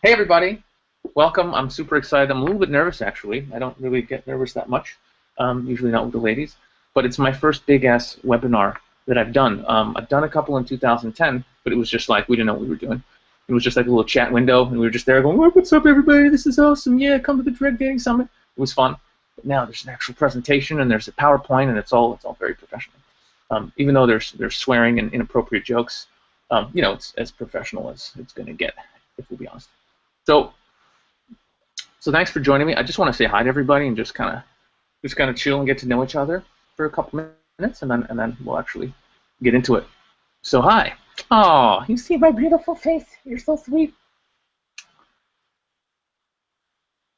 Hey everybody, welcome. I'm super excited. I'm a little bit nervous actually. I don't really get nervous that much, usually not with the ladies, but it's my first big ass webinar that I've done. I've done a couple in 2010, but it was just like we didn't know what we were doing. It was just like a little chat window, and we were just there going, "What's up, everybody? This is awesome. Yeah, come to the Direct Dating Summit." It was fun. But now there's an actual presentation, and there's a PowerPoint, and it's all very professional. Even though there's swearing and inappropriate jokes, it's as professional as it's going to get, if we'll be honest. So, so thanks for joining me. I just want to say hi to everybody and just kind of chill and get to know each other for a couple minutes, and then we'll actually get into it. So hi. Oh, you see my beautiful face? You're so sweet.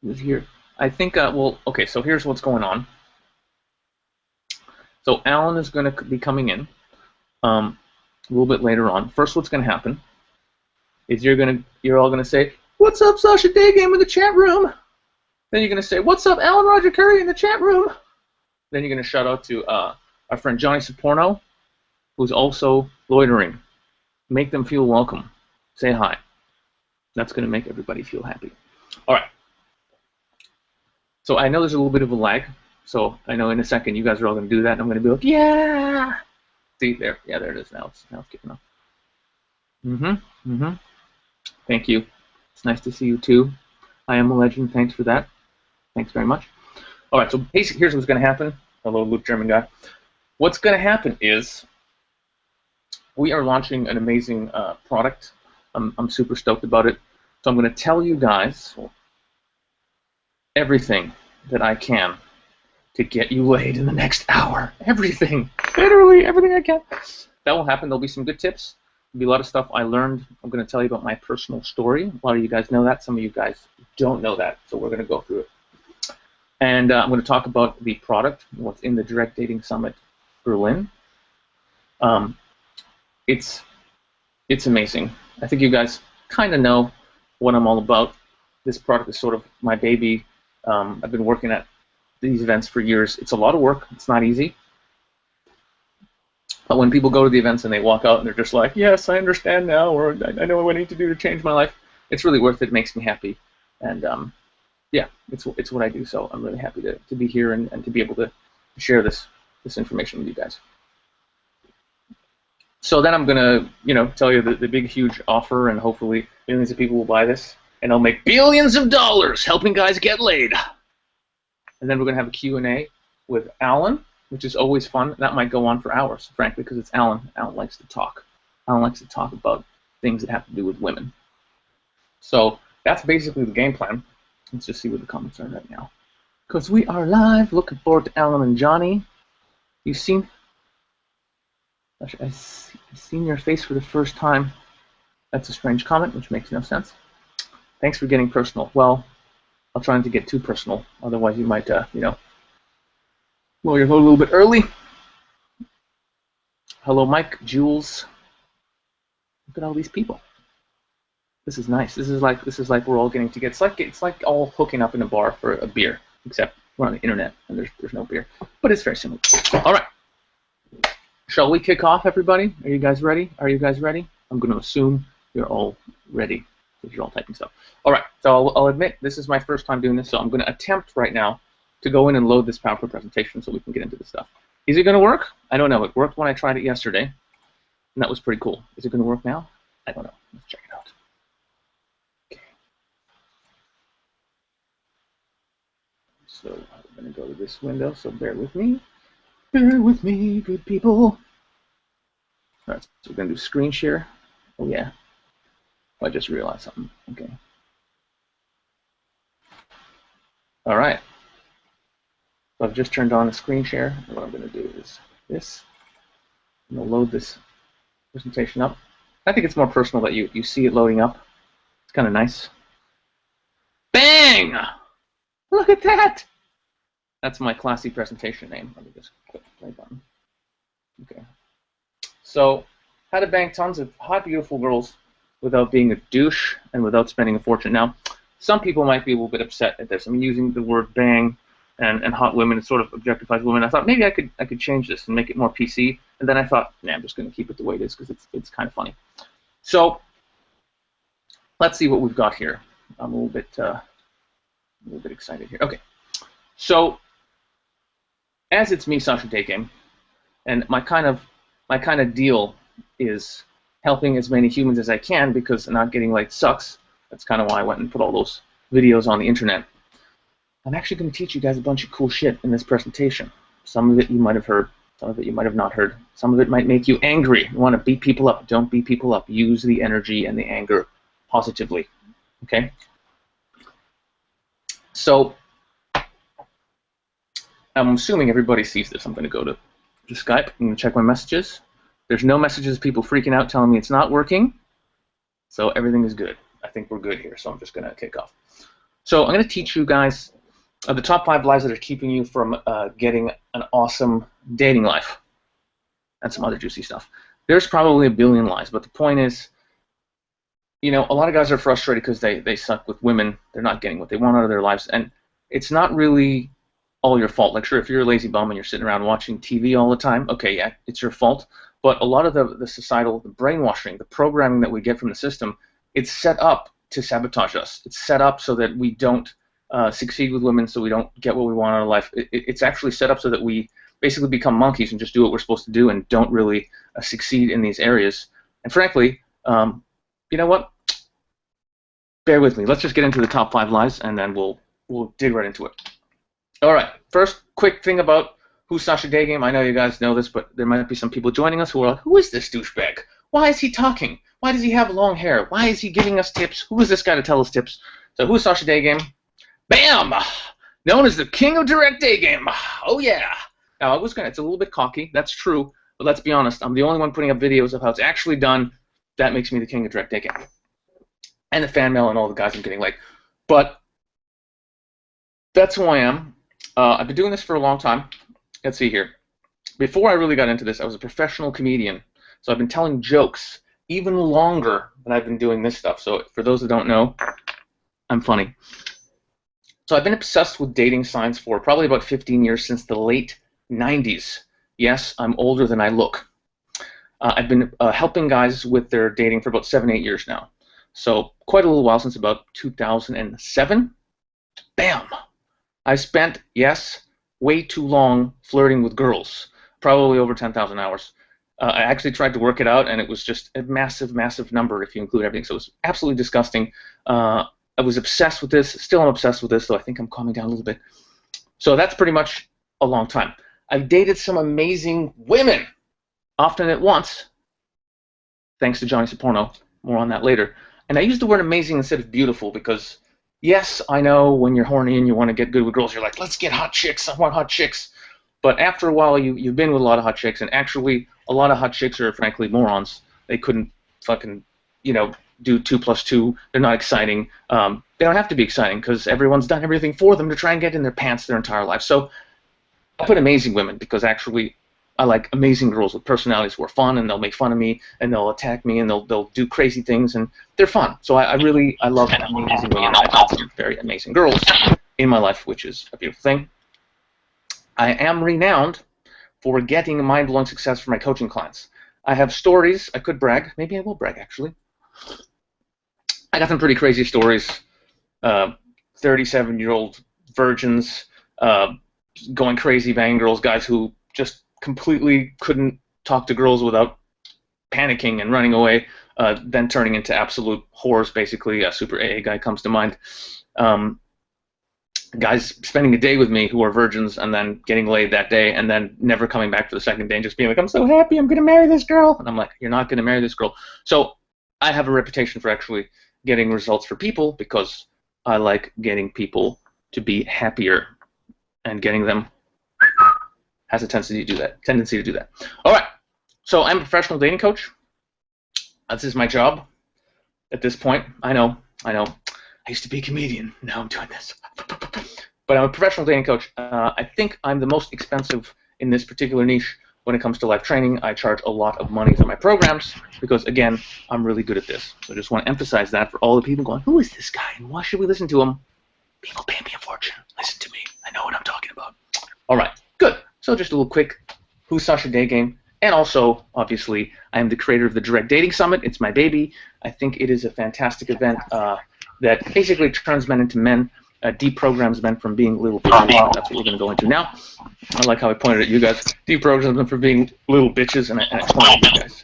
Who's here? I think. Okay. So here's what's going on. So Alan is going to be coming in a little bit later on. First, what's going to happen is you're all going to say, "What's up, Sasha Daygame in the chat room?" Then you're going to say, "What's up, Alan Roger Curry in the chat room?" Then you're going to shout out to our friend Johnny Saporno, who's also loitering. Make them feel welcome. Say hi. That's going to make everybody feel happy. All right. So I know there's a little bit of a lag. So I know in a second you guys are all going to do that. And I'm going to be like, yeah. See, there. Yeah, there it is. Now it's kicking off. Thank you. It's nice to see you too. I am a legend. Thanks for that. Thanks very much. All right, so basically, here's what's going to happen. Hello, Luke, German guy. What's going to happen is we are launching an amazing product. I'm super stoked about it. So I'm going to tell you guys everything that I can to get you laid in the next hour. Everything. Literally everything I can. That will happen. There'll be some good tips. There'll be a lot of stuff I learned. I'm going to tell you about my personal story. A lot of you guys know that. Some of you guys don't know that. So we're going to go through it. And I'm going to talk about the product, what's in the Direct Dating Summit Berlin. It's amazing. I think you guys kind of know what I'm all about. This product is sort of my baby. I've been working at these events for years. It's a lot of work. It's not easy. But when people go to the events and they walk out and they're just like, yes, I understand now, or I know what I need to do to change my life, it's really worth it. It makes me happy. And yeah, it's what I do, so I'm really happy to be here and to be able to share this information with you guys. So then I'm gonna tell you the big huge offer, and hopefully millions of people will buy this, and I'll make billions of dollars helping guys get laid. And then we're gonna have a Q&A with Alan, which is always fun. That might go on for hours, frankly, because it's Alan. Alan likes to talk. Alan likes to talk about things that have to do with women. So that's basically the game plan. Let's just see what the comments are right now. Because we are live. Looking forward to Alan and Johnny. I've seen your face for the first time. That's a strange comment, which makes no sense. Thanks for getting personal. Well, I'll try not to get too personal. Otherwise, you might, well, you're a little bit early. Hello, Mike, Jules. Look at all these people. This is nice. This is like we're all getting together. It's like all hooking up in a bar for a beer, except we're on the internet and there's no beer. But it's very similar. All right. Shall we kick off, everybody? Are you guys ready? Are you guys ready? I'm going to assume you're all ready because you're all typing stuff. All right. So I'll admit this is my first time doing this, so I'm going to attempt right now to go in and load this PowerPoint presentation so we can get into this stuff. Is it going to work? I don't know. It worked when I tried it yesterday, and that was pretty cool. Is it going to work now? I don't know. Let's check it out. So I'm going to go to this window, so bear with me. Bear with me, good people. All right, so we're going to do screen share. Oh, yeah. Oh, I just realized something. Okay. All right. So I've just turned on the screen share. And what I'm going to do is this. I'm going to load this presentation up. I think it's more personal that you see it loading up. It's kind of nice. Bang! Look at that! That's my classy presentation name. Let me just click the play button. Okay. So, how to bang tons of hot, beautiful girls without being a douche and without spending a fortune. Now, some people might be a little bit upset at this. I'm using the word bang and hot women. It sort of objectifies women. I thought maybe I could change this and make it more PC. And then I thought, nah, I'm just going to keep it the way it is because it's kind of funny. So, let's see what we've got here. I'm a little bit excited here. Okay, so as it's me, Sasha Daygame, and my kind of deal is helping as many humans as I can because not getting laid sucks. That's kind of why I went and put all those videos on the internet. I'm actually going to teach you guys a bunch of cool shit in this presentation. Some of it you might have heard, some of it you might have not heard. Some of it might make you angry. You want to beat people up. Don't beat people up. Use the energy and the anger positively. Okay? So, I'm assuming everybody sees this. I'm going to go to Skype. I'm going to check my messages. There's no messages of people freaking out telling me it's not working. So everything is good. I think we're good here. So I'm just going to kick off. So I'm going to teach you guys the top 5 lies that are keeping you from getting an awesome dating life. And some other juicy stuff. There's probably a billion lies, but the point is, you know, a lot of guys are frustrated because they suck with women. They're not getting what they want out of their lives. And it's not really all your fault. Like, sure, if you're a lazy bum and you're sitting around watching TV all the time, okay, yeah, it's your fault. But a lot of the societal, the brainwashing, the programming that we get from the system, it's set up to sabotage us. It's set up so that we don't succeed with women, so we don't get what we want out of life. It's actually set up so that we basically become monkeys and just do what we're supposed to do and don't really succeed in these areas. And frankly, you know what? Bear with me. Let's just get into the top 5 lies, and then we'll dig right into it. All right. First, quick thing about who's Sasha Daygame. I know you guys know this, but there might be some people joining us who are like, who is this douchebag? Why is he talking? Why does he have long hair? Why is he giving us tips? Who is this guy to tell us tips? So who's Sasha Daygame? Bam! Known as the king of direct daygame. Oh, yeah. Now, it's a little bit cocky. That's true. But let's be honest. I'm the only one putting up videos of how it's actually done. That makes me the king of direct daygame. And the fan mail and all the guys I'm getting laid. But that's who I am. I've been doing this for a long time. Let's see here. Before I really got into this, I was a professional comedian. So I've been telling jokes even longer than I've been doing this stuff. So for those that don't know, I'm funny. So I've been obsessed with dating signs for probably about 15 years, since the late 90s. Yes, I'm older than I look. I've been helping guys with their dating for about 7-8 years now. So quite a little while, since about 2007. Bam! I spent, yes, way too long flirting with girls, probably over 10,000 hours. I actually tried to work it out, and it was just a massive, massive number if you include everything. So it was absolutely disgusting. I was obsessed with this. Still am obsessed with this, though I think I'm calming down a little bit. So that's pretty much a long time. I've dated some amazing women, often at once, thanks to Johnny Soporno. More on that later. And I use the word amazing instead of beautiful because, yes, I know when you're horny and you want to get good with girls, you're like, let's get hot chicks. I want hot chicks. But after a while, you've been with a lot of hot chicks, and actually, a lot of hot chicks are, frankly, morons. They couldn't fucking, you know, do 2 + 2. They're not exciting. They don't have to be exciting because everyone's done everything for them to try and get in their pants their entire life. So I put amazing women because actually I like amazing girls with personalities who are fun, and they'll make fun of me, and they'll attack me, and they'll do crazy things, and they're fun. So I love amazing women. I've had some very amazing girls in my life, which is a beautiful thing. I am renowned for getting mind-blowing success for my coaching clients. I have stories. I could brag. Maybe I will brag, actually. I got some pretty crazy stories. 37-year-old virgins going crazy, banging girls, guys who just completely couldn't talk to girls without panicking and running away, then turning into absolute whores, basically. A super AA guy comes to mind. Guys spending a day with me who are virgins and then getting laid that day and then never coming back for the second day and just being like, I'm so happy, I'm going to marry this girl. And I'm like, you're not going to marry this girl. So I have a reputation for actually getting results for people because I like getting people to be happier, and getting them has a tendency to do that. All right. So I'm a professional dating coach. This is my job at this point. I know. I used to be a comedian. Now I'm doing this. But I'm a professional dating coach. I think I'm the most expensive in this particular niche when it comes to life training. I charge a lot of money for my programs because, again, I'm really good at this. So I just want to emphasize that for all the people going, who is this guy and why should we listen to him? People pay me a fortune. Listen to me. I know what I'm talking about. All right. Good. So just a little quick, who's Sasha Daygame? And also, obviously, I am the creator of the Direct Dating Summit. It's my baby. I think it is a fantastic event. that basically turns men into men, deprograms men from being little bitches. That's what we're going to go into now. I like how I pointed at you guys. Deprograms them from being little bitches, and I pointed at you guys.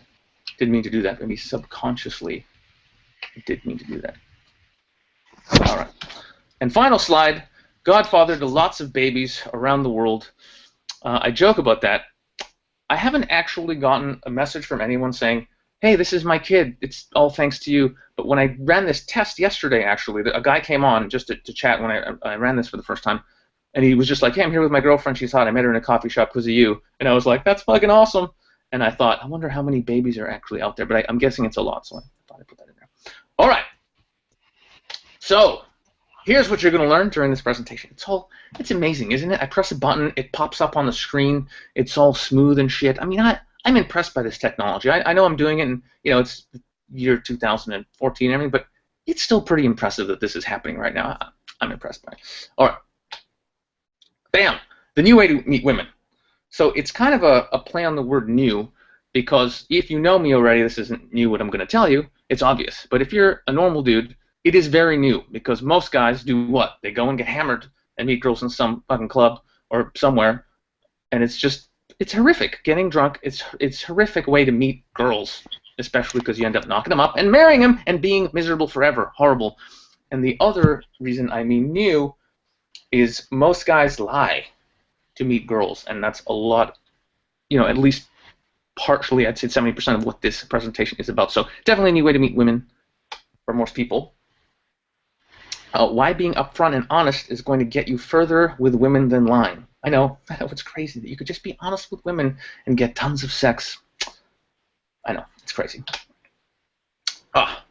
Didn't mean to do that. Maybe subconsciously did mean to do that. All right. And final slide, God fathered lots of babies around the world. I joke about that. I haven't actually gotten a message from anyone saying, hey, this is my kid, it's all thanks to you. But when I ran this test yesterday, actually, a guy came on just to chat when I ran this for the first time, and he was just like, hey, I'm here with my girlfriend, she's hot, I met her in a coffee shop because of you. And I was like, that's fucking awesome. And I thought, I wonder how many babies are actually out there, but I'm guessing it's a lot, so I thought I'd put that in there. All right. So here's what you're going to learn during this presentation. It's amazing, isn't it? I press a button, it pops up on the screen, it's all smooth and shit. I mean, I'm impressed by this technology. I know I'm doing it, and it's year 2014 and everything, but it's still pretty impressive that this is happening right now. I'm impressed by it. All right. Bam. The new way to meet women. So it's kind of a play on the word new, because if you know me already, this isn't new what I'm going to tell you. It's obvious. But if you're a normal dude, it is very new, because most guys do what? They go and get hammered and meet girls in some fucking club or somewhere, and it's horrific. Getting drunk, it's a horrific way to meet girls, especially because you end up knocking them up and marrying them and being miserable forever. Horrible. And the other reason I mean new is most guys lie to meet girls, and that's a lot, at least partially, I'd say 70% of what this presentation is about. So definitely a new way to meet women for most people. Why being upfront and honest is going to get you further with women than lying. I know it's crazy that you could just be honest with women and get tons of sex. I know, it's crazy.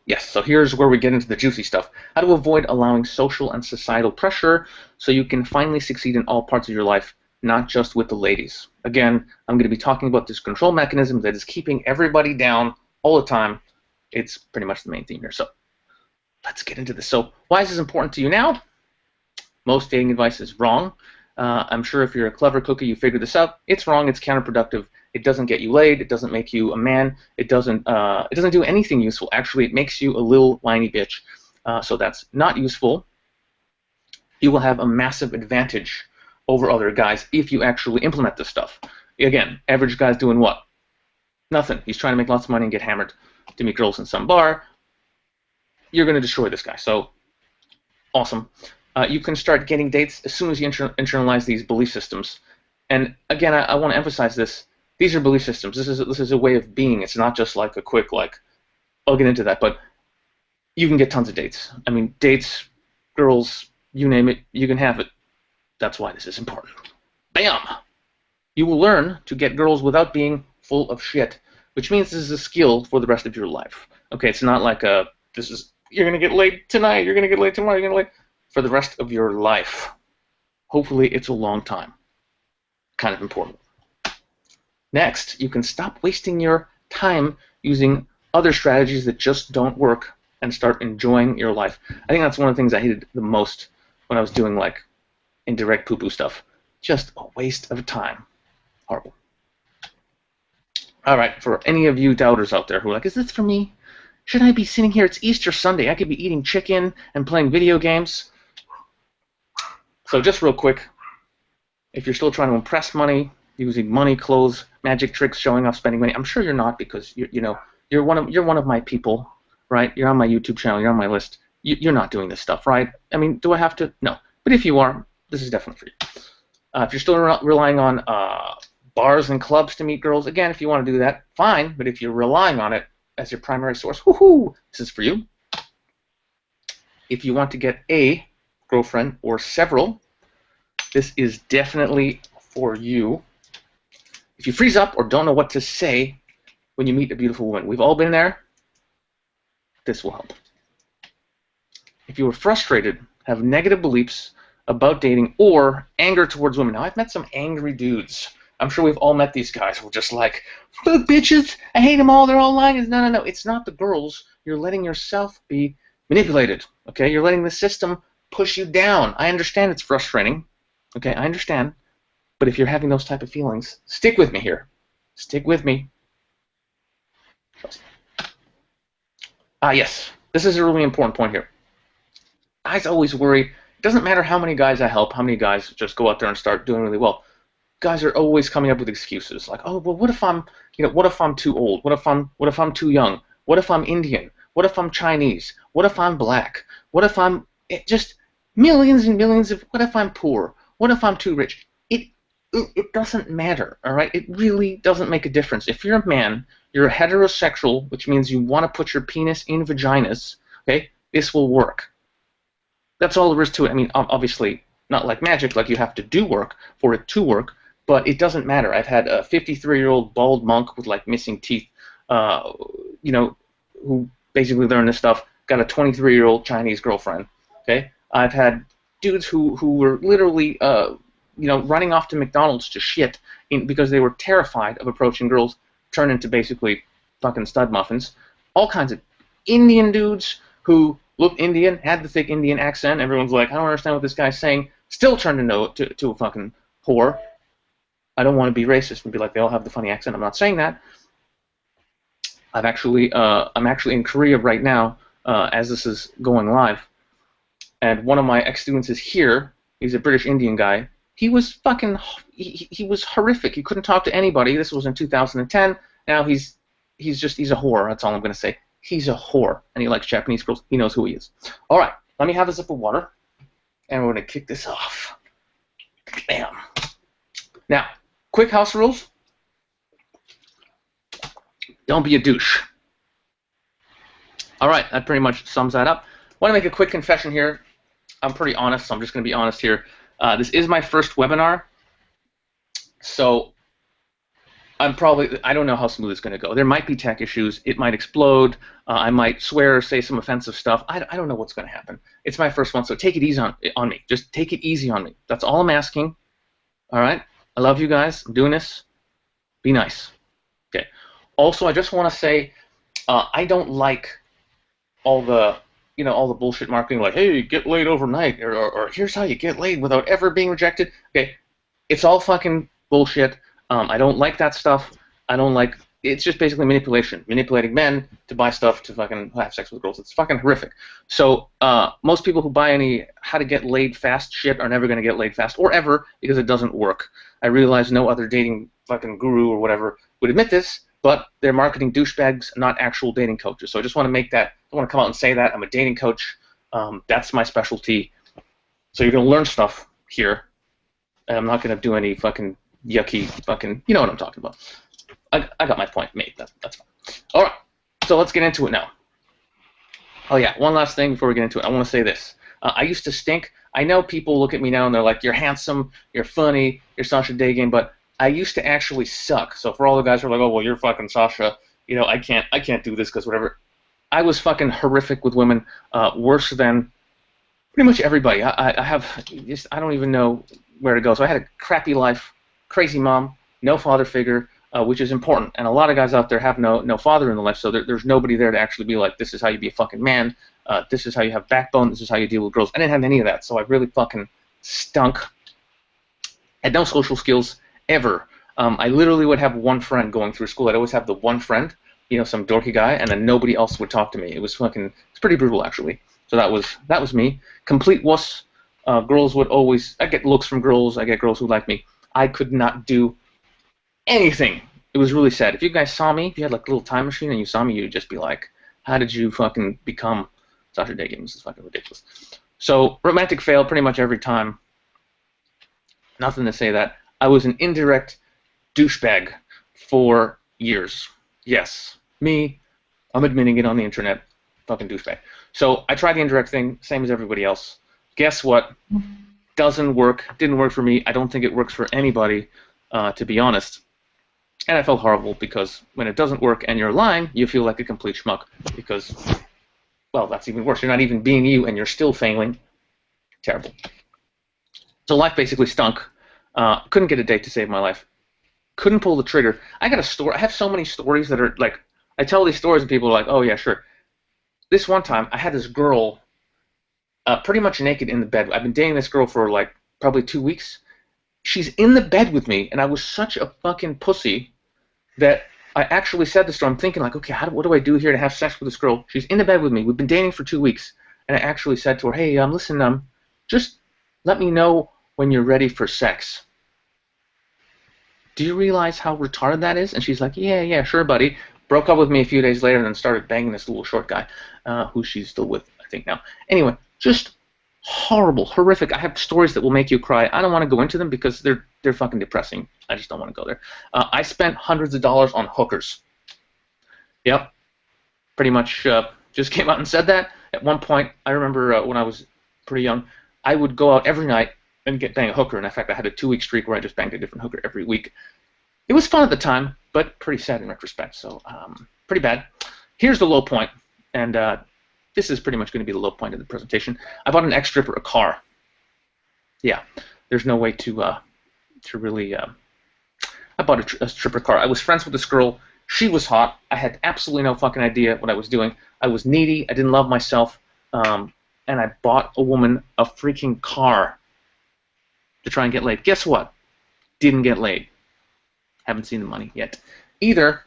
Yes, so here's where we get into the juicy stuff. How to avoid allowing social and societal pressure so you can finally succeed in all parts of your life, not just with the ladies. Again, I'm going to be talking about this control mechanism that is keeping everybody down all the time. It's pretty much the main theme here. So let's get into this. So why is this important to you now? Most dating advice is wrong. I'm sure if you're a clever cookie, you figured this out. It's wrong. It's counterproductive. It doesn't get you laid. It doesn't make you a man. It doesn't do anything useful. Actually, it makes you a little whiny bitch. So that's not useful. You will have a massive advantage over other guys if you actually implement this stuff. Again, average guy's doing what? Nothing. He's trying to make lots of money and get hammered to meet girls in some bar. You're going to destroy this guy. So awesome. You can start getting dates as soon as you internalize these belief systems. And again, I want to emphasize this. These are belief systems. This is a way of being. It's not just like a quick, I'll get into that, but you can get tons of dates. I mean, dates, girls, you name it, you can have it. That's why this is important. Bam! You will learn to get girls without being full of shit, which means this is a skill for the rest of your life. Okay, it's not like you're going to get laid tonight, you're going to get laid tomorrow, you're going to get laid for the rest of your life. Hopefully it's a long time. Kind of important. Next, you can stop wasting your time using other strategies that just don't work and start enjoying your life. I think that's one of the things I hated the most when I was doing indirect poo-poo stuff. Just a waste of time. Horrible. All right, for any of you doubters out there who are like, is this for me? Should I be sitting here? It's Easter Sunday. I could be eating chicken and playing video games. So just real quick, if you're still trying to impress money, using money, clothes, magic tricks, showing off, spending money, I'm sure you're not, because you're one of my people, right? You're on my YouTube channel. You're on my list. You're not doing this stuff, right? I mean, do I have to? No. But if you are, this is definitely for you. If you're still relying on bars and clubs to meet girls, again, if you want to do that, fine. But if you're relying on it as your primary source, woohoo, this is for you. If you want to get a girlfriend or several, this is definitely for you. If you freeze up or don't know what to say when you meet a beautiful woman, we've all been there, this will help. If you are frustrated, have negative beliefs about dating, or anger towards women. Now, I've met some angry dudes. I'm sure we've all met these guys who are just like, fuck bitches, I hate them all, they're all lying. No, it's not the girls. You're letting yourself be manipulated, okay? You're letting the system push you down. I understand it's frustrating, okay? I understand. But if you're having those type of feelings, stick with me here. Stick with me. Trust me. Yes, this is a really important point here. guys always worry. It doesn't matter how many guys I help, how many guys just go out there and start doing really well. Guys are always coming up with excuses like, oh, well, what if I'm, what if I'm too old? What if I'm too young? What if I'm Indian? What if I'm Chinese? What if I'm black? What if I'm just millions and millions of, what if I'm poor? What if I'm too rich? It doesn't matter, all right? It really doesn't make a difference. If you're a man, you're heterosexual, which means you want to put your penis in vaginas, okay? This will work. That's all there is to it. I mean, obviously, not like magic, like you have to do work for it to work, but it doesn't matter. I've had a 53-year-old bald monk with like missing teeth, who basically learned this stuff, got a 23-year-old Chinese girlfriend, okay? I've had dudes who were literally, running off to McDonald's to shit because they were terrified of approaching girls, turn into basically fucking stud muffins. All kinds of Indian dudes who looked Indian, had the thick Indian accent. Everyone's like, I don't understand what this guy's saying. Still turned to a fucking whore. I don't want to be racist and be like, they all have the funny accent. I'm not saying that. I'm actually in Korea right now as this is going live. And one of my ex-students is here. He's a British Indian guy. He was he was horrific. He couldn't talk to anybody. This was in 2010. Now he's a whore. That's all I'm going to say. He's a whore, and he likes Japanese girls. He knows who he is. All right, let me have a sip of water, and we're going to kick this off. Bam. Now, quick house rules. Don't be a douche. All right, that pretty much sums that up. I want to make a quick confession here. I'm pretty honest, so I'm just going to be honest here. This is my first webinar, so I don't know how smooth it's going to go. There might be tech issues. It might explode. I might swear or say some offensive stuff. I don't know what's going to happen. It's my first one, so take it easy on me. Just take it easy on me. That's all I'm asking. All right? I love you guys. I'm doing this. Be nice. Okay. Also, I just want to say I don't like all the bullshit marketing like, hey, get laid overnight, or here's how you get laid without ever being rejected. Okay, it's all fucking bullshit. I don't like that stuff. It's just basically manipulating men to buy stuff to fucking have sex with girls. It's fucking horrific. So most people who buy any how to get laid fast shit are never going to get laid fast or ever because it doesn't work. I realize no other dating fucking guru or whatever would admit this, but they're marketing douchebags, not actual dating coaches. So I just want to make that, I want to come out and say that. I'm a dating coach. That's my specialty. So you're going to learn stuff here. And I'm not going to do any fucking yucky fucking, you know what I'm talking about. I got my point made. That's fine. All right, so let's get into it now. Oh yeah, one last thing before we get into it. I want to say this. I used to stink. I know people look at me now and they're like, you're handsome, you're funny, you're Sasha Daygame, but I used to actually suck. So for all the guys who are like, oh, well, you're fucking Sasha, I can't do this because whatever. I was fucking horrific with women, worse than pretty much everybody. I don't even know where to go. So I had a crappy life, crazy mom, no father figure, which is important. And a lot of guys out there have no father in the life, so there's nobody there to actually be like, this is how you be a fucking man, this is how you have backbone, this is how you deal with girls. I didn't have any of that, so I really fucking stunk. Had no social skills ever. I literally would have one friend going through school. I'd always have the one friend, some dorky guy, and then nobody else would talk to me. It's pretty brutal actually. So that was me. Complete wuss. Girls would always, I get looks from girls, I get girls who like me. I could not do anything. It was really sad. If you guys saw me, if you had like a little time machine and you saw me, you'd just be like, how did you fucking become Sasha Daygame? This is fucking ridiculous. So romantic fail pretty much every time. Nothing to say that. I was an indirect douchebag for years. Yes, me. I'm admitting it on the internet. Fucking douchebag. So I tried the indirect thing, same as everybody else. Guess what? Doesn't work. Didn't work for me. I don't think it works for anybody, to be honest. And I felt horrible because when it doesn't work and you're lying, you feel like a complete schmuck because, well, that's even worse. You're not even being you and you're still failing. Terrible. So life basically stunk. Couldn't get a date to save my life. Couldn't pull the trigger. I got a story. I have so many stories that are like, I tell these stories and people are like, oh yeah, sure. This one time, I had this girl pretty much naked in the bed. I've been dating this girl for like probably 2 weeks. She's in the bed with me, and I was such a fucking pussy that I actually said this to her. I'm thinking like, okay, what do I do here to have sex with this girl? She's in the bed with me. We've been dating for 2 weeks. and I actually said to her, hey, listen, just let me know when you're ready for sex. Do you realize how retarded that is? And she's like, yeah, sure, buddy. Broke up with me a few days later and then started banging this little short guy, who she's still with, I think, now. Anyway, just horrible, horrific. I have stories that will make you cry. I don't want to go into them because they're fucking depressing. I just don't want to go there. I spent hundreds of dollars on hookers. Yep, pretty much just came out and said that. At one point, I remember when I was pretty young, I would go out every night and bang a hooker. And in fact, I had a 2-week streak where I just banged a different hooker every week. It was fun at the time, but pretty sad in retrospect. So pretty bad. Here's the low point, and this is pretty much going to be the low point of the presentation. I bought an ex-stripper a car. Yeah, there's no way to really. I bought a stripper car. I was friends with this girl. She was hot. I had absolutely no fucking idea what I was doing. I was needy. I didn't love myself, and I bought a woman a freaking car to try and get laid. Guess what? Didn't get laid. Haven't seen the money yet. Either.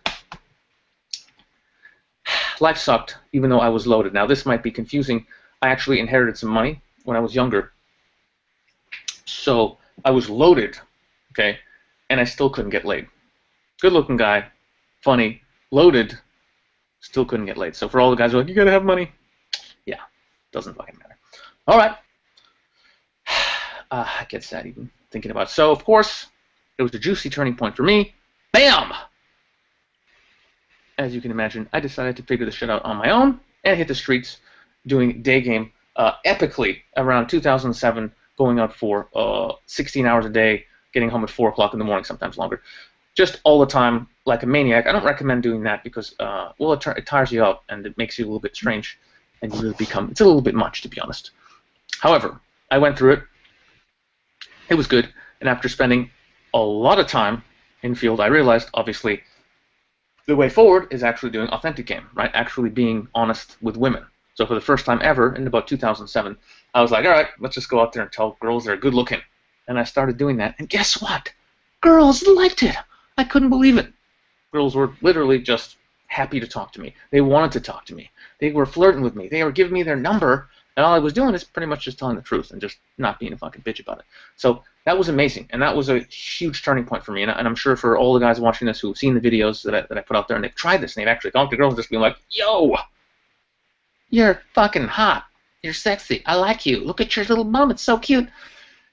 Life sucked, even though I was loaded. Now, this might be confusing. I actually inherited some money when I was younger. So I was loaded, okay, and I still couldn't get laid. Good-looking guy, funny, loaded, still couldn't get laid. So for all the guys who are like, you gotta have money. Yeah, doesn't fucking matter. All right. I get sad even thinking about it. So, of course, it was a juicy turning point for me. Bam! As you can imagine, I decided to figure this shit out on my own and hit the streets doing Daygame epically around 2007, going out for 16 hours a day, getting home at 4 o'clock in the morning, sometimes longer. Just all the time, like a maniac. I don't recommend doing that because, well, it tires you out and it makes you a little bit strange, and you really become, it's a little bit much, to be honest. However, I went through it. It was good, and after spending a lot of time in field, I realized, obviously, the way forward is actually doing authentic game, right? Actually being honest with women. So for the first time ever, in about 2007, I was like, all right, let's just go out there and tell girls they're good looking. And I started doing that, and guess what? Girls liked it. I couldn't believe it. Girls were literally just happy to talk to me. They wanted to talk to me. They were flirting with me. They were giving me their number, and all I was doing is pretty much just telling the truth and just not being a fucking bitch about it. So that was amazing, and that was a huge turning point for me. And I'm sure for all the guys watching this who've seen the videos that I put out there and they've tried this and they've actually gone to girls and just being like, yo, you're fucking hot. You're sexy. I like you. Look at your little bum. It's so cute.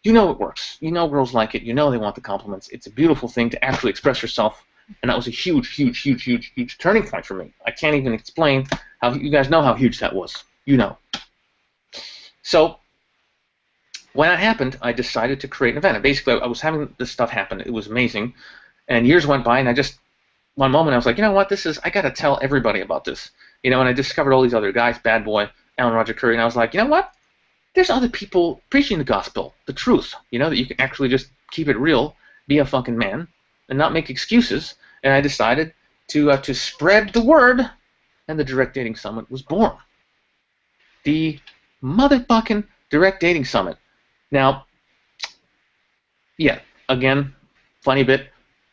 You know it works. You know girls like it. You know they want the compliments. It's a beautiful thing to actually express yourself, and that was a huge, huge, huge, huge, huge turning point for me. I can't even explain how. You guys know how huge that was. You know. So when that happened, I decided to create an event. And basically, I was having this stuff happen. It was amazing. And years went by, and I just, one moment, I was like, you know what, I got to tell everybody about this. You know, and I discovered all these other guys, Bad Boy, Alan Roger Curry, and I was like, you know what? There's other people preaching the gospel, the truth, you know, that you can actually just keep it real, be a fucking man, and not make excuses. And I decided to spread the word, and the Direct Dating Summit was born. The motherfucking Direct Dating Summit. Now, yeah, again, funny bit,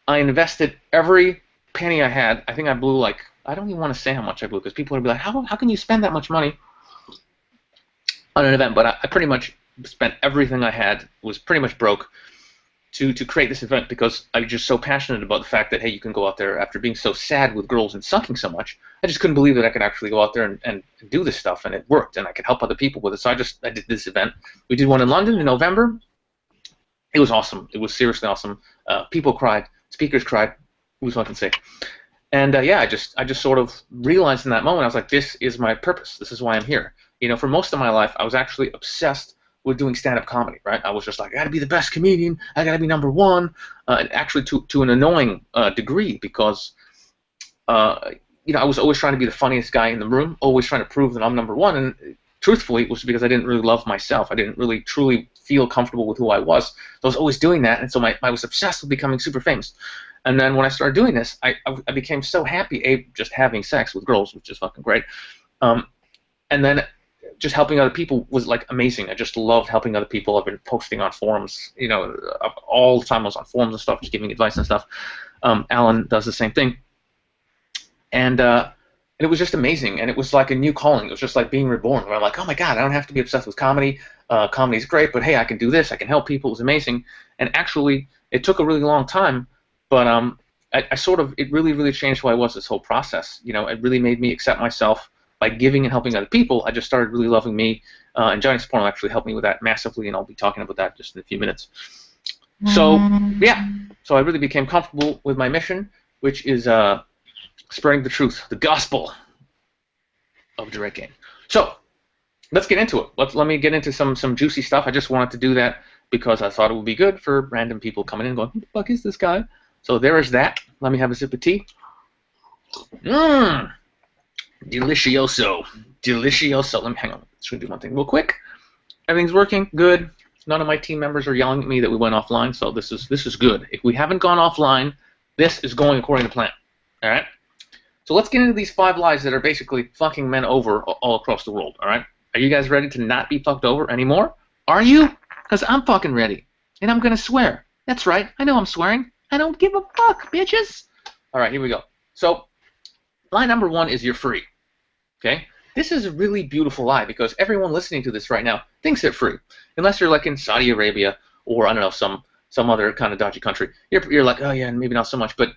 I invested every penny I had. I think I blew like, I don't even want to say how much I blew because people would be like, how can you spend that much money on an event? But I pretty much spent everything I had, was pretty much broke, to create this event because I was just so passionate about the fact that, hey, you can go out there after being so sad with girls and sucking so much. I just couldn't believe that I could actually go out there and do this stuff, and it worked, and I could help other people with it. So I did this event. We did one in London in November. It was awesome. It was seriously awesome. People cried. Speakers cried. Who was fucking sick? And yeah, I just sort of realized in that moment, I was like, this is my purpose. This is why I'm here. You know, for most of my life, I was actually obsessed with doing stand-up comedy, right? I was just like, I gotta be the best comedian, I gotta be #1, actually to an annoying degree because, you know, I was always trying to be the funniest guy in the room, always trying to prove that I'm #1, and truthfully, it was because I didn't really love myself. I didn't really truly feel comfortable with who I was. So I was always doing that, and so I was obsessed with becoming super famous. And then when I started doing this, I became so happy, just having sex with girls, which is fucking great, and then just helping other people was like amazing. I just loved helping other people. I've been posting on forums, you know, all the time. I was on forums and stuff, just giving advice and stuff. Alan does the same thing. And And it was just amazing, and it was like a new calling. It was just like being reborn. Where I'm like, oh my God, I don't have to be obsessed with comedy. Comedy's great, but hey, I can do this. I can help people. It was amazing. And actually, it took a really long time, but I sort of, it really, really changed who I was this whole process. You know, it really made me accept myself by giving and helping other people. I just started really loving me, and Johnny Sporno actually helped me with that massively, and I'll be talking about that just in a few minutes. So, yeah, so I really became comfortable with my mission, which is spreading the truth, the gospel of Daygame. So let's get into it. Let me get into some juicy stuff. I just wanted to do that because I thought it would be good for random people coming in and going, who the fuck is this guy? So there is that. Let me have a sip of tea. Mmm. Delicioso. Delicioso. Let me hang on. Let's do one thing real quick. Everything's working. Good. None of my team members are yelling at me that we went offline, so this is good. If we haven't gone offline, this is going according to plan. All right? So let's get into these 5 lies that are basically fucking men over all across the world, all right? Are you guys ready to not be fucked over anymore? Are you? Because I'm fucking ready. And I'm going to swear. That's right. I know I'm swearing. I don't give a fuck, bitches. All right, here we go. So lie number 1 is you're free, okay? This is a really beautiful lie because everyone listening to this right now thinks they're free. Unless you're like in Saudi Arabia or, I don't know, some other kind of dodgy country. You're like, oh, yeah, maybe not so much, but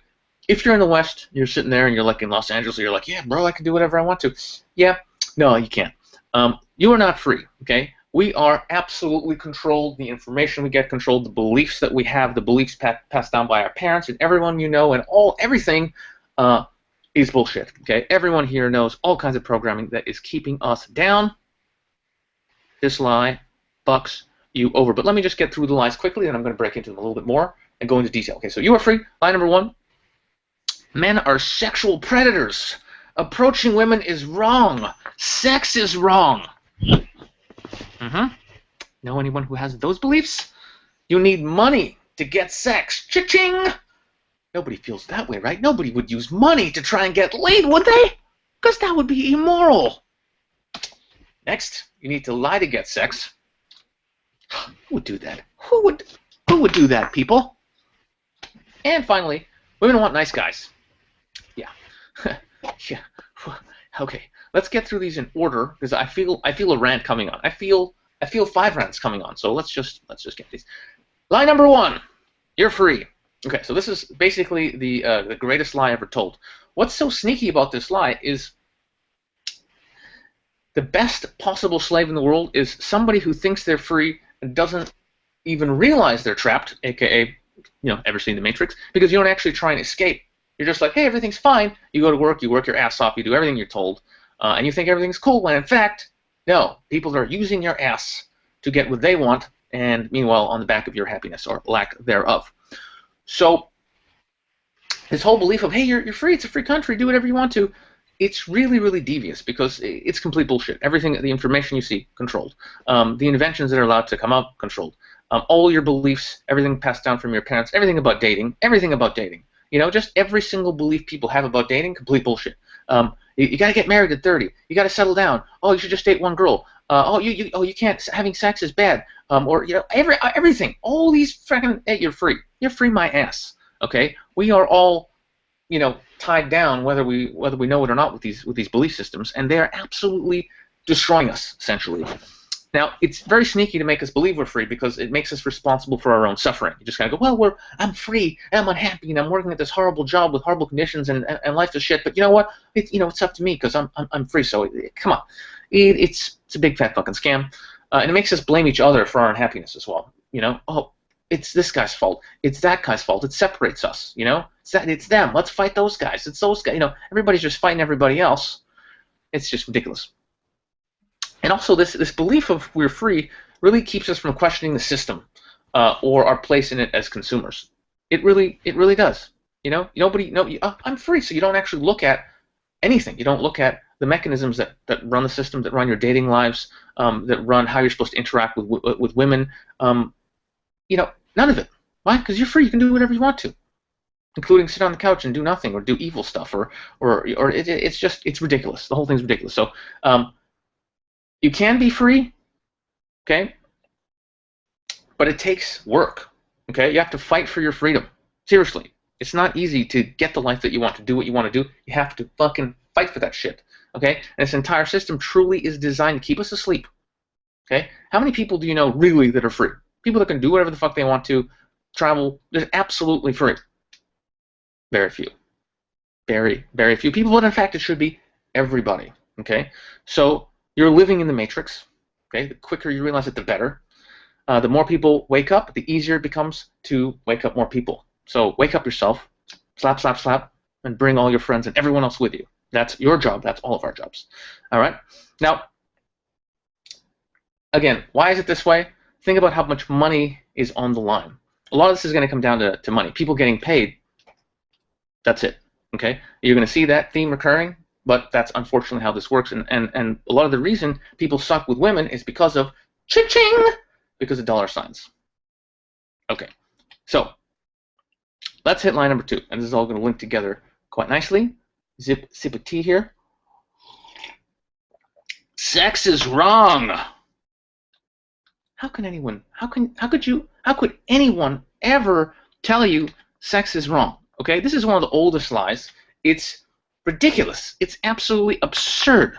if you're in the West, you're sitting there and you're like in Los Angeles, you're like, yeah, bro, I can do whatever I want to. Yeah, no, you can't. You are not free, okay? We are absolutely controlled. The information we get controlled, the beliefs that we have, the beliefs passed down by our parents and everyone you know, and everything is bullshit, okay? Everyone here knows all kinds of programming that is keeping us down. This lie fucks you over. But let me just get through the lies quickly, and I'm going to break into them a little bit more and go into detail. Okay, so you are free. Lie number 1. Men are sexual predators. Approaching women is wrong. Sex is wrong. Know anyone who has those beliefs? You need money to get sex. Cha-ching! Nobody feels that way, right? Nobody would use money to try and get laid, would they? Because that would be immoral. Next, you need to lie to get sex. Who would do that? Who would do that, people? And finally, women want nice guys. Yeah. Yeah. Okay. Let's get through these in order because I feel a rant coming on. I feel 5 rants coming on. So let's just get these. Lie number 1. You're free. Okay. So this is basically the greatest lie ever told. What's so sneaky about this lie is the best possible slave in the world is somebody who thinks they're free and doesn't even realize they're trapped, aka, ever seen The Matrix? Because you don't actually try and escape. You're just like, hey, everything's fine. You go to work, you work your ass off, you do everything you're told, and you think everything's cool, when in fact, no. People are using your ass to get what they want, and meanwhile, on the back of your happiness, or lack thereof. So, this whole belief of, hey, you're free, it's a free country, do whatever you want to, it's really, really devious because it's complete bullshit. Everything, the information you see, controlled. The inventions that are allowed to come out, controlled. All your beliefs, everything passed down from your parents, everything about dating. Just every single belief people have about dating, complete bullshit. You got to get married at 30. You got to settle down. Oh, you should just date one girl. You can't. Having sex is bad. Everything. All these freaking. Hey, you're free. You're free, my ass. Okay. We are all, tied down whether we know it or not with these belief systems, and they are absolutely destroying us essentially. Now, it's very sneaky to make us believe we're free because it makes us responsible for our own suffering. You just kind of go, well, I'm free, and I'm unhappy, and I'm working at this horrible job with horrible conditions, and life is shit. But you know what? It's up to me because I'm free. So come on, it's a big fat fucking scam, and it makes us blame each other for our unhappiness as well. Oh, it's this guy's fault. It's that guy's fault. It separates us. It's them. Let's fight those guys. It's those guys. Everybody's just fighting everybody else. It's just ridiculous. And also, this belief of we're free really keeps us from questioning the system or our place in it as consumers. It really does. I'm free, so you don't actually look at anything. You don't look at the mechanisms that run the system, that run your dating lives, that run how you're supposed to interact with women. None of it. Why? Because you're free. You can do whatever you want to, including sit on the couch and do nothing or do evil stuff or it's ridiculous. The whole thing's ridiculous. So. You can be free, okay, but it takes work, okay? You have to fight for your freedom. Seriously. It's not easy to get the life that you want, to do what you want to do. You have to fucking fight for that shit. Okay? And this entire system truly is designed to keep us asleep. Okay? How many people do you know really that are free? People that can do whatever the fuck they want to, travel, they're absolutely free. Very few. Very, very few people, but in fact it should be everybody. Okay? So you're living in the matrix. Okay? The quicker you realize it, the better. The more people wake up, the easier it becomes to wake up more people. So wake up yourself, slap, slap, slap, and bring all your friends and everyone else with you. That's your job. That's all of our jobs. All right? Now, again, why is it this way? Think about how much money is on the line. A lot of this is going to come down to money. People getting paid, that's it. Okay? You're going to see that theme recurring, but that's unfortunately how this works. And a lot of the reason people suck with women is because of cha-ching, because of dollar signs. Okay, so let's hit line number 2, and this is all going to link together quite nicely. Sip of tea here. Sex is wrong. How could anyone ever tell you sex is wrong? Okay, this is one of the oldest lies. It's ridiculous. It's absolutely absurd.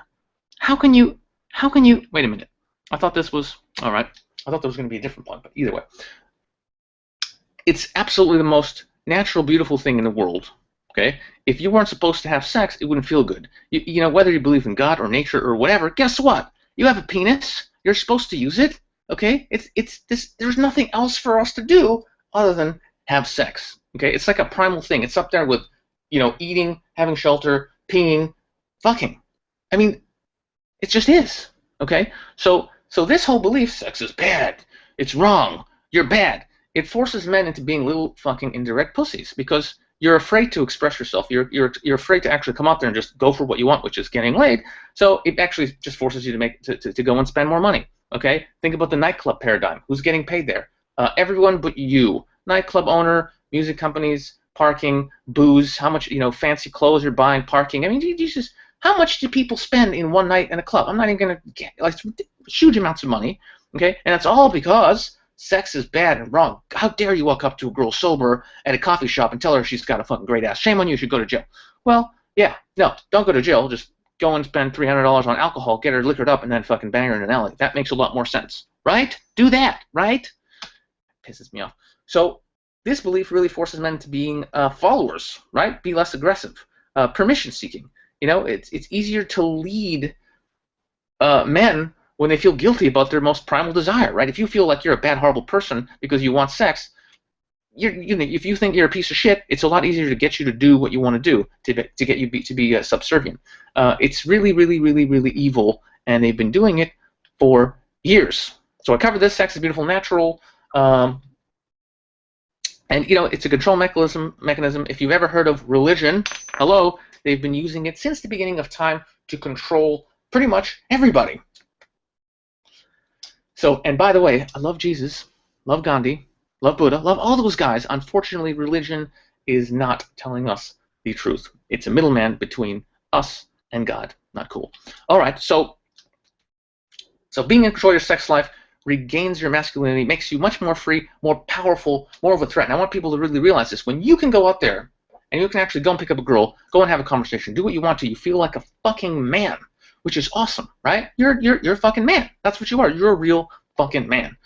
How can you? Wait a minute. I thought this was all right. I thought there was going to be a different one, but either way. It's absolutely the most natural, beautiful thing in the world. Okay? If you weren't supposed to have sex, it wouldn't feel good. You know, whether you believe in God or nature or whatever, guess what? You have a penis. You're supposed to use it. Okay? It's this. There's nothing else for us to do other than have sex. Okay? It's like a primal thing. It's up there with, you know, eating, having shelter, peeing, fucking. I mean, it just is. Okay? So this whole belief, sex is bad, it's wrong, you're bad, it forces men into being little fucking indirect pussies because you're afraid to express yourself. You're afraid to actually come out there and just go for what you want, which is getting laid. So it actually just forces you to go and spend more money. Okay? Think about the nightclub paradigm. Who's getting paid there? Everyone but you. Nightclub owner, music companies, parking, booze, how much, you know, fancy clothes you're buying, parking. I mean, you just, how much do people spend in one night in a club? I'm not even going to get, like, huge amounts of money, okay? And that's all because sex is bad and wrong. How dare you walk up to a girl sober at a coffee shop and tell her she's got a fucking great ass? Shame on you, you should go to jail. Well, yeah, no, don't go to jail. Just go and spend $300 on alcohol, get her liquored up, and then fucking bang her in an alley. That makes a lot more sense, right? Do that, right? Pisses me off. So this belief really forces men to being followers, right? Be less aggressive. Permission seeking. You know, it's easier to lead men when they feel guilty about their most primal desire, right? If you feel like you're a bad, horrible person because you want sex, if you think you're a piece of shit, it's a lot easier to get you to do what you want to do, to get you to be subservient. It's really, really, really, really evil, and they've been doing it for years. So I covered this. Sex is beautiful, natural. And, you know, it's a control mechanism. If you've ever heard of religion, hello, they've been using it since the beginning of time to control pretty much everybody. So, and by the way, I love Jesus, love Gandhi, love Buddha, love all those guys. Unfortunately, religion is not telling us the truth. It's a middleman between us and God. Not cool. All right, so being in control of your sex life regains your masculinity, makes you much more free, more powerful, more of a threat. And I want people to really realize this. When you can go out there and you can actually go and pick up a girl, go and have a conversation, do what you want to, you feel like a fucking man, which is awesome, right? You're a fucking man. That's what you are. You're a real fucking man.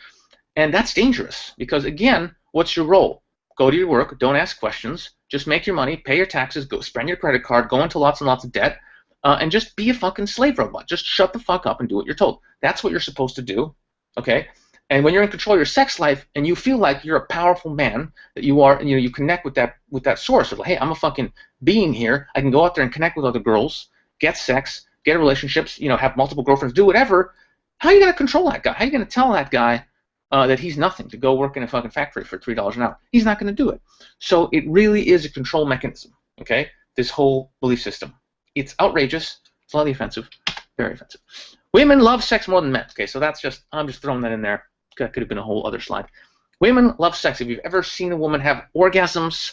And that's dangerous because, again, what's your role? Go to your work, don't ask questions, just make your money, pay your taxes, go spend your credit card, go into lots and lots of debt, and just be a fucking slave robot. Just shut the fuck up and do what you're told. That's what you're supposed to do. Okay, and when you're in control of your sex life and you feel like you're a powerful man, that you are, you know, you connect with that source of like, hey, I'm a fucking being here. I can go out there and connect with other girls, get sex, get relationships, you know, have multiple girlfriends, do whatever. How are you gonna control that guy? How are you gonna tell that guy that he's nothing to go work in a fucking factory for $3 an hour? He's not gonna do it. So it really is a control mechanism. Okay, this whole belief system. It's outrageous. It's slightly offensive. Very offensive. Women love sex more than men. Okay, so that's just, I'm just throwing that in there. That could have been a whole other slide. Women love sex. If you've ever seen a woman have orgasms,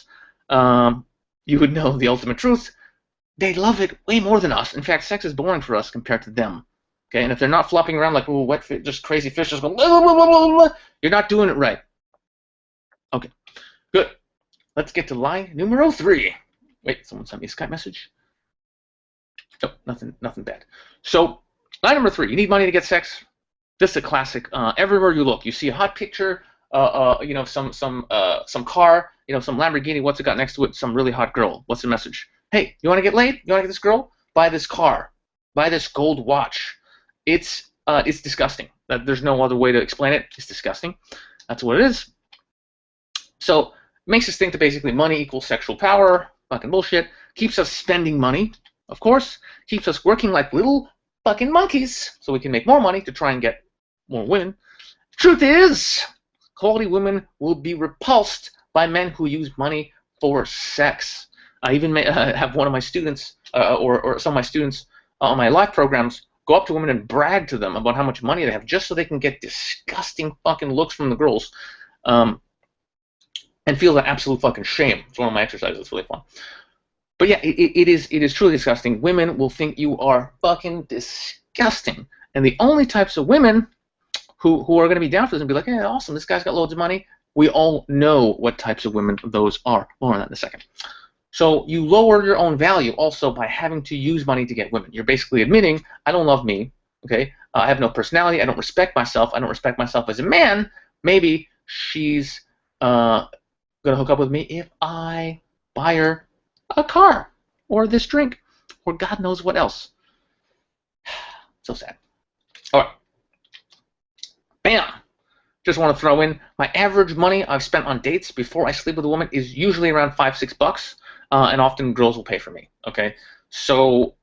you would know the ultimate truth. They love it way more than us. In fact, sex is boring for us compared to them. Okay, and if they're not flopping around like, oh, wet fish, just crazy fish, just going, blah, blah, blah, blah, blah, you're not doing it right. Okay, good. Let's get to line numero 3. Wait, someone sent me a Skype message. Nope, nothing bad. So line number 3, you need money to get sex. This is a classic. Everywhere you look, you see a hot picture, you know, some car, you know, some Lamborghini. What's it got next to it? Some really hot girl. What's the message? Hey, you want to get laid? You want to get this girl? Buy this car. Buy this gold watch. It's disgusting. There's no other way to explain it. It's disgusting. That's what it is. So it makes us think that basically money equals sexual power. Fucking bullshit. Keeps us spending money, of course. Keeps us working like little fucking monkeys so we can make more money to try and get more women. Truth is, quality women will be repulsed by men who use money for sex. I even have one of my students, or some of my students on my live programs, go up to women and brag to them about how much money they have just so they can get disgusting fucking looks from the girls, and feel that absolute fucking shame. It's one of my exercises. It's really fun. But yeah, it is truly disgusting. Women will think you are fucking disgusting. And the only types of women who are going to be down for this and be like, hey, awesome, this guy's got loads of money, we all know what types of women those are. More on that in a second. So you lower your own value also by having to use money to get women. You're basically admitting, I don't love me, okay? I have no personality, I don't respect myself, I don't respect myself as a man. Maybe she's going to hook up with me if I buy her a car, or this drink, or God knows what else. So sad. All right. Bam. Just want to throw in, my average money I've spent on dates before I sleep with a woman is usually around $5-6, and often girls will pay for me. Okay. So,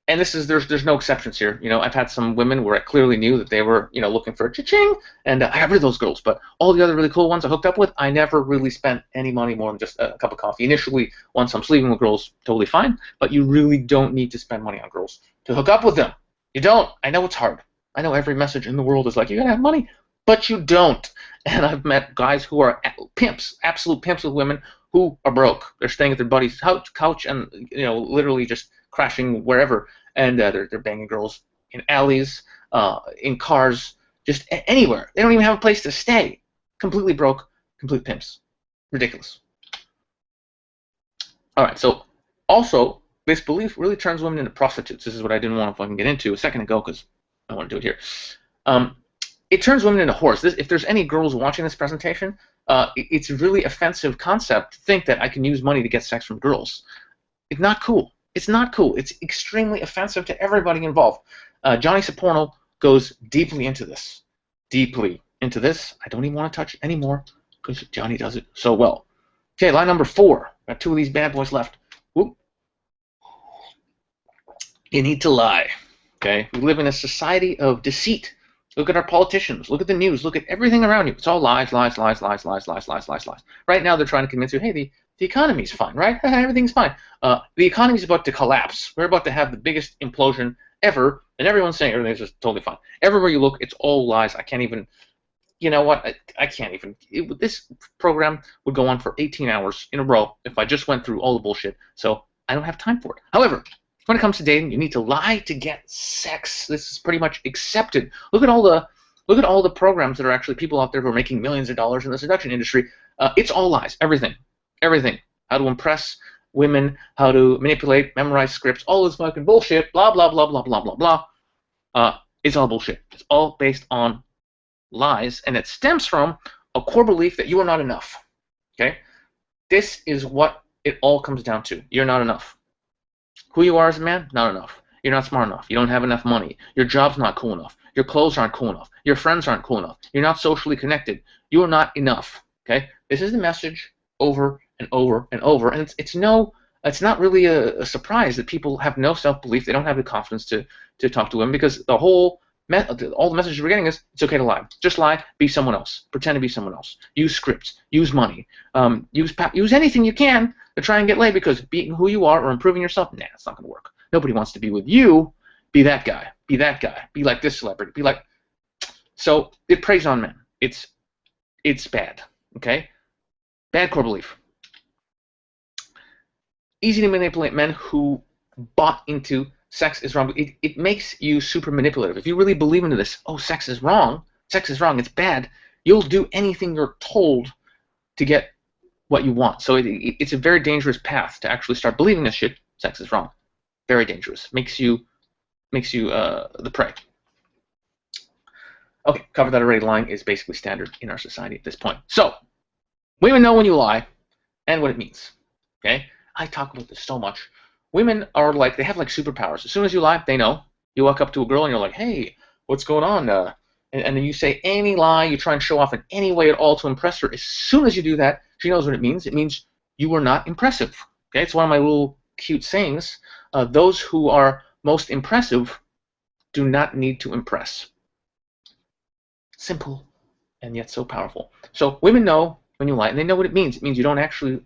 and this is there's no exceptions here. You know, I've had some women where I clearly knew that they were, you know, looking for a cha-ching, and I got rid of those girls. But all the other really cool ones I hooked up with, I never really spent any money more than just a cup of coffee. Initially, once I'm sleeping with girls, totally fine. But you really don't need to spend money on girls to hook up with them. You don't. I know it's hard. I know every message in the world is like, you gotta have money, but you don't. And I've met guys who are pimps, absolute pimps with women who are broke. They're staying at their buddy's couch and, you know, literally just crashing wherever. And they're banging girls in alleys, in cars, just anywhere. They don't even have a place to stay. Completely broke, complete pimps. Ridiculous. All right, so also, this belief really turns women into prostitutes. This is what I didn't want to fucking get into a second ago because I want to do it here. It turns women into whores. If there's any girls watching this presentation, it's a really offensive concept to think that I can use money to get sex from girls. It's not cool. It's not cool. It's extremely offensive to everybody involved. Johnny Saporno goes deeply into this. Deeply into this. I don't even want to touch it anymore because Johnny does it so well. Okay, line number 4. Got 2 of these bad boys left. Whoop. You need to lie. Okay? We live in a society of deceit. Look at our politicians. Look at the news. Look at everything around you. It's all lies, lies, lies, lies, lies, lies, lies, lies, lies. Right now they're trying to convince you, hey, the economy's fine, right? Everything's fine. The economy's about to collapse. We're about to have the biggest implosion ever, and everyone's saying everything's just totally fine. Everywhere you look, it's all lies. I can't even, you know what? I can't even. This program would go on for 18 hours in a row if I just went through all the bullshit, so I don't have time for it. However, when it comes to dating, you need to lie to get sex. This is pretty much accepted. Look at all the programs that are actually people out there who are making millions of dollars in the seduction industry. It's all lies. Everything. How to impress women, how to manipulate, memorize scripts, all this fucking bullshit. Blah blah blah blah blah blah blah. It's all bullshit. It's all based on lies, and it stems from a core belief that you are not enough. Okay, this is what it all comes down to. You're not enough. Who you are as a man, not enough. You're not smart enough. You don't have enough money. Your job's not cool enough. Your clothes aren't cool enough. Your friends aren't cool enough. You're not socially connected. You are not enough. Okay? This is the message over and over and over. And it's not really a surprise that people have no self-belief. They don't have the confidence to talk to women because all the messages we're getting is it's okay to lie. Just lie. Be someone else. Pretend to be someone else. Use scripts. Use money. Use anything you can to try and get laid because being who you are or improving yourself, nah, it's not going to work. Nobody wants to be with you. Be that guy. Be that guy. Be like this celebrity. Be like. So it preys on men. It's bad. Okay? Bad core belief. Easy to manipulate men who bought into sex is wrong. It makes you super manipulative. If you really believe into this, oh, sex is wrong, it's bad, you'll do anything you're told to get what you want. So it's a very dangerous path to actually start believing this shit, sex is wrong. Very dangerous. Makes you the prey. Okay, covered that already. Lying is basically standard in our society at this point. So, women know when you lie and what it means. Okay? I talk about this so much. Women are like, they have like superpowers. As soon as you lie, they know. You walk up to a girl and you're like, hey, what's going on? And then you say any lie, you try and show off in any way at all to impress her. As soon as you do that, she knows what it means. It means you were not impressive. Okay? It's one of my little cute sayings. Those who are most impressive do not need to impress. Simple and yet so powerful. So women know when you lie, and they know what it means. It means you don't actually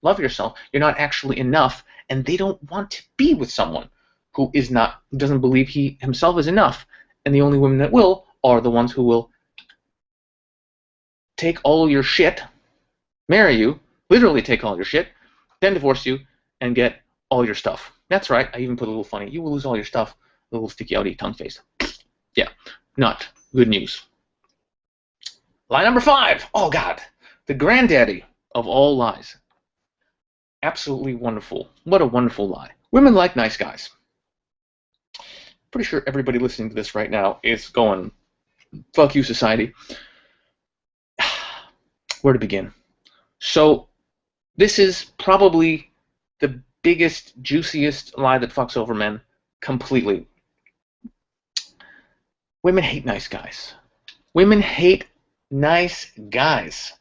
love yourself. You're not actually enough, and they don't want to be with someone who doesn't believe he himself is enough. And the only women that will are the ones who will take all your shit, marry you, literally take all your shit, then divorce you, and get all your stuff. That's right. I even put a little funny. You will lose all your stuff. A little sticky outy tongue face. Yeah, not good news. Lie number 5. Oh, God. The granddaddy of all lies. Absolutely wonderful. What a wonderful lie. Women like nice guys. Pretty sure everybody listening to this right now is going, fuck you, society. Where to begin? So, this is probably the biggest, juiciest lie that fucks over men completely. Women hate nice guys. Women hate nice guys.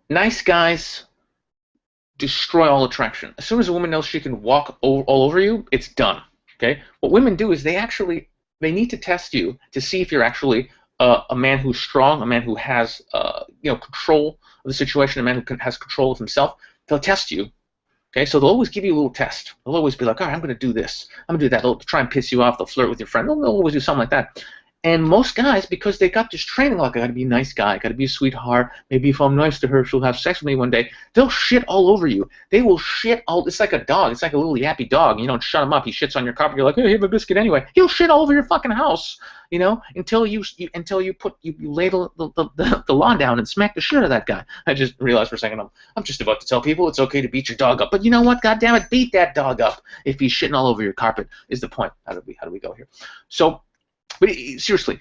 Nice guys destroy all attraction. As soon as a woman knows she can walk all over you, it's done. Okay? What women do is they need to test you to see if you're actually a man who's strong, a man who has control of the situation, a man who has control of himself. They'll test you. Okay, so they'll always give you a little test. They'll always be like, all right, I'm going to do this. I'm going to do that. They'll try and piss you off. They'll flirt with your friend. They'll always do something like that. And most guys, because they got this training, like, I got to be a nice guy. I got to be a sweetheart. Maybe if I'm nice to her, she'll have sex with me one day. They'll shit all over you. They will shit all. It's like a dog. It's like a little yappy dog. You don't shut him up. He shits on your carpet. You're like, hey, have a biscuit anyway. He'll shit all over your fucking house. You know, until you lay the lawn down and smack the shit out of that guy. I just realized for a second I'm just about to tell people it's okay to beat your dog up, but you know what? God damn it, beat that dog up if he's shitting all over your carpet. Is the point? How do we go here? So, but seriously,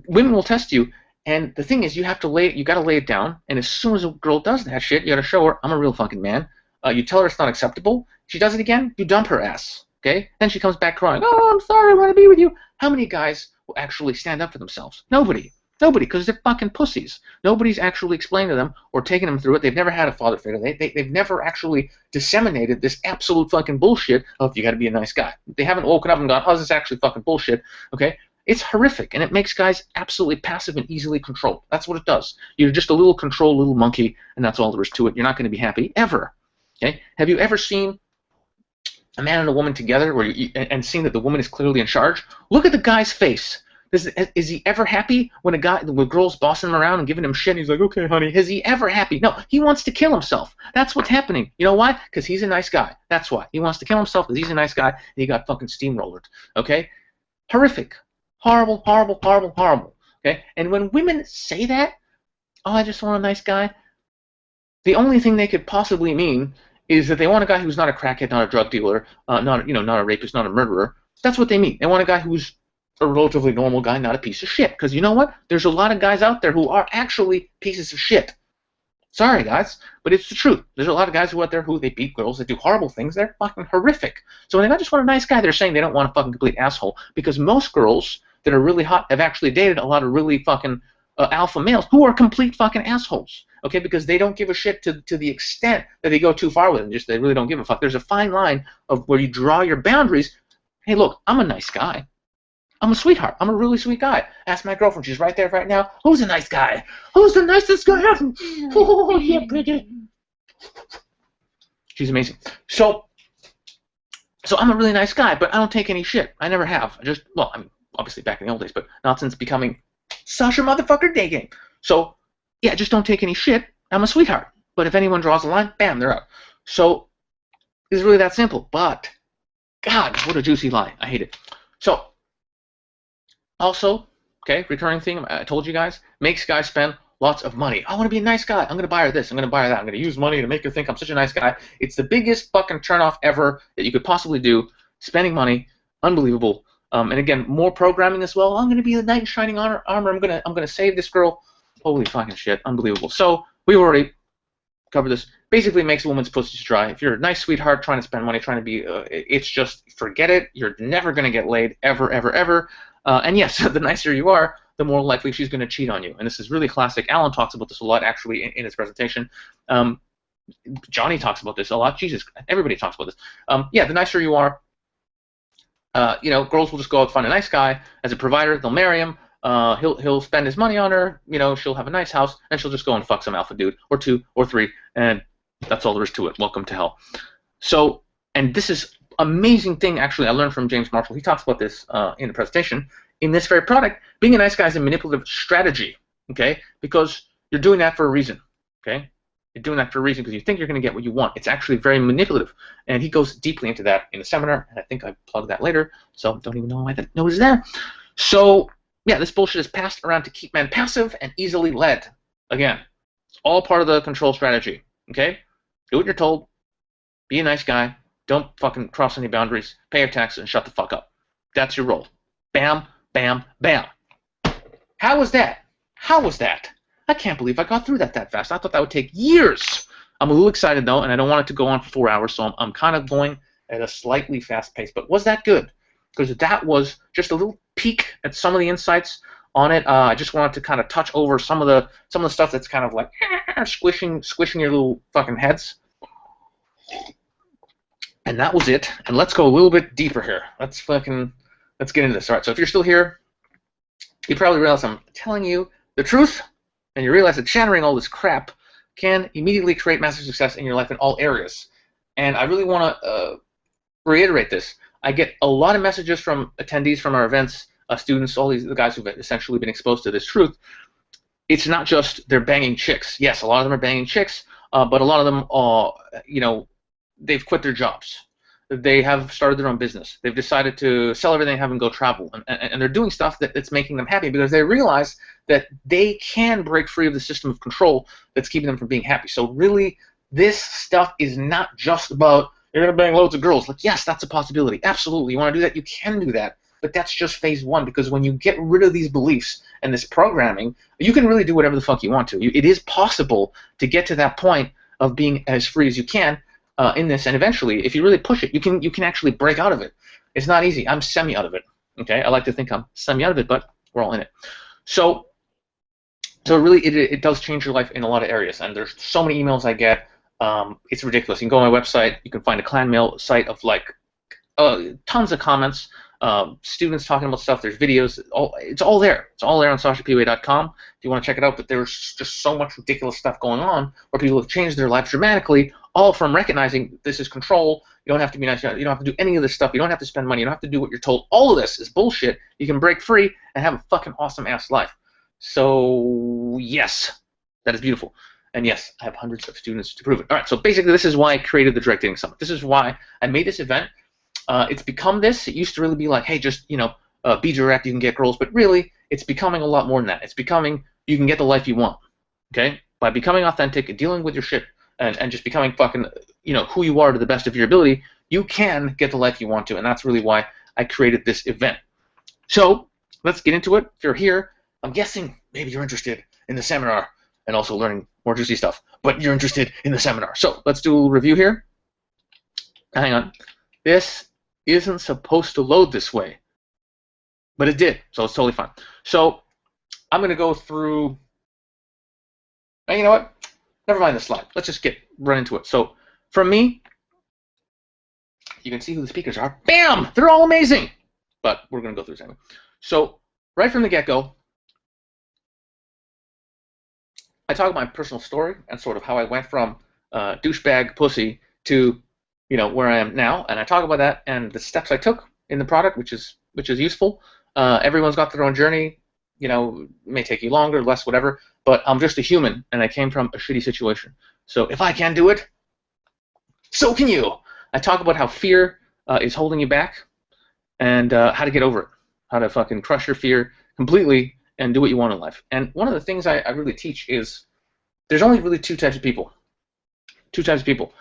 women will test you, and the thing is, you got to lay it down. And as soon as a girl does that shit, you got to show her I'm a real fucking man. You tell her it's not acceptable. She does it again, you dump her ass. Okay? Then she comes back crying. Oh, I'm sorry, I want to be with you. How many guys will actually stand up for themselves? Nobody. Nobody, because they're fucking pussies. Nobody's actually explained to them or taken them through it. They've never had a father figure. They've never actually disseminated this absolute fucking bullshit of you got to be a nice guy. They haven't woken up and gone, oh, this is actually fucking bullshit. Okay? It's horrific, and it makes guys absolutely passive and easily controlled. That's what it does. You're just a little controlled little monkey, and that's all there is to it. You're not going to be happy ever. Okay? Have you ever seen a man and a woman together and seeing that the woman is clearly in charge? Look at the guy's face. Is he ever happy when a girl's bossing him around and giving him shit? And he's like, okay, honey. Is he ever happy? No, he wants to kill himself. That's what's happening. You know why? Because he's a nice guy. That's why. He wants to kill himself because he's a nice guy and he got fucking steamrollered. Okay? Horrific. Horrible, horrible, horrible, horrible. Okay? And when women say that, oh, I just want a nice guy, the only thing they could possibly mean is that they want a guy who's not a crackhead, not a drug dealer, not a rapist, not a murderer. That's what they mean. They want a guy who's a relatively normal guy, not a piece of shit. Because you know what? There's a lot of guys out there who are actually pieces of shit. Sorry, guys, but it's the truth. There's a lot of guys who are out there who they beat girls, that do horrible things. They're fucking horrific. So when they just want a nice guy, they're saying they don't want a fucking complete asshole. Because most girls that are really hot have actually dated a lot of really fucking alpha males who are complete fucking assholes. Okay, because they don't give a shit to the extent that they go too far with it. Just they really don't give a fuck. There's a fine line of where you draw your boundaries. Hey, look, I'm a nice guy. I'm a sweetheart. I'm a really sweet guy. Ask my girlfriend. She's right there right now. Who's a nice guy? Who's the nicest guy ever? Oh, yeah, pretty. She's amazing. So I'm a really nice guy, but I don't take any shit. I never have. I mean, obviously back in the old days, but not since becoming Sasha motherfucker Daygame. So, yeah, just don't take any shit. I'm a sweetheart. But if anyone draws a line, bam, they're out. So it's really that simple. But, God, what a juicy lie. I hate it. So, also, okay, recurring theme, I told you guys, makes guys spend lots of money. I want to be a nice guy. I'm going to buy her this. I'm going to buy her that. I'm going to use money to make her think I'm such a nice guy. It's the biggest fucking turnoff ever that you could possibly do. Spending money, unbelievable. And again, more programming as well. I'm going to be the knight in shining armor. I'm gonna save this girl. Holy fucking shit, unbelievable. So we've already covered this. Basically, makes a woman's pussy dry. If you're a nice sweetheart trying to spend money, trying to be, it's just forget it. You're never going to get laid ever, ever, ever. And yes, the nicer you are, the more likely she's going to cheat on you. And this is really classic. Alan talks about this a lot, actually, in his presentation. Johnny talks about this a lot. Jesus, everybody talks about this. Yeah, the nicer you are, you know, girls will just go out and find a nice guy as a provider. They'll marry him. He'll spend his money on her. You know, she'll have a nice house, and she'll just go and fuck some alpha dude or 2 or 3, and that's all there is to it. Welcome to hell. So, and this is amazing thing, actually, I learned from James Marshall. He talks about this in the presentation. In this very product, being a nice guy is a manipulative strategy, okay? Because you're doing that for a reason, okay? You're doing that for a reason because you think you're going to get what you want. It's actually very manipulative. And he goes deeply into that in the seminar, and I think I plug that later, so don't even know why that note is there. So, yeah, this bullshit is passed around to keep men passive and easily led. Again, it's all part of the control strategy, okay? Do what you're told. Be a nice guy. Don't fucking cross any boundaries. Pay your taxes and shut the fuck up. That's your role. Bam, bam, bam. How was that? How was that? I can't believe I got through that fast. I thought that would take years. I'm a little excited, though, and I don't want it to go on for 4 hours, so I'm kind of going at a slightly fast pace. But was that good? Because that was just a little peek at some of the insights on it. I just wanted to kind of touch over some of the stuff that's kind of like squishing your little fucking heads. And that was it. And let's go a little bit deeper here. Let's get into this. All right. So if you're still here, you probably realize I'm telling you the truth, and you realize that shattering all this crap can immediately create massive success in your life in all areas. And I really want to reiterate this. I get a lot of messages from attendees from our events, students, all the guys who've essentially been exposed to this truth. It's not just they're banging chicks. Yes, a lot of them are banging chicks, but a lot of them are, you know, they've quit their jobs. They have started their own business. They've decided to sell everything and have them go travel. And they're doing stuff that's making them happy because they realize that they can break free of the system of control that's keeping them from being happy. So really, this stuff is not just about, you're going to bang loads of girls. Like, yes, that's a possibility. Absolutely. You want to do that? You can do that. But that's just phase 1, because when you get rid of these beliefs and this programming, you can really do whatever the fuck you want to. It is possible to get to that point of being as free as you can in this, and eventually, if you really push it, you can actually break out of it. It's not easy. I'm semi out of it. Okay, I like to think I'm semi out of it, but we're all in it. So really, it does change your life in a lot of areas. And there's so many emails I get. It's ridiculous. You can go on my website. You can find a clan mail site of like tons of comments. Students talking about stuff. There's videos. It's all there. It's all there on SashaPWA.com if you want to check it out. But there's just so much ridiculous stuff going on where people have changed their lives dramatically, all from recognizing this is control. You don't have to be nice. You don't have to do any of this stuff. You don't have to spend money. You don't have to do what you're told. All of this is bullshit. You can break free and have a fucking awesome ass life. So yes, that is beautiful. And yes, I have hundreds of students to prove it. All right. So basically, this is why I created the Direct Dating Summit. This is why I made this event. It's become this. It used to really be like, hey, just, you know, be direct, you can get girls. But really, it's becoming a lot more than that. It's becoming, you can get the life you want, okay? By becoming authentic and dealing with your shit and just becoming fucking, you know, who you are to the best of your ability, you can get the life you want to. And that's really why I created this event. So let's get into it. If you're here, I'm guessing maybe you're interested in the seminar and also learning more juicy stuff. But you're interested in the seminar. So let's do a little review here. Hang on. This isn't supposed to load this way, but it did, so it's totally fine. So I'm going to go through, and you know what? Never mind the slide. Let's just get right into it. So from me, you can see who the speakers are. Bam! They're all amazing, but we're going to go through this anyway. So right from the get-go, I talk about my personal story and sort of how I went from douchebag pussy to, you know, where I am now, and I talk about that and the steps I took in the product, which is useful. Everyone's got their own journey. You know, it may take you longer, less, whatever. But I'm just a human, and I came from a shitty situation. So if I can do it, so can you. I talk about how fear is holding you back, and how to get over it, how to fucking crush your fear completely, and do what you want in life. And one of the things I really teach is there's only really two types of people. Two types of people.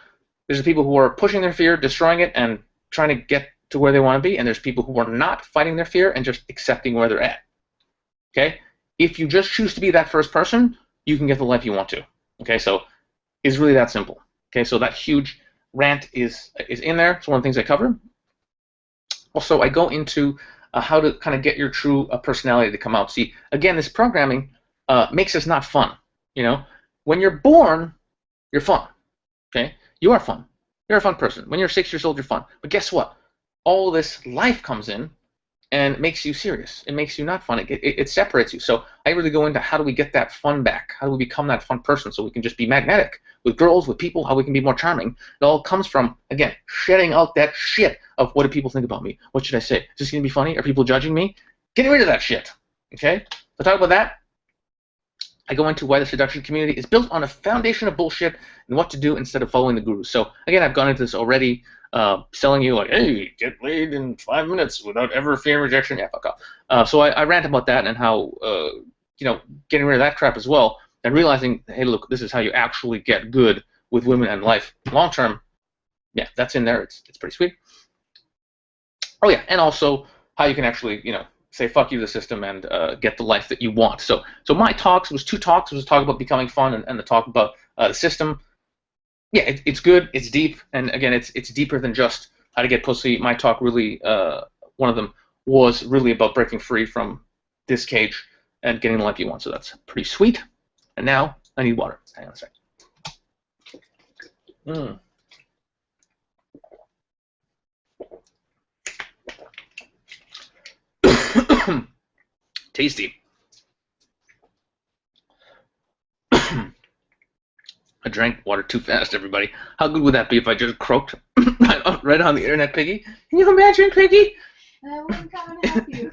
There's the people who are pushing their fear, destroying it, and trying to get to where they want to be, and there's people who are not fighting their fear and just accepting where they're at. Okay? If you just choose to be that first person, you can get the life you want to. Okay? So it's really that simple. Okay? So that huge rant is in there. It's one of the things I cover. Also, I go into how to kind of get your true personality to come out. See, again, this programming makes us not fun. You know, when you're born, you're fun. Okay, you are fun. You're a fun person. When you're 6 years old, you're fun. But guess what? All this life comes in and makes you serious. It makes you not fun. It separates you. So I really go into how do we get that fun back? How do we become that fun person so we can just be magnetic with girls, with people, how we can be more charming. It all comes from, again, shedding out that shit of what do people think about me? What should I say? Is this going to be funny? Are people judging me? Getting rid of that shit. Okay? To talk about that, I go into why the seduction community is built on a foundation of bullshit and what to do instead of following the gurus. So, again, I've gone into this already, selling you like, hey, get laid in 5 minutes without ever fearing rejection. Yeah, fuck off. So I rant about that and how, you know, getting rid of that crap as well and realizing, hey, look, this is how you actually get good with women and life long term. Yeah, that's in there. It's pretty sweet. Oh, yeah, and also how you can actually, you know, say fuck you to the system and get the life that you want. So my talks was 2 talks. It was a talk about becoming fun and the talk about the system. Yeah, it's good. It's deep, and again, it's deeper than just how to get pussy. My talk really, one of them was really about breaking free from this cage and getting the life you want. So that's pretty sweet. And now I need water. Hang on a sec. Tasty. I drank water too fast, everybody. How good would that be if I just croaked right on the internet, Piggy? Can you imagine, Piggy? I wouldn't come and help you.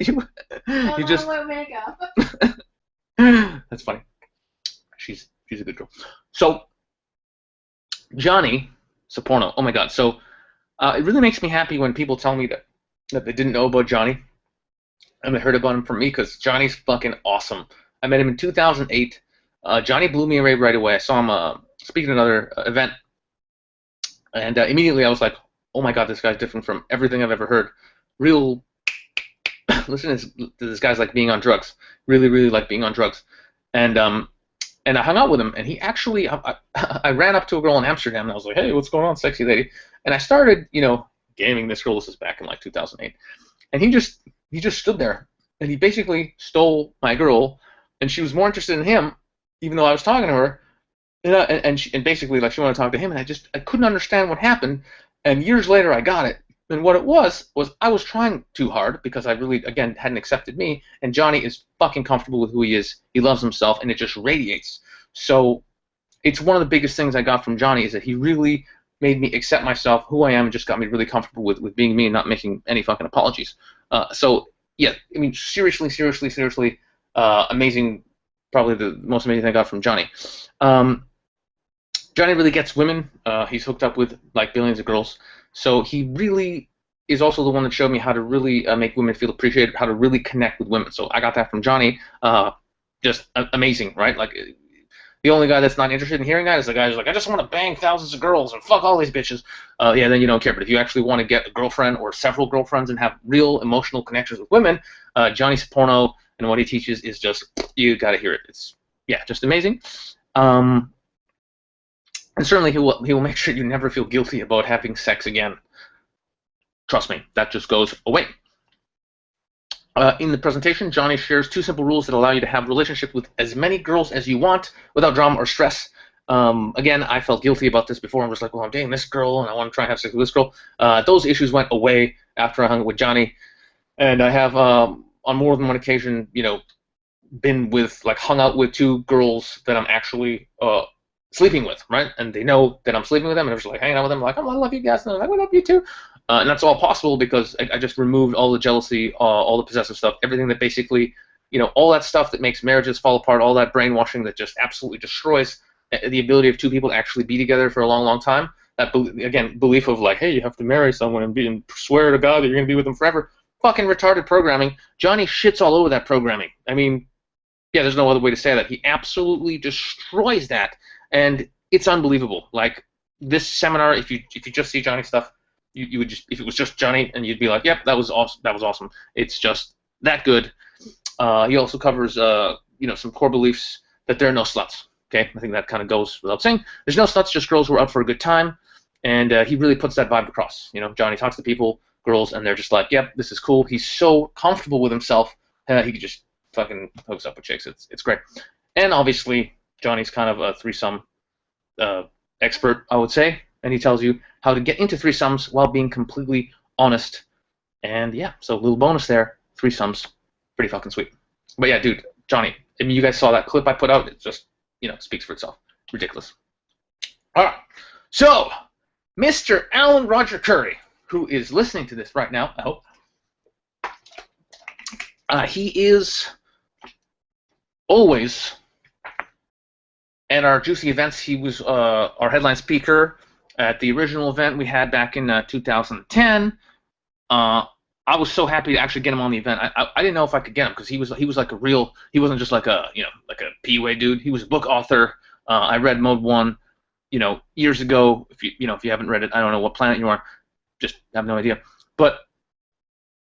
You just wear makeup. That's funny. She's a good girl. So Johnny Saporno. Oh my God. So it really makes me happy when people tell me that they didn't know about Johnny and they heard about him from me, because Johnny's fucking awesome. I met him in 2008. Johnny blew me away right away. I saw him speaking at another event, and immediately I was like, oh my God, this guy's different from everything I've ever heard. Real, listen to this guy's like being on drugs. Really, really like being on drugs. And I hung out with him, and he actually, I ran up to a girl in Amsterdam, and I was like, hey, what's going on, sexy lady? And I started, you know, gaming this girl. This is back in like 2008. And he just stood there, and he basically stole my girl, and she was more interested in him, even though I was talking to her, and basically like she wanted to talk to him, and I couldn't understand what happened. And years later, I got it. And what it was I was trying too hard because I really, again, hadn't accepted me, and Johnny is fucking comfortable with who he is. He loves himself, and it just radiates. So it's one of the biggest things I got from Johnny is that he really made me accept myself, who I am, and just got me really comfortable with being me and not making any fucking apologies. So, yeah, I mean, seriously, amazing, probably the most amazing thing I got from Johnny. Johnny really gets women. He's hooked up with like billions of girls. So he really is also the one that showed me how to really make women feel appreciated, how to really connect with women. So I got that from Johnny. Just amazing, right? Like the only guy that's not interested in hearing that is the guy who's like, I just want to bang thousands of girls and fuck all these bitches. Yeah, then you don't care. But if you actually want to get a girlfriend or several girlfriends and have real emotional connections with women, Johnny Saporno and what he teaches is just, you got to hear it. It's, yeah, just amazing. And certainly he will make sure you never feel guilty about having sex again. Trust me, that just goes away. In the presentation, Johnny shares 2 simple rules that allow you to have relationships with as many girls as you want without drama or stress. Again, I felt guilty about this before. I was like, well, I'm dating this girl, and I want to try and have sex with this girl. Those issues went away after I hung out with Johnny. And I have, on more than one occasion, you know, been with, like, hung out with 2 girls that I'm actually sleeping with, right? And they know that I'm sleeping with them, and I'm just like hanging out with them, like, oh, I love you guys, and I'm like, I love you too. And that's all possible because I just removed all the jealousy, all the possessive stuff, everything that basically, you know, all that stuff that makes marriages fall apart, all that brainwashing that just absolutely destroys the ability of 2 people to actually be together for a long, long time. That, again, belief of like, hey, you have to marry someone and swear to God that you're going to be with them forever. Fucking retarded programming. Johnny shits all over that programming. I mean, yeah, there's no other way to say that. He absolutely destroys that, and it's unbelievable. Like this seminar, if you just see Johnny stuff, you would just, if it was just Johnny, and you'd be like, yep, that was awesome. That was awesome. It's just that good. He also covers some core beliefs that there are no sluts. Okay, I think that kind of goes without saying. There's no sluts, just girls who are out for a good time, and he really puts that vibe across. Johnny talks to people, girls, and they're just like, yep, this is cool. He's so comfortable with himself, he could just fucking hooks up with chicks. It's great. And obviously, Johnny's kind of a threesome expert, I would say, and he tells you how to get into threesomes while being completely honest. And yeah, so a little bonus there, threesomes, pretty fucking sweet. But yeah, dude, Johnny, I mean, you guys saw that clip I put out. It just, speaks for itself. Ridiculous. All right, so Mr. Alan Roger Curry, who is listening to this right now, I hope, he is always at our Juicy events. He was our headline speaker at the original event we had back in 2010. I was so happy to actually get him on the event. I didn't know if I could get him because he was like a real. He wasn't just like a like a PUA dude. He was a book author. I read Mode 1, years ago. If you haven't read it, I don't know what planet you are. Just have no idea. But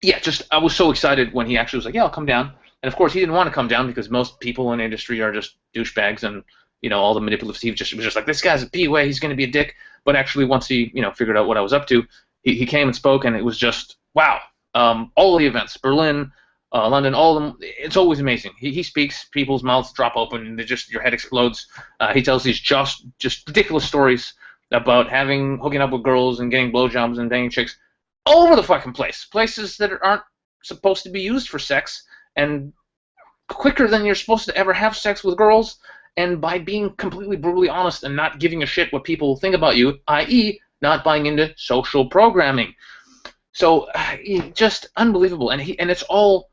yeah, I was so excited when he actually was like, yeah, I'll come down. And of course, he didn't want to come down because most people in the industry are just douchebags and all the manipulative. He was just like, this guy's a PUA. He's going to be a dick. But actually, once he figured out what I was up to, he came and spoke, and it was just wow. All the events, Berlin, London, all of them. It's always amazing. He speaks, people's mouths drop open, and your head explodes. He tells these just ridiculous stories about hooking up with girls and getting blowjobs and banging chicks all over the fucking place. Places that aren't supposed to be used for sex, and quicker than you're supposed to ever have sex with girls, and by being completely brutally honest and not giving a shit what people think about you, i.e. not buying into social programming. So just unbelievable, and it's all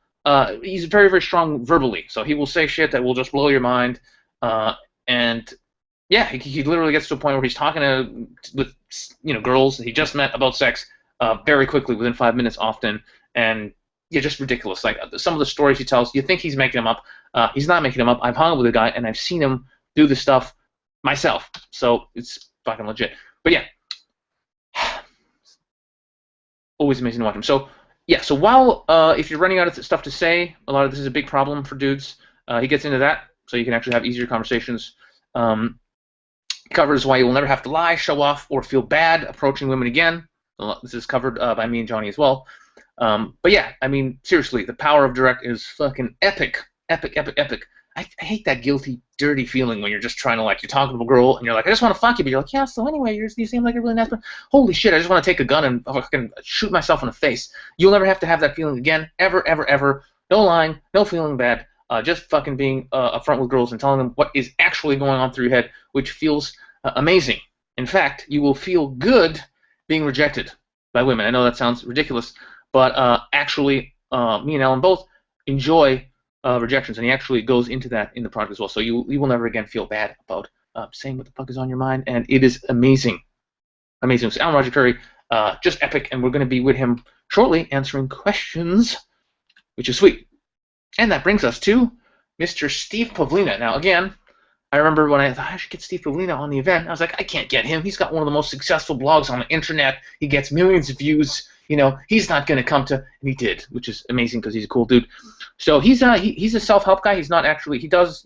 he's very, very strong verbally. So he will say shit that will just blow your mind, and yeah, he literally gets to a point where he's talking with girls that he just met about sex very quickly, within 5 minutes often, and yeah, just ridiculous. Like some of the stories he tells, you think he's making them up. He's not making them up. I've hung out with a guy, and I've seen him do this stuff myself. So it's fucking legit. But yeah. Always amazing to watch him. So yeah, so while if you're running out of stuff to say, a lot of this is a big problem for dudes. He gets into that, so you can actually have easier conversations. Covers why you will never have to lie, show off, or feel bad approaching women again. This is covered by me and Johnny as well. But yeah, I mean, seriously, the power of direct is fucking epic. Epic, epic, epic. I hate that guilty, dirty feeling when you're just trying to, like, you're talking to a girl and you're like, I just want to fuck you, but you're like, yeah, so anyway, you seem like a really nice person. Holy shit, I just want to take a gun and fucking shoot myself in the face. You'll never have to have that feeling again, ever, ever, ever. No lying, no feeling bad, just fucking being upfront with girls and telling them what is actually going on through your head, which feels amazing. In fact, you will feel good being rejected by women. I know that sounds ridiculous, but actually, me and Ellen both enjoy rejections, and he actually goes into that in the product as well. So you will never again feel bad about saying what the fuck is on your mind, and it is amazing. Amazing. So Alan Roger Curry, just epic, and we're going to be with him shortly answering questions, which is sweet. And that brings us to Mr. Steve Pavlina. Now, again, I remember when I thought I should get Steve Pavlina on the event, I was like, I can't get him. He's got one of the most successful blogs on the internet. He gets millions of views. He's not going to come to, and he did, which is amazing because he's a cool dude. So he's a self-help guy. He's not actually, he does,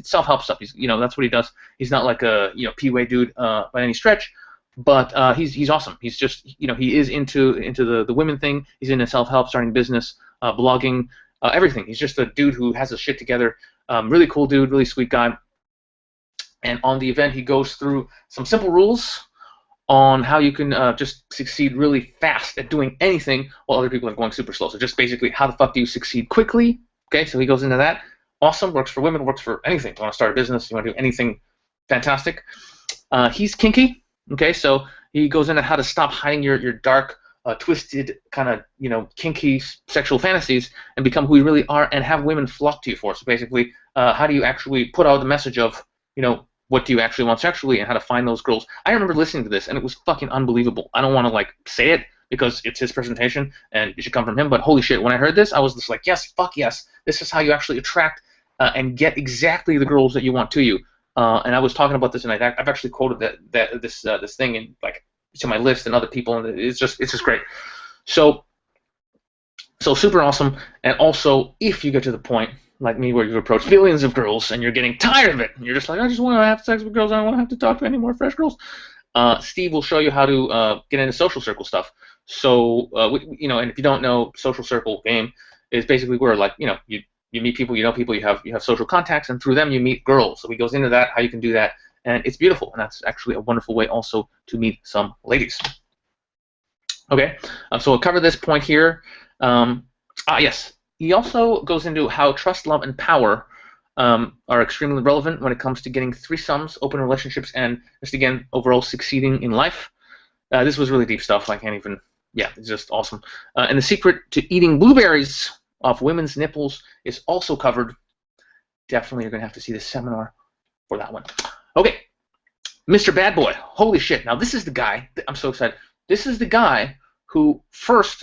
self-help stuff. He's, that's what he does. He's not like a, PUA dude by any stretch, but he's awesome. He's just, he is into the women thing. He's into self-help, starting business, blogging, everything. He's just a dude who has his shit together. Really cool dude, really sweet guy. And on the event, he goes through some simple rules on how you can just succeed really fast at doing anything while other people are going super slow. So just basically, how the fuck do you succeed quickly? Okay, so he goes into that. Awesome, works for women, works for anything. You want to start a business, you want to do anything, fantastic. He's kinky. Okay, so he goes into how to stop hiding your dark, twisted kind of kinky sexual fantasies and become who you really are and have women flock to you for. So basically, how do you actually put out the message of what do you actually want sexually and how to find those girls. I remember listening to this and it was fucking unbelievable. I don't want to say it because it's his presentation and it should come from him, but holy shit, when I heard this, I was just like, yes, fuck yes, this is how you actually attract and get exactly the girls that you want to you. And I was talking about this, and I've actually quoted this thing in like to my list and other people, and it's just great. So super awesome. And also, if you get to the point like me where you've approached millions of girls and you're getting tired of it, and you're just like, I just want to have sex with girls, I don't want to have to talk to any more fresh girls. Steve will show you how to get into social circle stuff. So, and if you don't know, social circle game is basically where, like, you meet people, you know people, you have social contacts, and through them you meet girls. So he goes into that, how you can do that, and it's beautiful, and that's actually a wonderful way also to meet some ladies. Okay, so we'll cover this point here. Yes, he also goes into how trust, love, and power are extremely relevant when it comes to getting threesomes, open relationships, and just again overall succeeding in life. This was really deep stuff. I can't even. Yeah, it's just awesome. And the secret to eating blueberries off women's nipples is also covered. Definitely, you're gonna have to see this seminar for that one. Okay, Mr. Bad Boy. Holy shit! Now this is the guy. I'm so excited. This is the guy who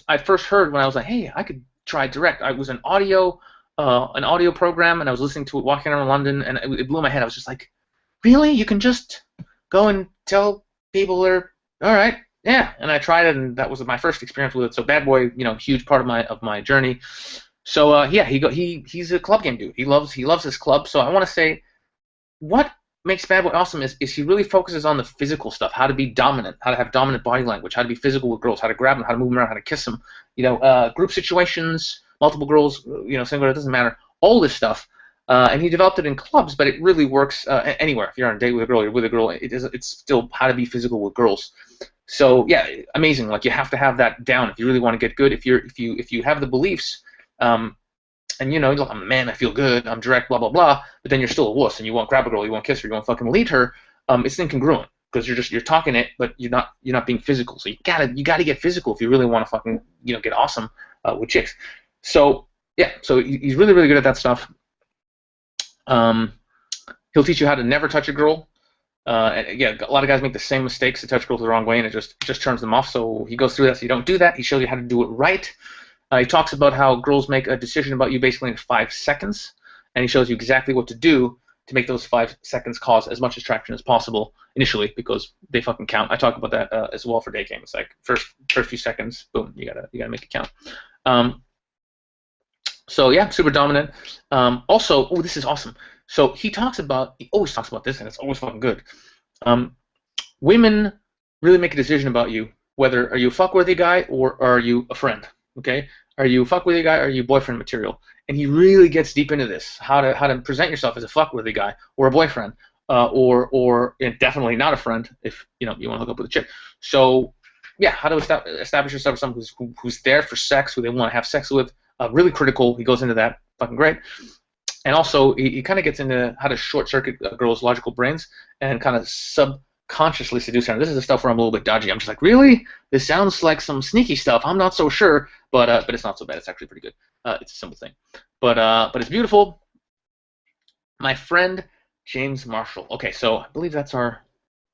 I first heard when I was like, hey, I could try direct. I was an audio program, and I was listening to it walking around London, and it blew my head. I was just like, really? You can just go and tell people they're all right? Yeah. And I tried it, and that was my first experience with it. So Bad Boy, huge part of my journey. So yeah, he's a club game dude. He loves his club. So I want to say, what makes Bad Boy awesome is he really focuses on the physical stuff, how to be dominant, how to have dominant body language, how to be physical with girls, how to grab them, how to move them around, how to kiss them, group situations, multiple girls, single, it doesn't matter, all this stuff. And he developed it in clubs, but it really works anywhere. If you're on a date with a girl, you're with a girl, it's still how to be physical with girls. So yeah, amazing. Like, you have to have that down if you really want to get good. If you have the beliefs, and you're like, oh, man, I feel good, I'm direct, blah blah blah, but then you're still a wuss and you won't grab a girl, you won't kiss her, you won't fucking lead her. It's incongruent because you're talking it, but you're not being physical. So you gotta get physical if you really want to fucking get awesome with chicks. So yeah, so he's really really good at that stuff. He'll teach you how to never touch a girl. And yeah, a lot of guys make the same mistakes to touch girls the wrong way, and it just turns them off. So he goes through that, so you don't do that. He shows you how to do it right. He talks about how girls make a decision about you basically in 5 seconds, and he shows you exactly what to do to make those 5 seconds cause as much attraction as possible initially, because they fucking count. I talk about that as well for Daygame. It's like first few seconds, boom, you gotta make it count. So yeah, super dominant. Also, oh, this is awesome. So he always talks about this, and it's always fucking good. Women really make a decision about you, whether are you a fuckworthy guy or are you a friend. Okay, are you a fuckworthy guy or are you boyfriend material? And he really gets deep into this, how to present yourself as a fuckworthy guy or a boyfriend, or definitely not a friend if you want to hook up with a chick. So yeah, how to establish yourself as someone who's there for sex, who they want to have sex with. Really critical. He goes into that, fucking great. And also he kind of gets into how to short circuit girls' logical brains and kind of subconsciously seduce her. And this is the stuff where I'm a little bit dodgy. I'm just like, really? This sounds like some sneaky stuff. I'm not so sure, but it's not so bad. It's actually pretty good. It's a simple thing, but it's beautiful. My friend James Marshall. Okay, so I believe that's our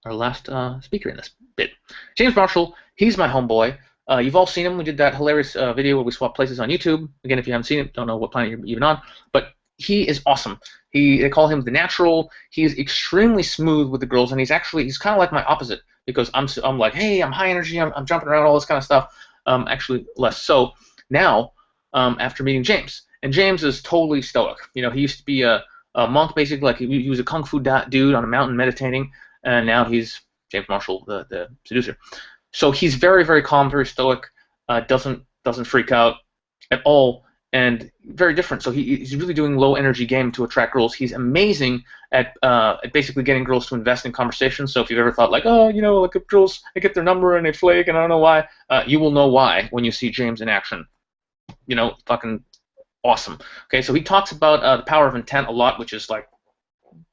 last speaker in this bit. James Marshall. He's my homeboy. You've all seen him. We did that hilarious video where we swapped places on YouTube. Again, if you haven't seen it, don't know what planet you're even on, but he is awesome. They call him the Natural. He's extremely smooth with the girls, and he's kind of like my opposite, because I'm like, hey, I'm high energy, I'm jumping around, all this kind of stuff. Actually, less so now after meeting James. And James is totally stoic. He used to be a monk, basically. Like he was a kung fu dude on a mountain meditating, and now he's James Marshall, the seducer. So he's very, very calm, very stoic, doesn't freak out at all, and very different. So he's really doing low energy game to attract girls. He's amazing at basically getting girls to invest in conversations. So if you've ever thought like, oh, like if girls, I get their number and they flake and I don't know why, you will know why when you see James in action. Fucking awesome. Okay, so he talks about the power of intent a lot, which is like,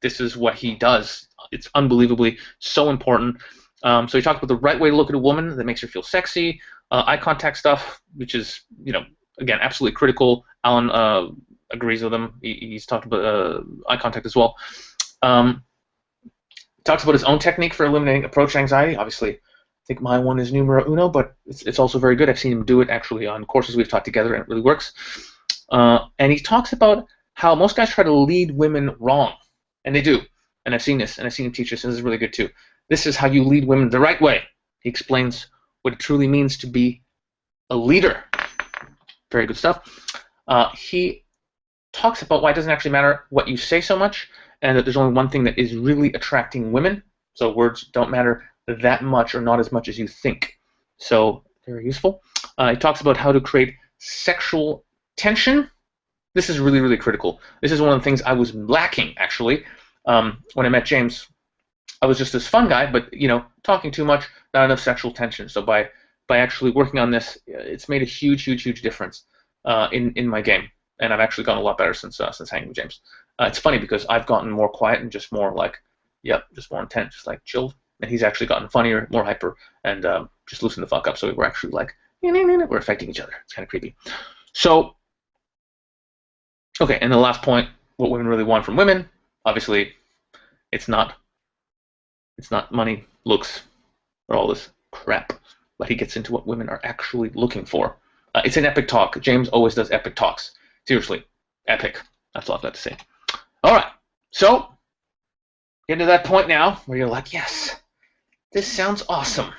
this is what he does. It's unbelievably so important. So he talks about the right way to look at a woman that makes her feel sexy, eye contact stuff, which is, again, absolutely critical. Alan agrees with him. He's talked about eye contact as well. Talks about his own technique for eliminating approach anxiety. Obviously, I think my one is numero uno, but it's also very good. I've seen him do it actually on courses we've taught together, and it really works. And he talks about how most guys try to lead women wrong, and they do. And I've seen this, and I've seen him teach this, and this is really good too. This is how you lead women the right way. He explains what it truly means to be a leader. Very good stuff. He talks about why it doesn't actually matter what you say so much, and that there's only one thing that is really attracting women. So words don't matter that much or not as much as you think. So very useful. He talks about how to create sexual tension. This is really, really critical. This is one of the things I was lacking, actually, when I met James. I was just this fun guy, but, you know, talking too much, not enough sexual tension. So by actually working on this, it's made a huge, huge, huge difference in my game. And I've actually gotten a lot better since hanging with James. It's funny because I've gotten more quiet and just more like, just more intense, just like chilled. And he's actually gotten funnier, more hyper, and just loosened the fuck up. So we're actually like, we're affecting each other. It's kind of creepy. So, okay, and the last point, what women really want from women, obviously, it's not money, looks, or all this crap. But he gets into what women are actually looking for. It's an epic talk. James always does epic talks. Seriously, epic. That's all I've got to say. All right, so get to that point now where you're like, yes, this sounds awesome.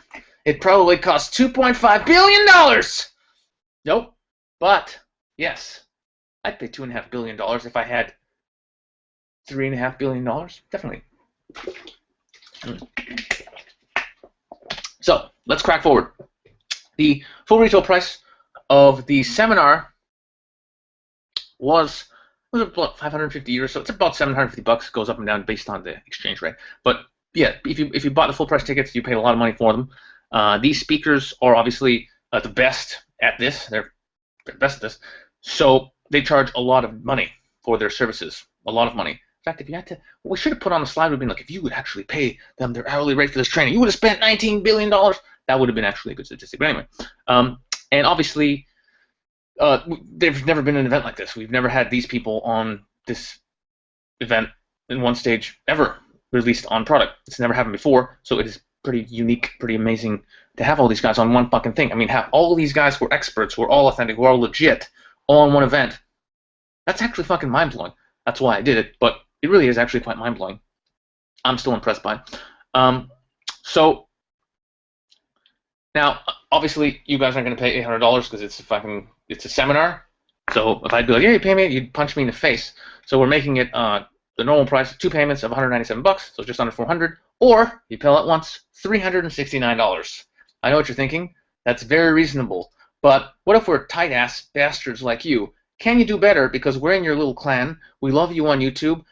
It probably costs $2.5 billion. Nope, but yes, I'd pay $2.5 billion if I had $3.5 billion. Definitely. So let's crack forward. The full retail price of the seminar was about 550 euros, so it's about 750 bucks. It goes up and down based on the exchange rate. But yeah, if you bought the full price tickets, you paid a lot of money for them. These speakers are obviously the best at this. They're best at this, so they charge a lot of money for their services. A lot of money. In fact, if you had to, what we should have put on the slide would have been like, if you would actually pay them their hourly rate for this training, you would have spent $19 billion. That would have been actually a good statistic. But anyway, and obviously, there's never been an event like this. We've never had these people on this event in one stage ever released on product. It's never happened before, so it is pretty unique, pretty amazing to have all these guys on one fucking thing. I mean, have all these guys who are experts, who are all authentic, who are all legit, all on one event. That's actually fucking mind-blowing. That's why I did it, but it really is actually quite mind-blowing. I'm still impressed by it. So now, obviously, you guys aren't going to pay $800 because it's a seminar. So if I'd be like, yeah, you pay me, you'd punch me in the face. So we're making it the normal price, 2 payments of 197 bucks, so just under 400, or you pay all at once, $369. I know what you're thinking. That's very reasonable. But what if we're tight-ass bastards like you? Can you do better? Because we're in your little clan. We love you on YouTube.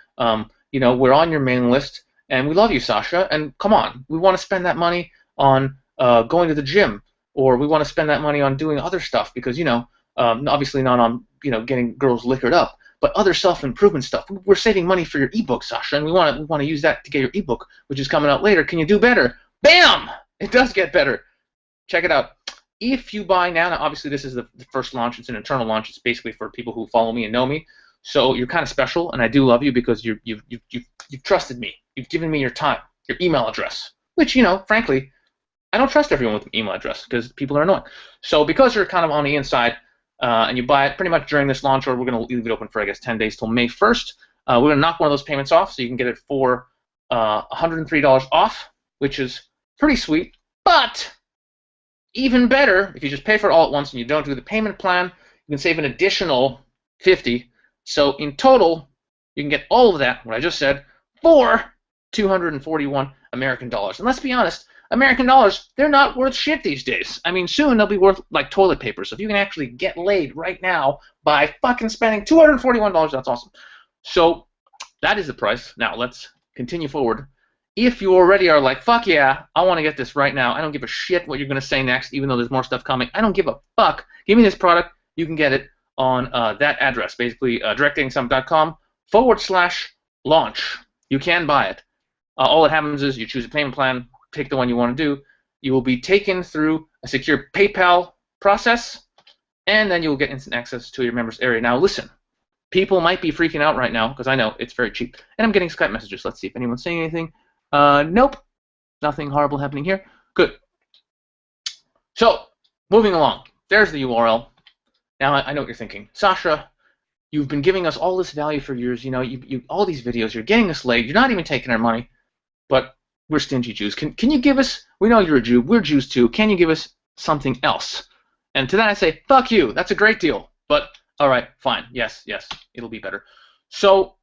You know, we're on your mailing list, and we love you, Sasha. And come on, we want to spend that money on going to the gym, or we want to spend that money on doing other stuff because, you know, obviously not on, you know, getting girls liquored up, but other self-improvement stuff. We're saving money for your ebook, Sasha, and we want to use that to get your ebook, which is coming out later. Can you do better? Bam! It does get better. Check it out. If you buy now, obviously this is the first launch. It's an internal launch. It's basically for people who follow me and know me. So you're kind of special, and I do love you because you've trusted me. You've given me your time, your email address, which, you know, frankly, I don't trust everyone with an email address because people are annoying. So because you're kind of on the inside and you buy it pretty much during this launch, or we're going to leave it open for, I guess, 10 days till May 1st, we're going to knock one of those payments off so you can get it for $103 off, which is pretty sweet. But even better, if you just pay for it all at once and you don't do the payment plan, you can save an additional $50. So in total, you can get all of that, what I just said, for 241 American dollars. And let's be honest, American dollars, they're not worth shit these days. I mean, soon they'll be worth like toilet paper. So if you can actually get laid right now by fucking spending $241, that's awesome. So that is the price. Now let's continue forward. If you already are like, fuck yeah, I want to get this right now. I don't give a shit what you're going to say next, even though there's more stuff coming. I don't give a fuck. Give me this product. You can get it on that address, basically directdatingsummit.com/launch. You can buy it. All that happens is you choose a payment plan, pick the one you want to do. You will be taken through a secure PayPal process, and then you will get instant access to your members area. Now listen, people might be freaking out right now because I know it's very cheap. And I'm getting Skype messages. Let's see if anyone's saying anything. Nope. Nothing horrible happening here. Good. So, moving along. There's the URL. Now, I know what you're thinking. Sasha, You've been giving us all this value for years. You know, you all these videos. You're getting us laid. You're not even taking our money, but we're stingy Jews. Can you give us? We know you're a Jew. We're Jews too. Can you give us something else? And to that I say, fuck you. That's a great deal. But all right, fine. Yes, it'll be better. So,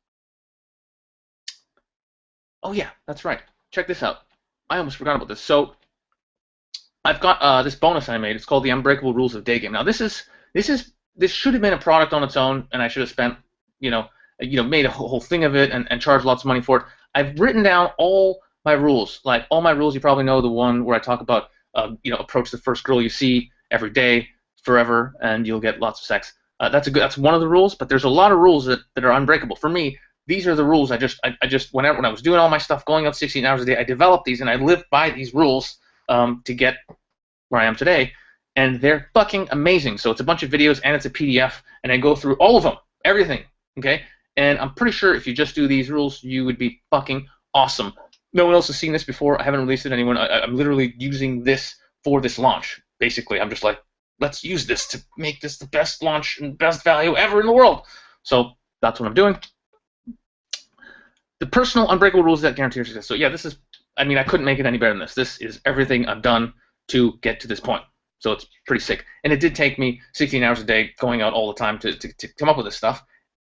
oh yeah, that's right. Check this out. I almost forgot about this. So, I've got this bonus I made. It's called the Unbreakable Rules of Daygame. Now, this should have been a product on its own, and I should have spent, made a whole thing of it and charged lots of money for it. I've written down all my rules, like all my rules. You probably know the one where I talk about, approach the first girl you see every day, forever, and you'll get lots of sex. That's one of the rules, but there's a lot of rules that are unbreakable. For me, these are the rules. I just when I was doing all my stuff, going out 16 hours a day, I developed these, and I lived by these rules to get where I am today. And they're fucking amazing. So it's a bunch of videos and it's a PDF, and I go through all of them, everything, okay? And I'm pretty sure if you just do these rules, you would be fucking awesome. No one else has seen this before. I haven't released it to anyone. I'm literally using this for this launch. Basically, I'm just like, let's use this to make this the best launch and best value ever in the world. So that's what I'm doing. The personal unbreakable rules that guarantee your success. So yeah, this is, I mean, I couldn't make it any better than this. This is everything I've done to get to this point. So it's pretty sick. And it did take me 16 hours a day going out all the time to come up with this stuff.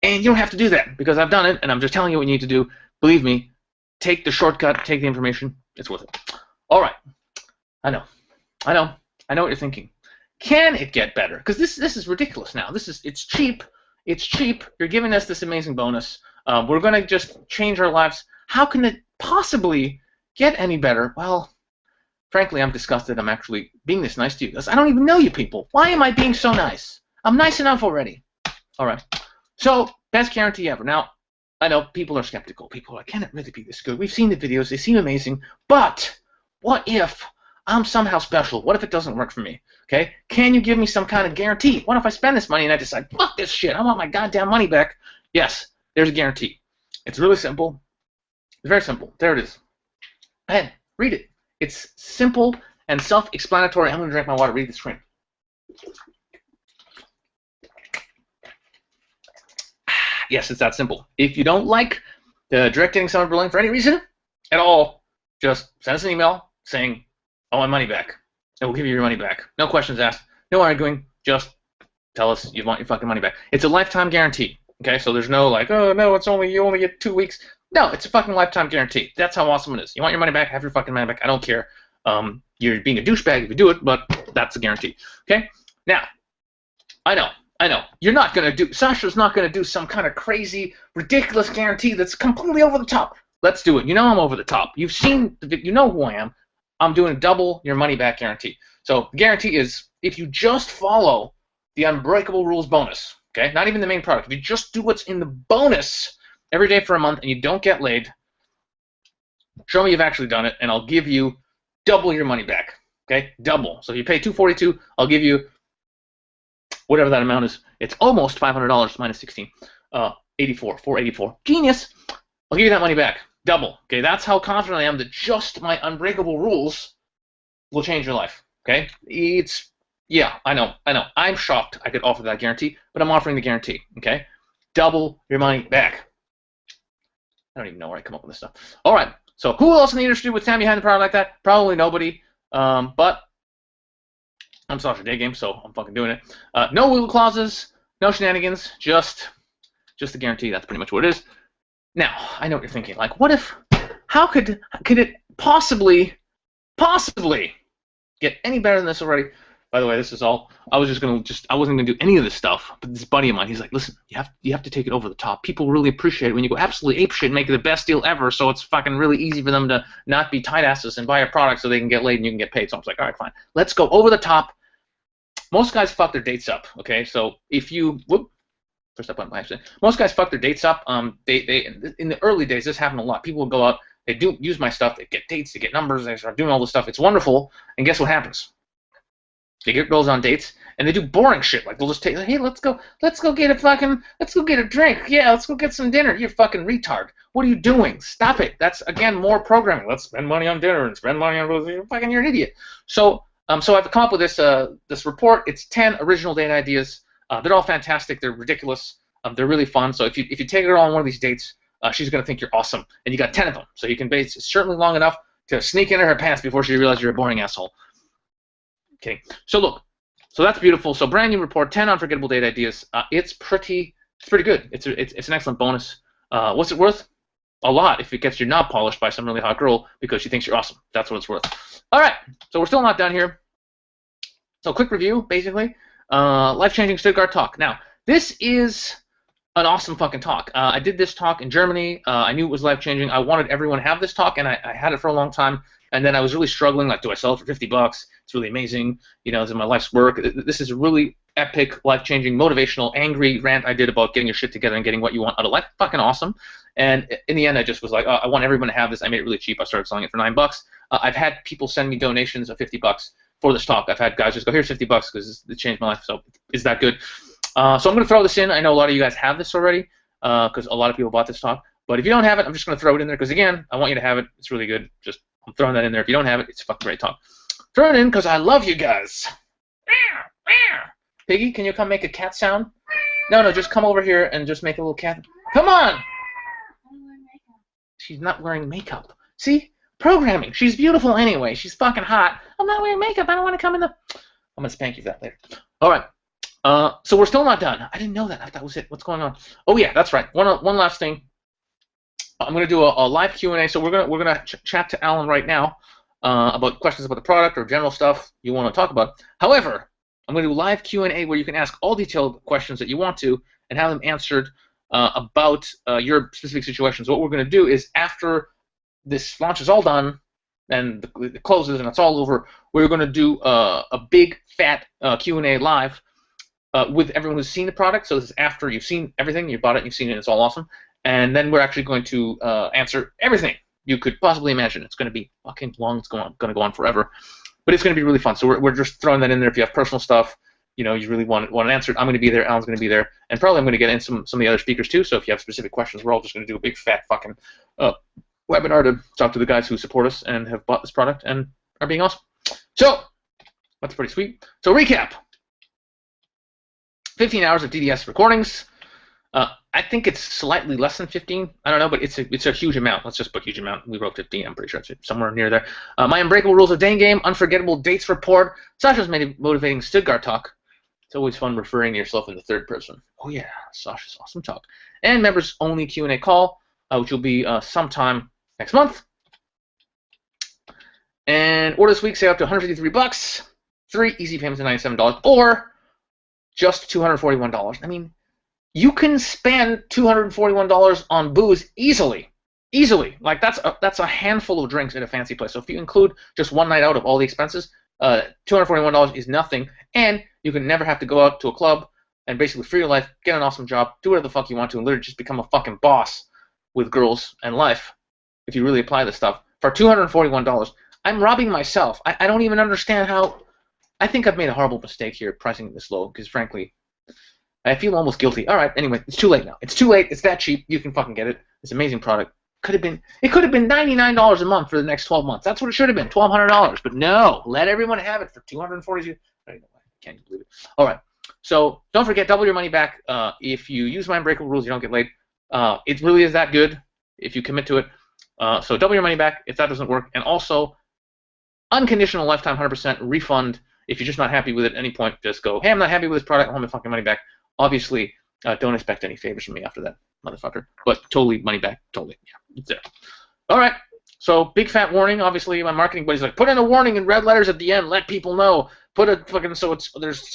And you don't have to do that because I've done it, and I'm just telling you what you need to do. Believe me, take the shortcut, take the information. It's worth it. All right. I know what you're thinking. Can it get better? Because this is ridiculous now. It's cheap. It's cheap. You're giving us this amazing bonus. We're going to just change our lives. How can it possibly get any better? Well, frankly, I'm disgusted I'm actually being this nice to you because I don't even know you people. Why am I being so nice? I'm nice enough already. All right. So, best guarantee ever. Now, I know people are skeptical. People are like, can it really be this good? We've seen the videos. They seem amazing. But what if I'm somehow special? What if it doesn't work for me? Okay? Can you give me some kind of guarantee? What if I spend this money and I decide, fuck this shit. I want my goddamn money back? Yes, there's a guarantee. It's really simple. It's very simple. There it is. Go ahead. Read it. It's simple and self-explanatory. I'm going to drink my water. Read the screen. Yes, it's that simple. If you don't like direct dating someone in Berlin for any reason at all, just send us an email saying, I want my money back. And we'll give you your money back. No questions asked. No arguing. Just tell us you want your fucking money back. It's a lifetime guarantee. Okay, so there's no like, oh no, you only get 2 weeks. No, it's a fucking lifetime guarantee. That's how awesome it is. You want your money back, have your fucking money back. I don't care. You're being a douchebag if you do it, but that's a guarantee. Okay? Now, I know. You're not going to do, Sasha's not going to do some kind of crazy, ridiculous guarantee that's completely over the top. Let's do it. You know I'm over the top. You've seen, you know who I am. I'm doing a double your money back guarantee. So the guarantee is if you just follow the Unbreakable Rules bonus, okay, not even the main product, if you just do what's in the bonus every day for a month and you don't get laid, show me you've actually done it, and I'll give you double your money back. Okay, double. So if you pay $242, I'll give you whatever that amount is. It's almost $500 minus 16. 484. Genius. I'll give you that money back. Double. Okay, that's how confident I am that just my Unbreakable Rules will change your life. Okay, yeah, I know. I'm shocked I could offer that guarantee, but I'm offering the guarantee. Okay, double your money back. I don't even know where I come up with this stuff. All right. So who else in the industry would stand behind the product like that? Probably nobody. But I'm Sasha Daygame, so I'm fucking doing it. No wiggle clauses, no shenanigans, just the guarantee. That's pretty much what it is. Now, I know what you're thinking. Like, what if? How could it possibly get any better than this already? By the way, this is all. I wasn't gonna do any of this stuff. But this buddy of mine, he's like, listen, you have to take it over the top. People really appreciate it when you go absolutely apeshit and make it the best deal ever. So it's fucking really easy for them to not be tight asses and buy a product so they can get laid and you can get paid. So I was like, all right, fine, let's go over the top. Most guys fuck their dates up. Okay, so if you push that button by accident. Most guys fuck their dates up. They in the early days, this happened a lot. People would go out, they do use my stuff, they get dates, they get numbers, they start doing all this stuff. It's wonderful, and guess what happens? They get girls on dates, and they do boring shit. Like they'll just take, hey, let's go get a drink. Yeah, let's go get some dinner. You fucking retard. What are you doing? Stop it. That's again more programming. Let's spend money on dinner and spend money on you're an idiot. So I've come up with this report. It's 10 original date ideas. They're all fantastic. They're ridiculous. They're really fun. So if you take her on one of these dates, she's gonna think you're awesome, and you got 10 of them. So you can base certainly long enough to sneak into her pants before she realizes you're a boring asshole. Kidding. So look, so that's beautiful. So brand new report, 10 unforgettable date ideas. It's pretty good. It's an excellent bonus. What's it worth? A lot if it gets your knob polished by some really hot girl because she thinks you're awesome. That's what it's worth. All right, so we're still not done here. So quick review, basically. Life-changing Stuttgart talk. Now, this is an awesome fucking talk. I did this talk in Germany. I knew it was life-changing. I wanted everyone to have this talk, and I had it for a long time. And then I was really struggling, like, do I sell it for $50? It's really amazing. You know, this is my life's work. This is a really epic, life-changing, motivational, angry rant I did about getting your shit together and getting what you want out of life. Fucking awesome. And in the end, I just was like, I want everyone to have this. I made it really cheap. I started selling it for $9. I've had people send me donations of $50 for this talk. I've had guys just go, here's $50 because it changed my life. So is that good? So I'm going to throw this in. I know a lot of you guys have this already because a lot of people bought this talk. But if you don't have it, I'm just going to throw it in there because, again, I want you to have it. It's really good. Just I'm throwing that in there. If you don't have it, it's a fucking great talk. Throw it in because I love you guys. Piggy, can you come make a cat sound? No, just come over here and just make a little cat. Come on! She's not wearing makeup. See? Programming. She's beautiful anyway. She's fucking hot. I'm not wearing makeup. I don't want to come in the... I'm going to spank you for that later. All right. So we're still not done. I didn't know that. I thought that was it. What's going on? Oh, yeah, that's right. One last thing. I'm going to do a live Q&A. So we're gonna chat to Alan right now about questions about the product or general stuff you want to talk about. However, I'm going to do a live Q&A where you can ask all detailed questions that you want to and have them answered about your specific situations. What we're going to do is after this launch is all done and it closes and it's all over, we're going to do a big fat Q&A live with everyone who's seen the product. So this is after you've seen everything, you bought it, you've seen it, it's all awesome. And then we're actually going to answer everything you could possibly imagine. It's going to be fucking long. It's going to go on forever. But it's going to be really fun. So we're just throwing that in there. If you have personal stuff, you know, you really want it answered, I'm going to be there. Alan's going to be there. And probably I'm going to get in some of the other speakers too. So if you have specific questions, we're all just going to do a big fat fucking webinar to talk to the guys who support us and have bought this product and are being awesome. So that's pretty sweet. So recap. 15 hours of DDS recordings. I think it's slightly less than 15. I don't know, but it's a huge amount. Let's just put huge amount. We wrote 15. I'm pretty sure it's somewhere near there. My Unbreakable Rules of Daygame, Unforgettable Dates Report, Sasha's Motivating Stuttgart Talk. It's always fun referring to yourself in the third person. Oh yeah, Sasha's Awesome Talk. And members only Q&A call, which will be sometime next month. And order this week, save up to $153. 3 easy payments of $97, or just $241. I mean, you can spend $241 on booze easily. Like that's a handful of drinks at a fancy place. So if you include just one night out of all the expenses, $241 is nothing, and you can never have to go out to a club and basically free your life, get an awesome job, do whatever the fuck you want to, and literally just become a fucking boss with girls and life if you really apply this stuff for $241. I'm robbing myself. I don't even understand how. I think I've made a horrible mistake here pricing it this low because frankly, I feel almost guilty. All right, anyway, it's too late now. It's too late. It's that cheap. You can fucking get it. It's an amazing product. It could have been $99 a month for the next 12 months. That's what it should have been, $1,200. But no, let everyone have it for $242. I can't believe it. All right, so don't forget, double your money back. If you use my Unbreakable Rules, you don't get late. It really is that good if you commit to it. So double your money back if that doesn't work, and also unconditional lifetime 100% refund. If you're just not happy with it at any point, just go, hey, I'm not happy with this product. I want my fucking money back. Obviously, don't expect any favors from me after that, motherfucker. But totally money back. Totally. Yeah, it's there. All right. So big fat warning. Obviously, my marketing buddy's like, put in a warning in red letters at the end. Let people know. Put a fucking so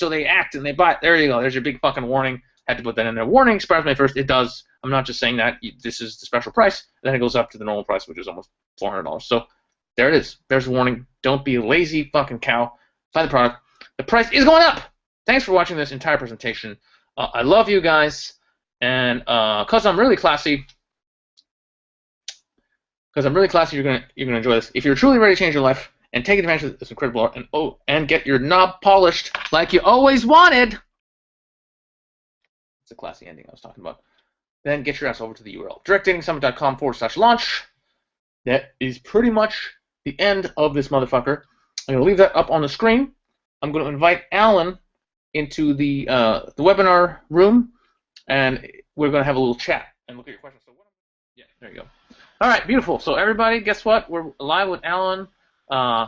they act and they buy it. There you go. There's your big fucking warning. Had to put that in there. Warning expires May 1st. It does. I'm not just saying that. This is the special price. Then it goes up to the normal price, which is almost $400. So there it is. There's a warning. Don't be a lazy fucking cow. Buy the product. The price is going up. Thanks for watching this entire presentation. I love you guys, and because I'm really classy, you're gonna enjoy this. If you're truly ready to change your life and take advantage of this incredible art, and get your knob polished like you always wanted, it's a classy ending I was talking about. Then get your ass over to the URL directdatingsummit.com/launch. That is pretty much the end of this motherfucker. I'm gonna leave that up on the screen. I'm going to invite Alan into the webinar room and we're going to have a little chat and look at your questions. So yeah, there you go. All right, beautiful. So everybody, guess what? We're live with Alan.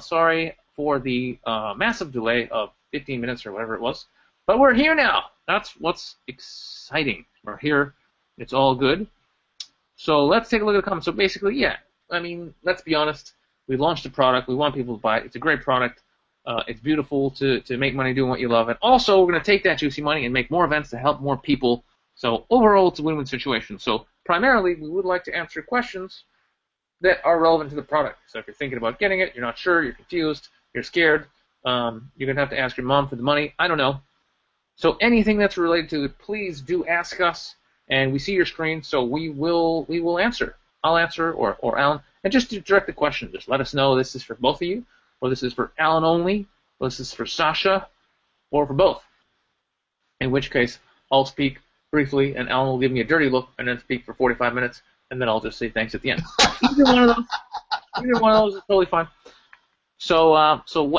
Sorry for the massive delay of 15 minutes or whatever it was, but we're here now. That's what's exciting. We're here. It's all good. So let's take a look at the comments. So basically, yeah, I mean, let's be honest. We launched a product. We want people to buy it. It's a great product. It's beautiful to make money doing what you love. And also, we're going to take that juicy money and make more events to help more people. So overall, it's a win-win situation. So primarily, we would like to answer questions that are relevant to the product. So if you're thinking about getting it, you're not sure, you're confused, you're scared, you're going to have to ask your mom for the money. I don't know. So anything that's related to it, please do ask us. And we see your screen, so we will answer. I'll answer, or Alan. And just to direct the question, just let us know this is for both of you, or this is for Alan only, or this is for Sasha, or for both. In which case, I'll speak briefly, and Alan will give me a dirty look, and then speak for 45 minutes, and then I'll just say thanks at the end. Either one of those is totally fine. So,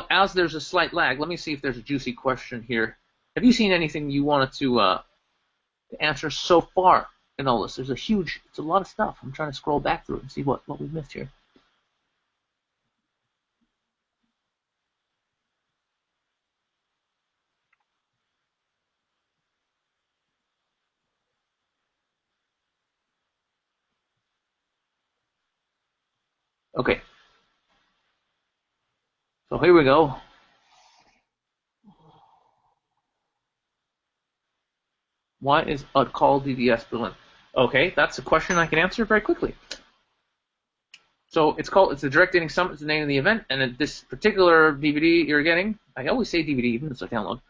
as there's a slight lag, let me see if there's a juicy question here. Have you seen anything you wanted to answer so far in all this? It's a lot of stuff. I'm trying to scroll back through it and see what we've missed here. Okay. So here we go. Why is UD called DDS Berlin? Okay, that's a question I can answer very quickly. So it's the Direct Dating Summit is the name of the event, and this particular DVD you're getting, I always say DVD even if it's a download,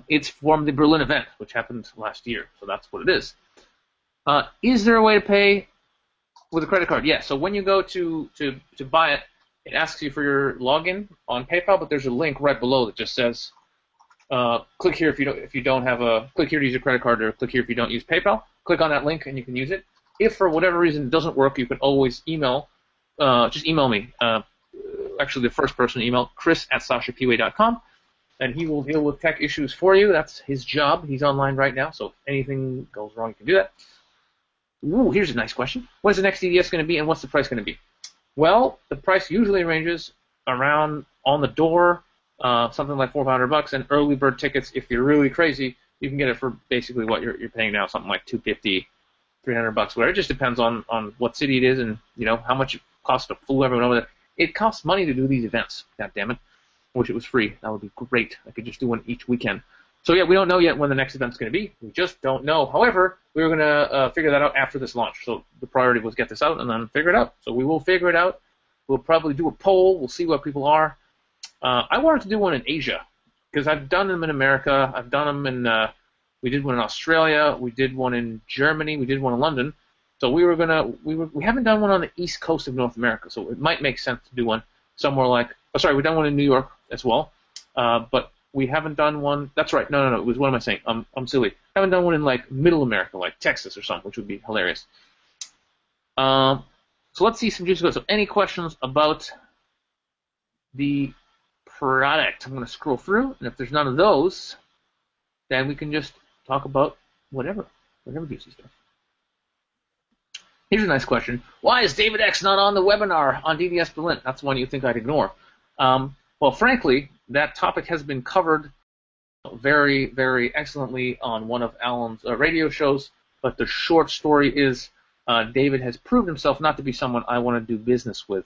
it's from the Berlin event, which happened last year, so that's what it is. Is there a way to pay with a credit card? Yeah, so when you go to buy it, it asks you for your login on PayPal, but there's a link right below that just says, click here if you don't have click here to use your credit card, or click here if you don't use PayPal. Click on that link and you can use it. If for whatever reason it doesn't work, you can always just email me. Actually, the first person to email, chris@sashapway.com, and he will deal with tech issues for you. That's his job. He's online right now, so if anything goes wrong, you can do that. Ooh, here's a nice question. What is the next DDS going to be, and what's the price going to be? Well, the price usually ranges around on the door, something like $400, and early bird tickets, if you're really crazy, you can get it for basically what you're paying now, something like $250, $300, whatever. It just depends on what city it is and how much it costs to fool everyone over there. It costs money to do these events. God damn it! I wish it was free. That would be great. I could just do one each weekend. So yeah, we don't know yet when the next event's going to be. We just don't know. However, we were going to figure that out after this launch. So the priority was get this out and then figure it out. So we will figure it out. We'll probably do a poll. We'll see what people are. I wanted to do one in Asia because I've done them in America. I've done them in. We did one in Australia. We did one in Germany. We did one in London. So we haven't done one on the East Coast of North America. So it might make sense to do one somewhere like. Oh, sorry, we've done one in New York as well. But we haven't done one. That's right. No. It was, what am I saying? I'm silly. I haven't done one in like Middle America, like Texas or something, which would be hilarious. So let's see some juicy. So any questions about the product? I'm going to scroll through, and if there's none of those, then we can just talk about whatever juicy stuff. Here's a nice question. Why is David X not on the webinar on DDS Berlin? That's one you think I'd ignore. Well, frankly, that topic has been covered very, very excellently on one of Alan's radio shows, but the short story is David has proved himself not to be someone I want to do business with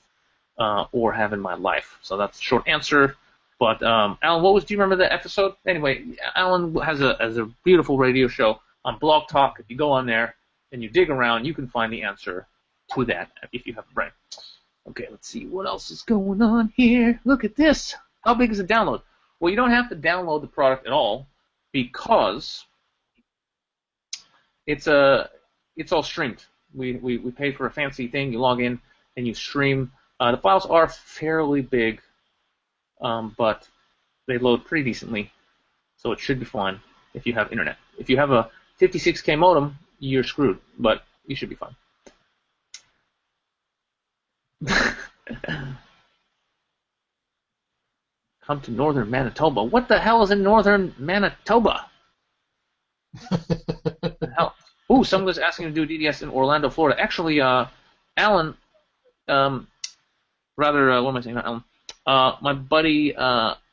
or have in my life. So that's the short answer. But Alan, do you remember the episode? Anyway, Alan has a beautiful radio show on Blog Talk. If you go on there and you dig around, you can find the answer to that if you have a brain. Okay, let's see what else is going on here. Look at this. How big is the download? Well, you don't have to download the product at all because it's all streamed. We pay for a fancy thing. You log in and you stream. The files are fairly big, but they load pretty decently, so it should be fine if you have internet. If you have a 56K modem, you're screwed, but you should be fine. Come to northern Manitoba. What the hell is in northern Manitoba? Ooh, someone was asking to do DDS in Orlando, Florida. Actually, Alan, what am I saying? Not Alan. My buddy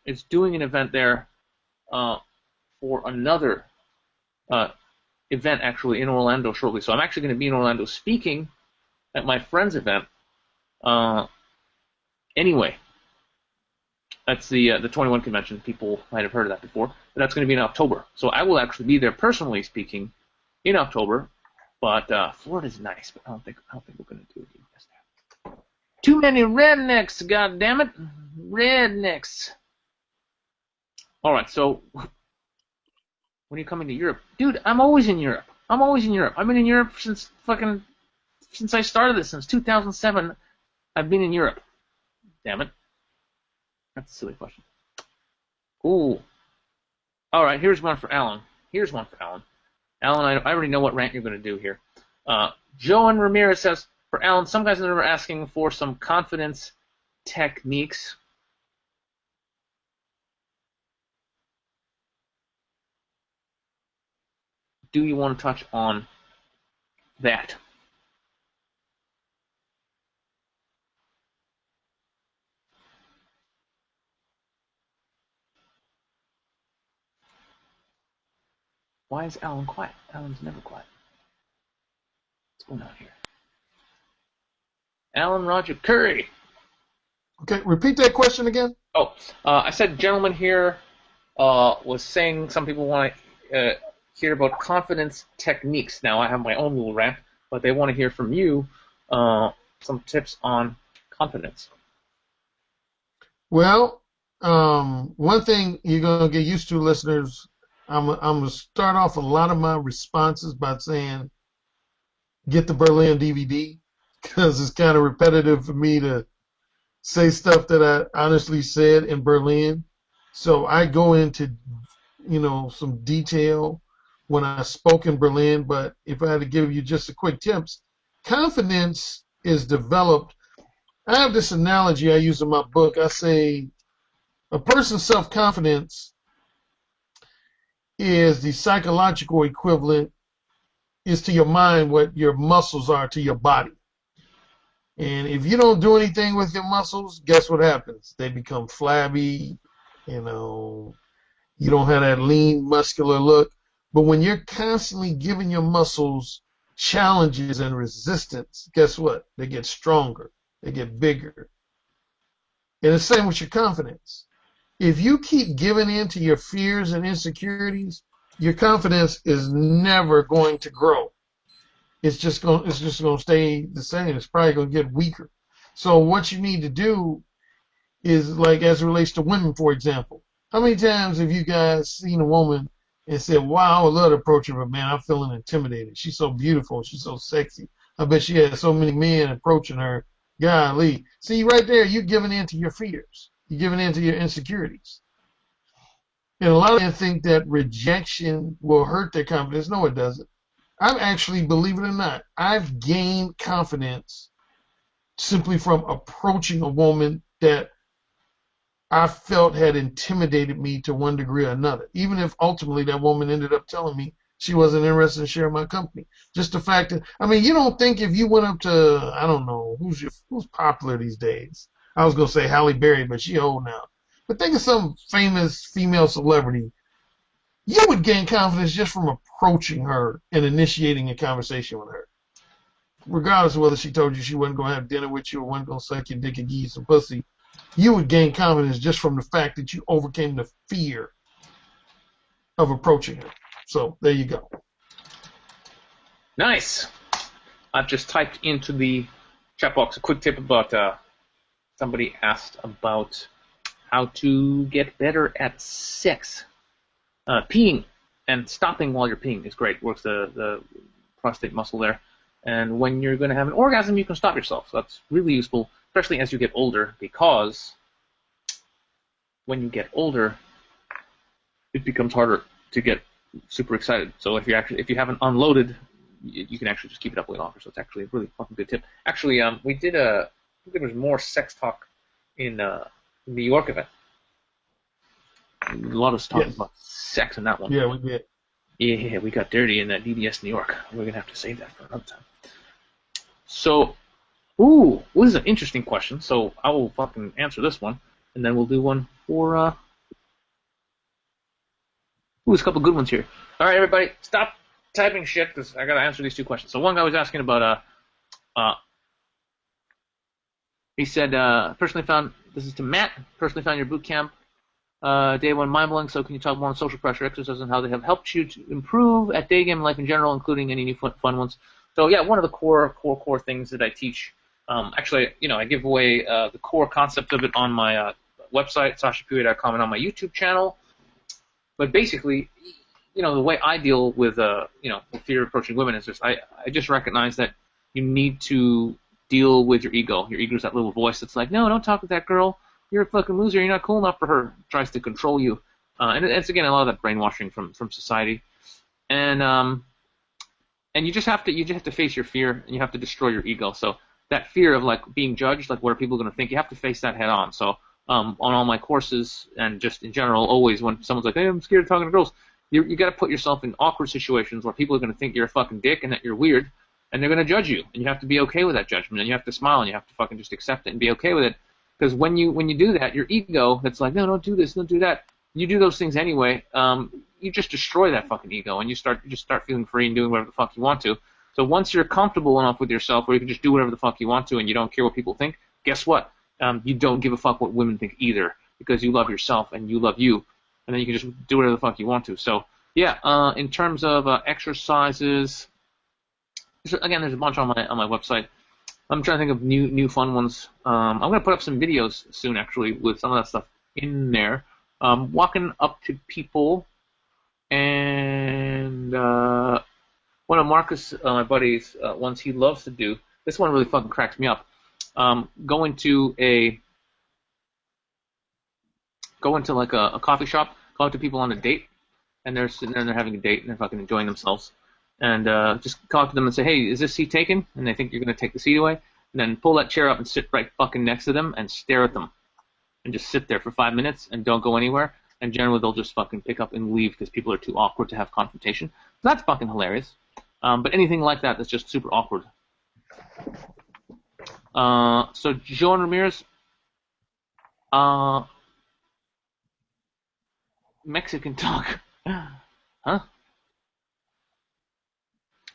is doing an event there for another event actually in Orlando shortly. So I'm actually going to be in Orlando speaking at my friend's event. Anyway, that's the 21 convention. People might have heard of that before, but that's going to be in October. So I will actually be there personally speaking in October. But Florida's nice, but I don't think we're going to do it. Too many rednecks, goddammit. Rednecks. All right, so when are you coming to Europe? Dude, I'm always in Europe. I've been in Europe since I started this, since 2007. I've been in Europe. Damn it. That's a silly question. Ooh. All right, here's one for Alan. Alan, I already know what rant you're going to do here. Joan Ramirez says, for Alan, some guys are asking for some confidence techniques. Do you want to touch on that? Why is Alan quiet? Alan's never quiet. What's going on here? Alan Roger Curry. Okay, repeat that question again. Oh, I said gentleman here was saying some people want to hear about confidence techniques. Now, I have my own little rant, but they want to hear from you some tips on confidence. Well, one thing you're going to get used to, listeners, I'm going to start off a lot of my responses by saying, get the Berlin DVD, because it's kind of repetitive for me to say stuff that I honestly said in Berlin. So I go into, some detail when I spoke in Berlin, but if I had to give you just a quick tips, confidence is developed. I have this analogy I use in my book. I say a person's self-confidence is the psychological equivalent is to your mind what your muscles are to your body. And if you don't do anything with your muscles, guess what happens? They become flabby, you don't have that lean, muscular look. But when you're constantly giving your muscles challenges and resistance, guess what? They get stronger. They get bigger. And the same with your confidence. If you keep giving in to your fears and insecurities, your confidence is never going to grow. It's just going to stay the same. It's probably going to get weaker. So what you need to do is, like, as it relates to women, for example, how many times have you guys seen a woman and said, wow, I would love to approach her, but man, I'm feeling intimidated. She's so beautiful. She's so sexy. I bet she has so many men approaching her. Golly. See, right there, you're giving in to your fears. You're giving in to your insecurities. And a lot of men think that rejection will hurt their confidence. No, it doesn't. I've actually, believe it or not, I've gained confidence simply from approaching a woman that I felt had intimidated me to one degree or another, even if ultimately that woman ended up telling me she wasn't interested in sharing my company. Just the fact that, you don't think if you went up to, I don't know, who's popular these days? I was going to say Halle Berry, but she old now. But think of some famous female celebrity. You would gain confidence just from approaching her and initiating a conversation with her. Regardless of whether she told you she wasn't going to have dinner with you or wasn't going to suck your dick and give you some pussy, you would gain confidence just from the fact that you overcame the fear of approaching her. So there you go. Nice. I've just typed into the chat box a quick tip about somebody asked about how to get better at sex. Peeing and stopping while you're peeing is great. Works the prostate muscle there. And when you're going to have an orgasm, you can stop yourself. So that's really useful, especially as you get older, because when you get older, it becomes harder to get super excited. So if you haven't unloaded, you can actually just keep it up way longer. So it's actually a really fucking good tip. Actually, we did I think there was more sex talk in New York event. A lot of talk about sex in that one. Yeah, we did. Yeah, we got dirty in that DDS New York. We're gonna have to save that for another time. So, ooh, this is an interesting question. So I will fucking answer this one, and then we'll do one for ooh, there's a couple good ones here. All right, everybody, stop typing shit because I gotta answer these two questions. So one guy was asking about he said personally found this is to Matt. Personally found your boot camp day one mind-blowing, so can you talk more on social pressure exercises and how they have helped you to improve at Daygame life in general, including any new fun ones? So yeah, one of the core things that I teach, actually, I give away the core concept of it on my website, sashapui.com, and on my YouTube channel. But basically, the way I deal with, the fear of approaching women is just, I just recognize that you need to deal with your ego. Your ego is that little voice that's like, no, don't talk with that girl. You're a fucking loser. You're not cool enough for her. It tries to control you, and it's again a lot of that brainwashing from society, and you just have to face your fear, and you have to destroy your ego. So that fear of like being judged, like what are people going to think, you have to face that head on. So on all my courses and just in general, always when someone's like, hey, I'm scared of talking to girls, you got to put yourself in awkward situations where people are going to think you're a fucking dick and that you're weird, and they're going to judge you, and you have to be okay with that judgment, and you have to smile, and you have to fucking just accept it and be okay with it. Because when you do that, your ego that's like, no, don't do this, don't do that, you do those things anyway, you just destroy that fucking ego, and you just start feeling free and doing whatever the fuck you want to. So once you're comfortable enough with yourself where you can just do whatever the fuck you want to and you don't care what people think, guess what? You don't give a fuck what women think either, because you love yourself and you love you, and then you can just do whatever the fuck you want to. So yeah, in terms of exercises, again, there's a bunch on my website. I'm trying to think of new fun ones. I'm gonna put up some videos soon, actually, with some of that stuff in there. Walking up to people, and one of Marcus, my buddies, ones he loves to do. This one really fucking cracks me up. Go into like a coffee shop, go up to people on a date, and they're sitting there and they're having a date and they're fucking enjoying themselves. And just talk to them and say, hey, is this seat taken? And they think you're going to take the seat away. And then pull that chair up and sit right fucking next to them and stare at them. And just sit there for 5 minutes and don't go anywhere. And generally they'll just fucking pick up and leave because people are too awkward to have confrontation. So that's fucking hilarious. But anything like that that's just super awkward. So Joan Ramirez, Mexican talk. Huh?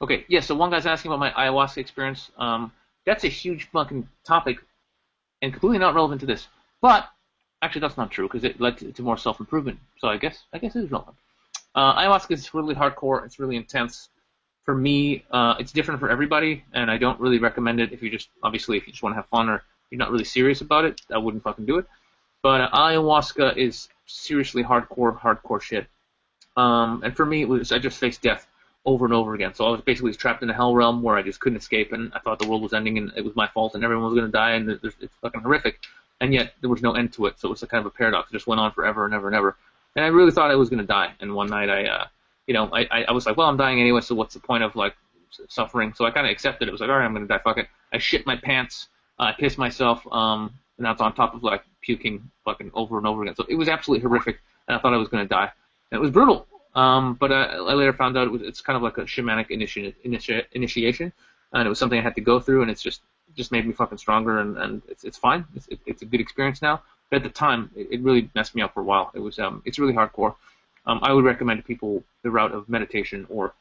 Okay, yeah, so one guy's asking about my ayahuasca experience. That's a huge fucking topic and completely not relevant to this. But, actually that's not true because it led to more self-improvement. So I guess it is relevant. Ayahuasca is really hardcore. It's really intense. For me, it's different for everybody, and I don't really recommend it if you just want to have fun or you're not really serious about it. I wouldn't fucking do it. But ayahuasca is seriously hardcore shit. And for me, I just faced death over and over again. So I was basically trapped in a hell realm where I just couldn't escape, and I thought the world was ending and it was my fault and everyone was going to die, and it's fucking horrific. And yet there was no end to it, so it was a kind of a paradox. It just went on forever and ever and ever. And I really thought I was going to die. And one night I was like, well, I'm dying anyway, so what's the point of like suffering? So I kind of accepted it. It was like, all right, I'm going to die. Fuck it. I shit my pants. I pissed myself. And that's on top of like puking fucking over and over again. So it was absolutely horrific, and I thought I was going to die. And it was brutal. But I later found out it's kind of like a shamanic initiation, and it was something I had to go through, and it's just made me fucking stronger, and it's fine. It's a good experience now. But at the time, it really messed me up for a while. It's really hardcore. I would recommend to people the route of meditation, or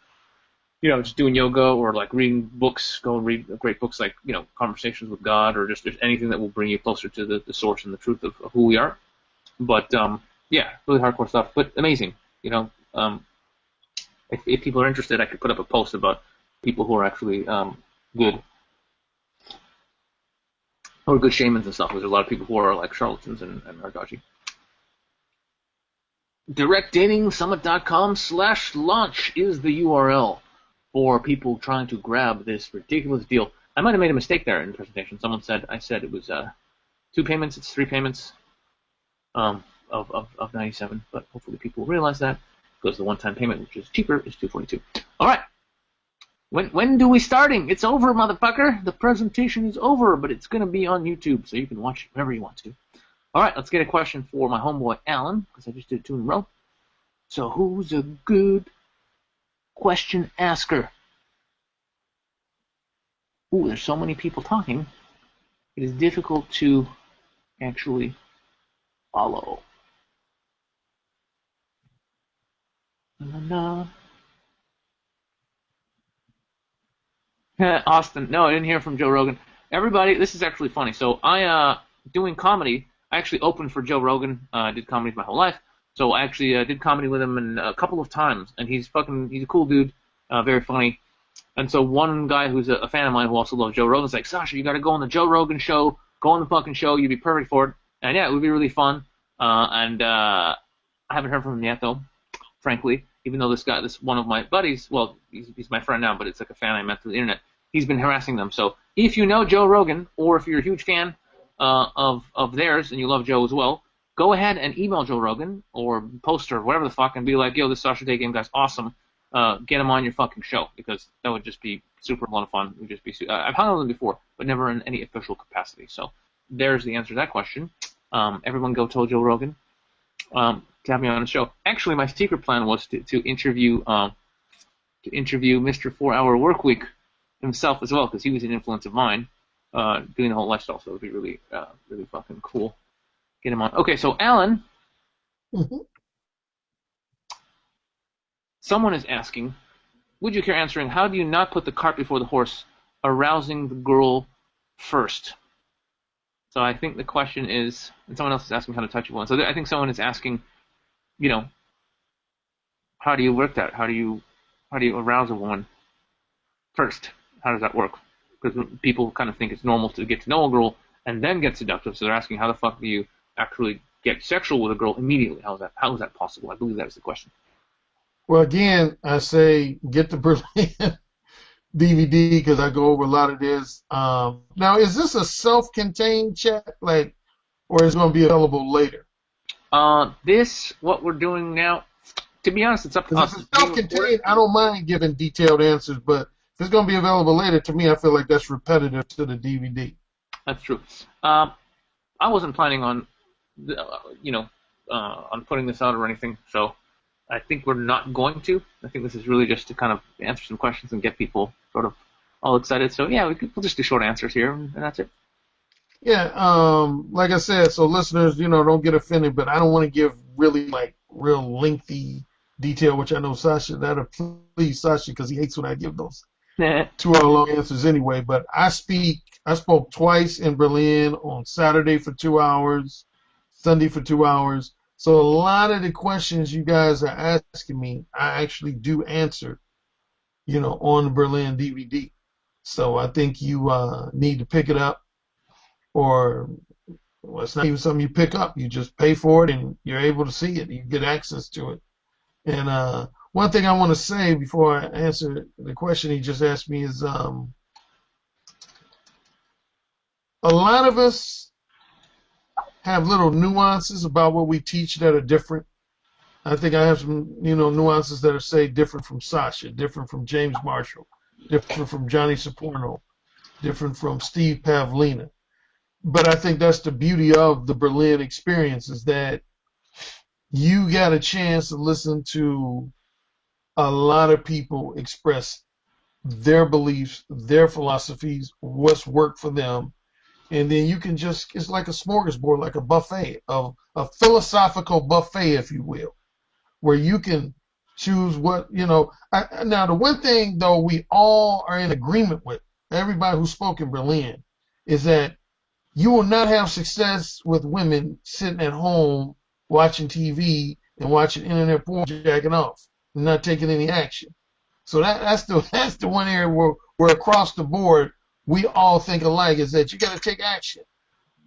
just doing yoga, or like reading books. Go and read great books like Conversations with God, or just anything that will bring you closer to the source and the truth of who we are. But yeah, really hardcore stuff, but amazing. If people are interested, I could put up a post about people who are actually good, or good shamans and stuff. There's a lot of people who are like charlatans and are dodgy. DirectDatingSummit.com/launch is the URL for people trying to grab this ridiculous deal. I might have made a mistake there in the presentation. I said it was 2 payments. It's 3 payments of 97, but hopefully people realize that. Because the one-time payment, which is cheaper, is $242. All right. When do we starting? It's over, motherfucker. The presentation is over, but it's going to be on YouTube, so you can watch it whenever you want to. All right, let's get a question for my homeboy Alan, because I just did 2 in a row. So who's a good question asker. Ooh, there's so many people talking. It is difficult to actually follow. Na, na. Austin, no, I didn't hear from Joe Rogan. Everybody, this is actually funny. So I doing comedy. I actually opened for Joe Rogan. I did comedy my whole life. So I actually did comedy with him a couple of times, and he's a cool dude, very funny. And so one guy who's a fan of mine who also loves Joe Rogan is like, Sasha, you got to go on the Joe Rogan show. Go on the fucking show. You'd be perfect for it. And yeah, it would be really fun. I haven't heard from him yet though, frankly. Even though this one of my buddies, well, he's my friend now, but it's like a fan I met through the internet. He's been harassing them. So if you know Joe Rogan, or if you're a huge fan of theirs and you love Joe as well, go ahead and email Joe Rogan or post or whatever the fuck and be like, yo, this Sasha Daygame guy's awesome. Get him on your fucking show, because that would just be super a lot of fun. It would just be I've hung out with him before, but never in any official capacity. So there's the answer to that question. Everyone go tell Joe Rogan to have me on the show. Actually, my secret plan was to interview Mr. 4-Hour Workweek himself as well, because he was an influence of mine doing the whole lifestyle. So it would be really really fucking cool. Get him on. Okay, so Alan. Mm-hmm. Someone is asking, would you care answering, how do you not put the cart before the horse, arousing the girl first? So I think the question is, and someone else is asking how to touch a woman. So I think someone is asking, how do you work that? How do you arouse a woman first? How does that work? Because people kind of think it's normal to get to know a girl and then get seductive. So they're asking, how the fuck do you actually get sexual with a girl immediately? How is that possible? I believe that is the question. Well, again, I say get the Berlin DVD because I go over a lot of this. Now, is this a self-contained chat, or is it going to be available later? What we're doing now, to be honest, it's up to us. If it's self-contained, I don't mind giving detailed answers, but if it's going to be available later, to me, I feel like that's repetitive to the DVD. That's true. I wasn't planning on, on putting this out or anything, so I think we're not going to. I think this is really just to kind of answer some questions and get people sort of all excited. So yeah, we'll just do short answers here, and that's it. Yeah, like I said, so listeners, don't get offended, but I don't want to give really real lengthy detail, which I know Sasha, that'll please Sasha because he hates when I give those 2 hour long answers anyway. But I spoke twice in Berlin, on Saturday for 2 hours, Sunday for 2 hours. So a lot of the questions you guys are asking me, I actually do answer, on the Berlin DVD. So I think you need to pick it up, or it's not even something you pick up. You just pay for it and you're able to see it. You get access to it. And one thing I want to say before I answer the question he just asked me is a lot of us have little nuances about what we teach that are different. I think I have some, nuances that are, say, different from Sasha, different from James Marshall, different from Johnny Saporno, different from Steve Pavlina. But I think that's the beauty of the Berlin experience, is that you got a chance to listen to a lot of people express their beliefs, their philosophies, what's worked for them. And then you can it's like a smorgasbord, like a buffet, a philosophical buffet, if you will, where you can choose what, now, the one thing, though, we all are in agreement with, everybody who spoke in Berlin, is that you will not have success with women sitting at home watching TV and watching internet porn, jacking off, and not taking any action. So that's the one area where across the board we all think alike, is that you got to take action.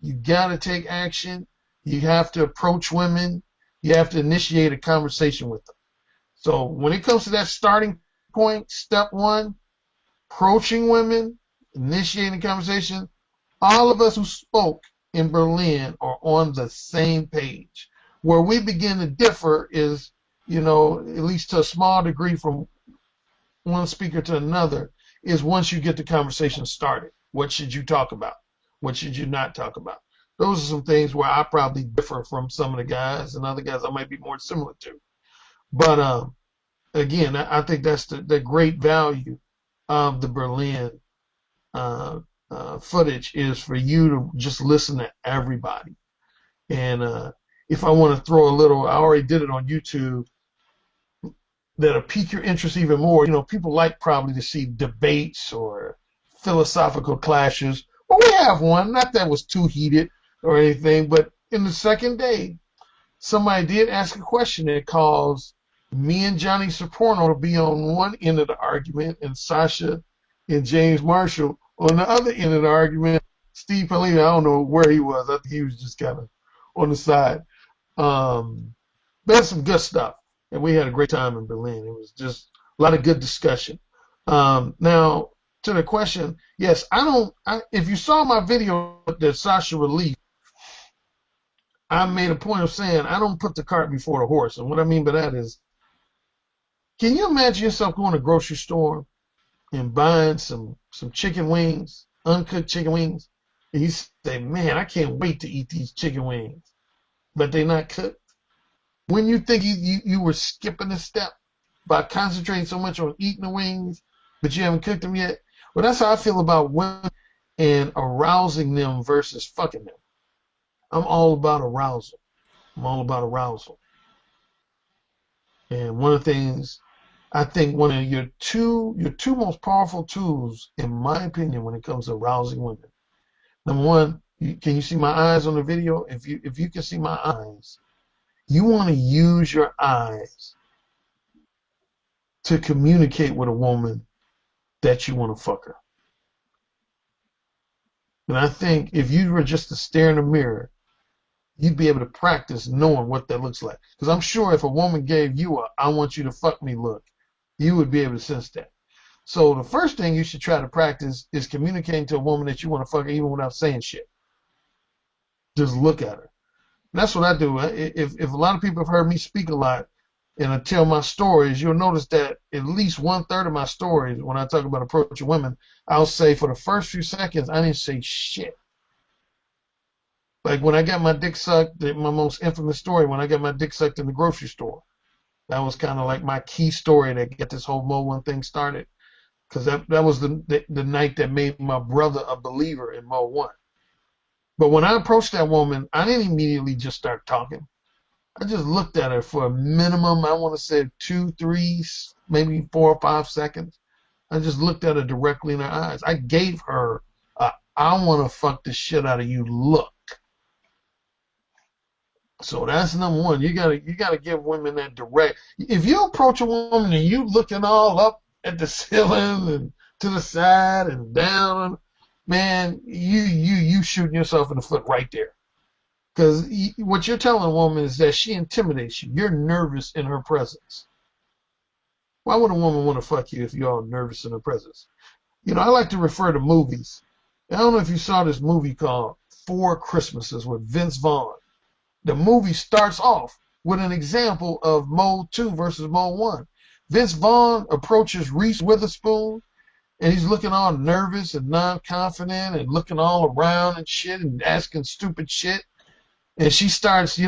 You got to take action. You have to approach women. You have to initiate a conversation with them. So when it comes to that starting point, step one, approaching women, initiating conversation, all of us who spoke in Berlin are on the same page. Where we begin to differ is, at least to a small degree from one speaker to another, is once you get the conversation started. What should you talk about? What should you not talk about? Those are some things where I probably differ from some of the guys, and other guys I might be more similar to. But again, I think that's the great value of the Berlin footage is for you to just listen to everybody. And if I want to throw a little, I already did it on YouTube, that'll pique your interest even more. You know, people like probably to see debates or philosophical clashes. Well, we have one, not that was too heated or anything, but in the second day, somebody did ask a question that caused me and Johnny Soprano to be on one end of the argument and Sasha and James Marshall on the other end of the argument. Steve Paulino, I don't know where he was. I think he was just kind of on the side. That's some good stuff. And we had a great time in Berlin. It was just a lot of good discussion. Now, to the question, yes, if you saw my video that Sasha released, I made a point of saying I don't put the cart before the horse. And what I mean by that is, can you imagine yourself going to the grocery store and buying some chicken wings, uncooked chicken wings, and you say, man, I can't wait to eat these chicken wings, but they're not cooked? When you think you were skipping a step by concentrating so much on eating the wings, but you haven't cooked them yet? Well, that's how I feel about women and arousing them versus fucking them. I'm all about arousal. I'm all about arousal. And one of the things, I think one of your two most powerful tools, in my opinion, when it comes to arousing women. Number one, can you see my eyes on the video? If you can see my eyes, you want to use your eyes to communicate with a woman that you want to fuck her. And I think if you were just to stare in the mirror, you'd be able to practice knowing what that looks like. Because I'm sure if a woman gave you a "I want you to fuck me" look, you would be able to sense that. So the first thing you should try to practice is communicating to a woman that you want to fuck her even without saying shit. Just look at her. And that's what I do. If a lot of people have heard me speak a lot and I tell my stories, you'll notice that at least 1/3 of my stories, when I talk about approaching women, I'll say for the first few seconds, I didn't say shit. Like when I got my dick sucked, my most infamous story, when I got my dick sucked in the grocery store. That was kind of like my key story that got this whole Mo 1 thing started. Because that was the night that made my brother a believer in Mo 1. But when I approached that woman, I didn't immediately just start talking. I just looked at her for a minimum, I want to say 2, 3, maybe 4 or 5 seconds. I just looked at her directly in her eyes. I gave her a "I want to fuck the shit out of you" look. So that's number one. You gotta give women that direct. If you approach a woman and you looking all up at the ceiling and to the side and down, man, you shooting yourself in the foot right there. Because what you're telling a woman is that she intimidates you. You're nervous in her presence. Why would a woman want to fuck you if you're all nervous in her presence? You know, I like to refer to movies. I don't know if you saw this movie called Four Christmases with Vince Vaughn. The movie starts off with an example of Mode 2 versus Mode 1. Vince Vaughn approaches Reese Witherspoon, and he's looking all nervous and non-confident and looking all around and shit and asking stupid shit. And she starts,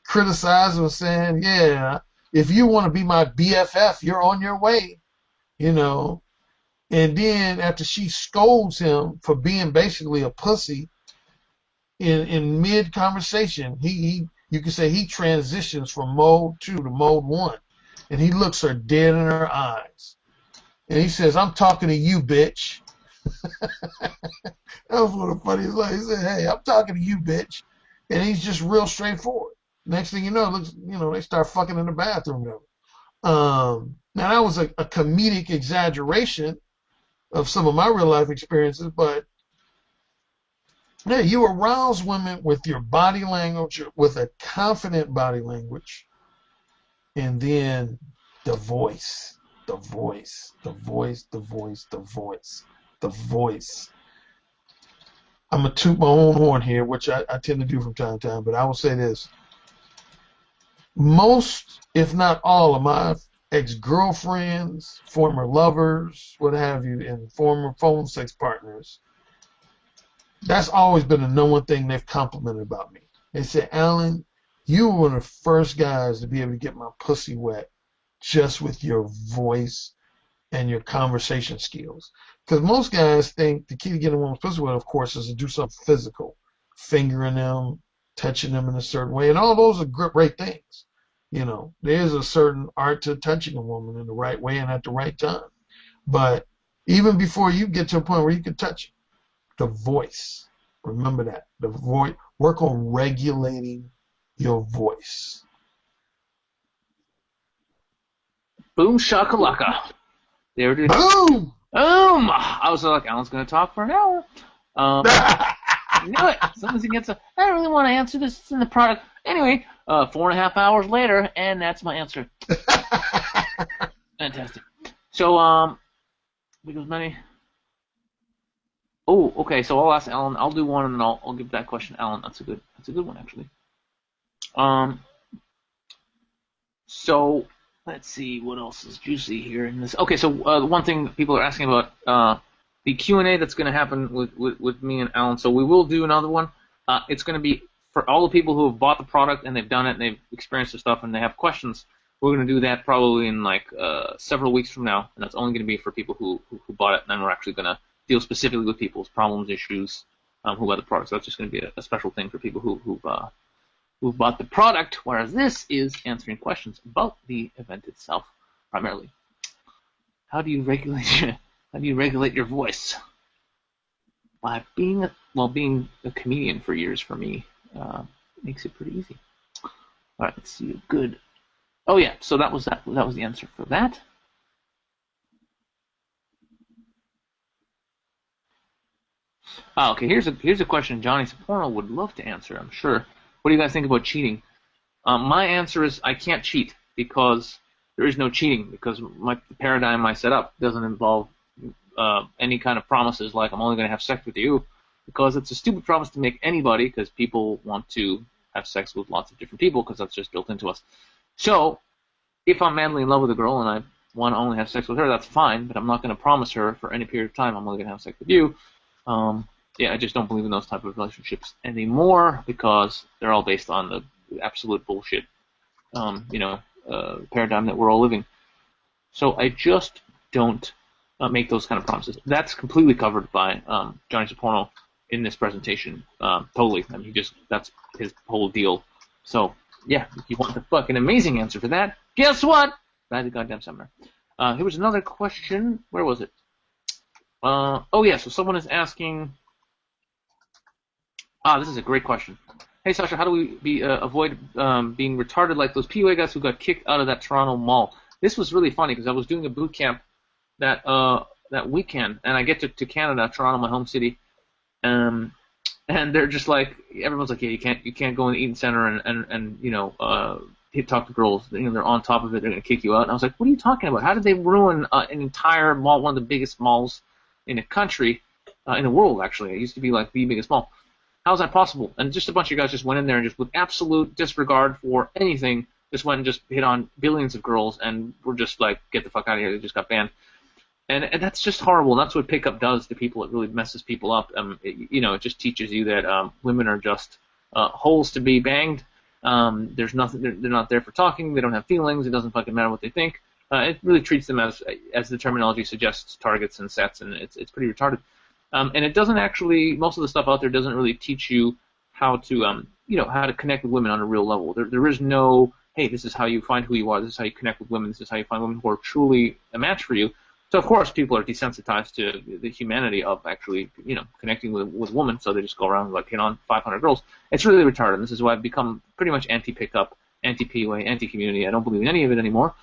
criticizing and saying, yeah, if you want to be my BFF, you're on your way, And then after she scolds him for being basically a pussy, in mid-conversation, you can say he transitions from Mode 2 to Mode 1. And he looks her dead in her eyes. And he says, "I'm talking to you, bitch." That was one of the funniest lines. He said, "Hey, I'm talking to you, bitch." And he's just real straightforward. Next thing you know, it looks, they start fucking in the bathroom. Now, that was a comedic exaggeration of some of my real-life experiences, but yeah, you arouse women with your body language, with a confident body language, and then the voice, the voice, the voice, the voice, the voice, the voice. I'm going to toot my own horn here, which I tend to do from time to time, but I will say this. Most, if not all, of my ex-girlfriends, former lovers, what have you, and former phone sex partners, that's always been the number one thing they've complimented about me. They say, "Alan, you were one of the first guys to be able to get my pussy wet just with your voice and your conversation skills. Because most guys think the key to getting a woman's pussy wet, of course, is to do something physical, fingering them, touching them in a certain way, and all those are great things. You know, there's a certain art to touching a woman in the right way and at the right time. But even before you get to a point where you can touch the voice, remember that. The voice, work on regulating your voice. Boom shakalaka. There it is. Boom! Boom! I was like, Alan's going to talk for an hour. I knew it. As soon as he gets I don't really want to answer this. It's in the product. Anyway, 4.5 hours later, and that's my answer. Fantastic. So, because many. Oh, okay. So I'll ask Alan. I'll do one, and then I'll give that question to Alan. That's a good one, actually. So let's see what else is juicy here in this. Okay, so the one thing that people are asking about the Q&A that's going to happen with me and Alan. So we will do another one. It's going to be for all the people who have bought the product and they've done it and they've experienced the stuff and they have questions. We're going to do that probably in like several weeks from now, and that's only going to be for people who bought it. And then we're actually going to deal specifically with people's problems, issues, who bought the product. So that's just going to be a special thing for people who've bought the product, whereas this is answering questions about the event itself primarily. How do you regulate your voice? By being a comedian for years for me makes it pretty easy. All right, let's see. Good. Oh yeah, so that was the answer for that. Okay, here's a question Johnny Saporno would love to answer, I'm sure. What do you guys think about cheating? My answer is I can't cheat because there is no cheating, because the paradigm I set up doesn't involve any kind of promises like I'm only going to have sex with you, because it's a stupid promise to make anybody, because people want to have sex with lots of different people because that's just built into us. So if I'm madly in love with a girl and I want to only have sex with her, that's fine, but I'm not going to promise her for any period of time I'm only going to have sex with you. Yeah, I just don't believe in those type of relationships anymore because they're all based on the absolute bullshit, paradigm that we're all living. So I just don't make those kind of promises. That's completely covered by Johnny Saporno in this presentation. Totally. I mean, that's his whole deal. So yeah, if you want the fucking amazing answer for that, guess what? Buy the goddamn seminar. Here was another question. Where was it? Oh yeah, so someone is asking. This is a great question. Hey Sasha, how do we avoid being retarded like those PUA guys who got kicked out of that Toronto mall? This was really funny because I was doing a boot camp that weekend, and I get to Canada, Toronto, my home city, and they're just like, everyone's like, yeah, you can't go in the Eaton Center and talk to girls. They're on top of it. They're gonna kick you out. And I was like, what are you talking about? How did they ruin an entire mall, one of the biggest malls in the country, in the world actually? It used to be like the biggest mall. How is that possible? And just a bunch of guys just went in there and just with absolute disregard for anything, just went and just hit on billions of girls and were just like, get the fuck out of here. They just got banned. And that's just horrible. And that's what pickup does to people. It really messes people up. It just teaches you that women are just holes to be banged. There's nothing. They're not there for talking. They don't have feelings. It doesn't fucking matter what they think. It really treats them as the terminology suggests, targets and sets, and it's pretty retarded. And it doesn't actually, most of the stuff out there doesn't really teach you how to, how to connect with women on a real level. There is no, hey, this is how you find who you are. This is how you connect with women. This is how you find women who are truly a match for you. So of course people are desensitized to the humanity of actually, connecting with women. So they just go around and like hit on 500 girls. It's really retarded. And this is why I've become pretty much anti-pickup, anti-PUA, anti-community. I don't believe in any of it anymore,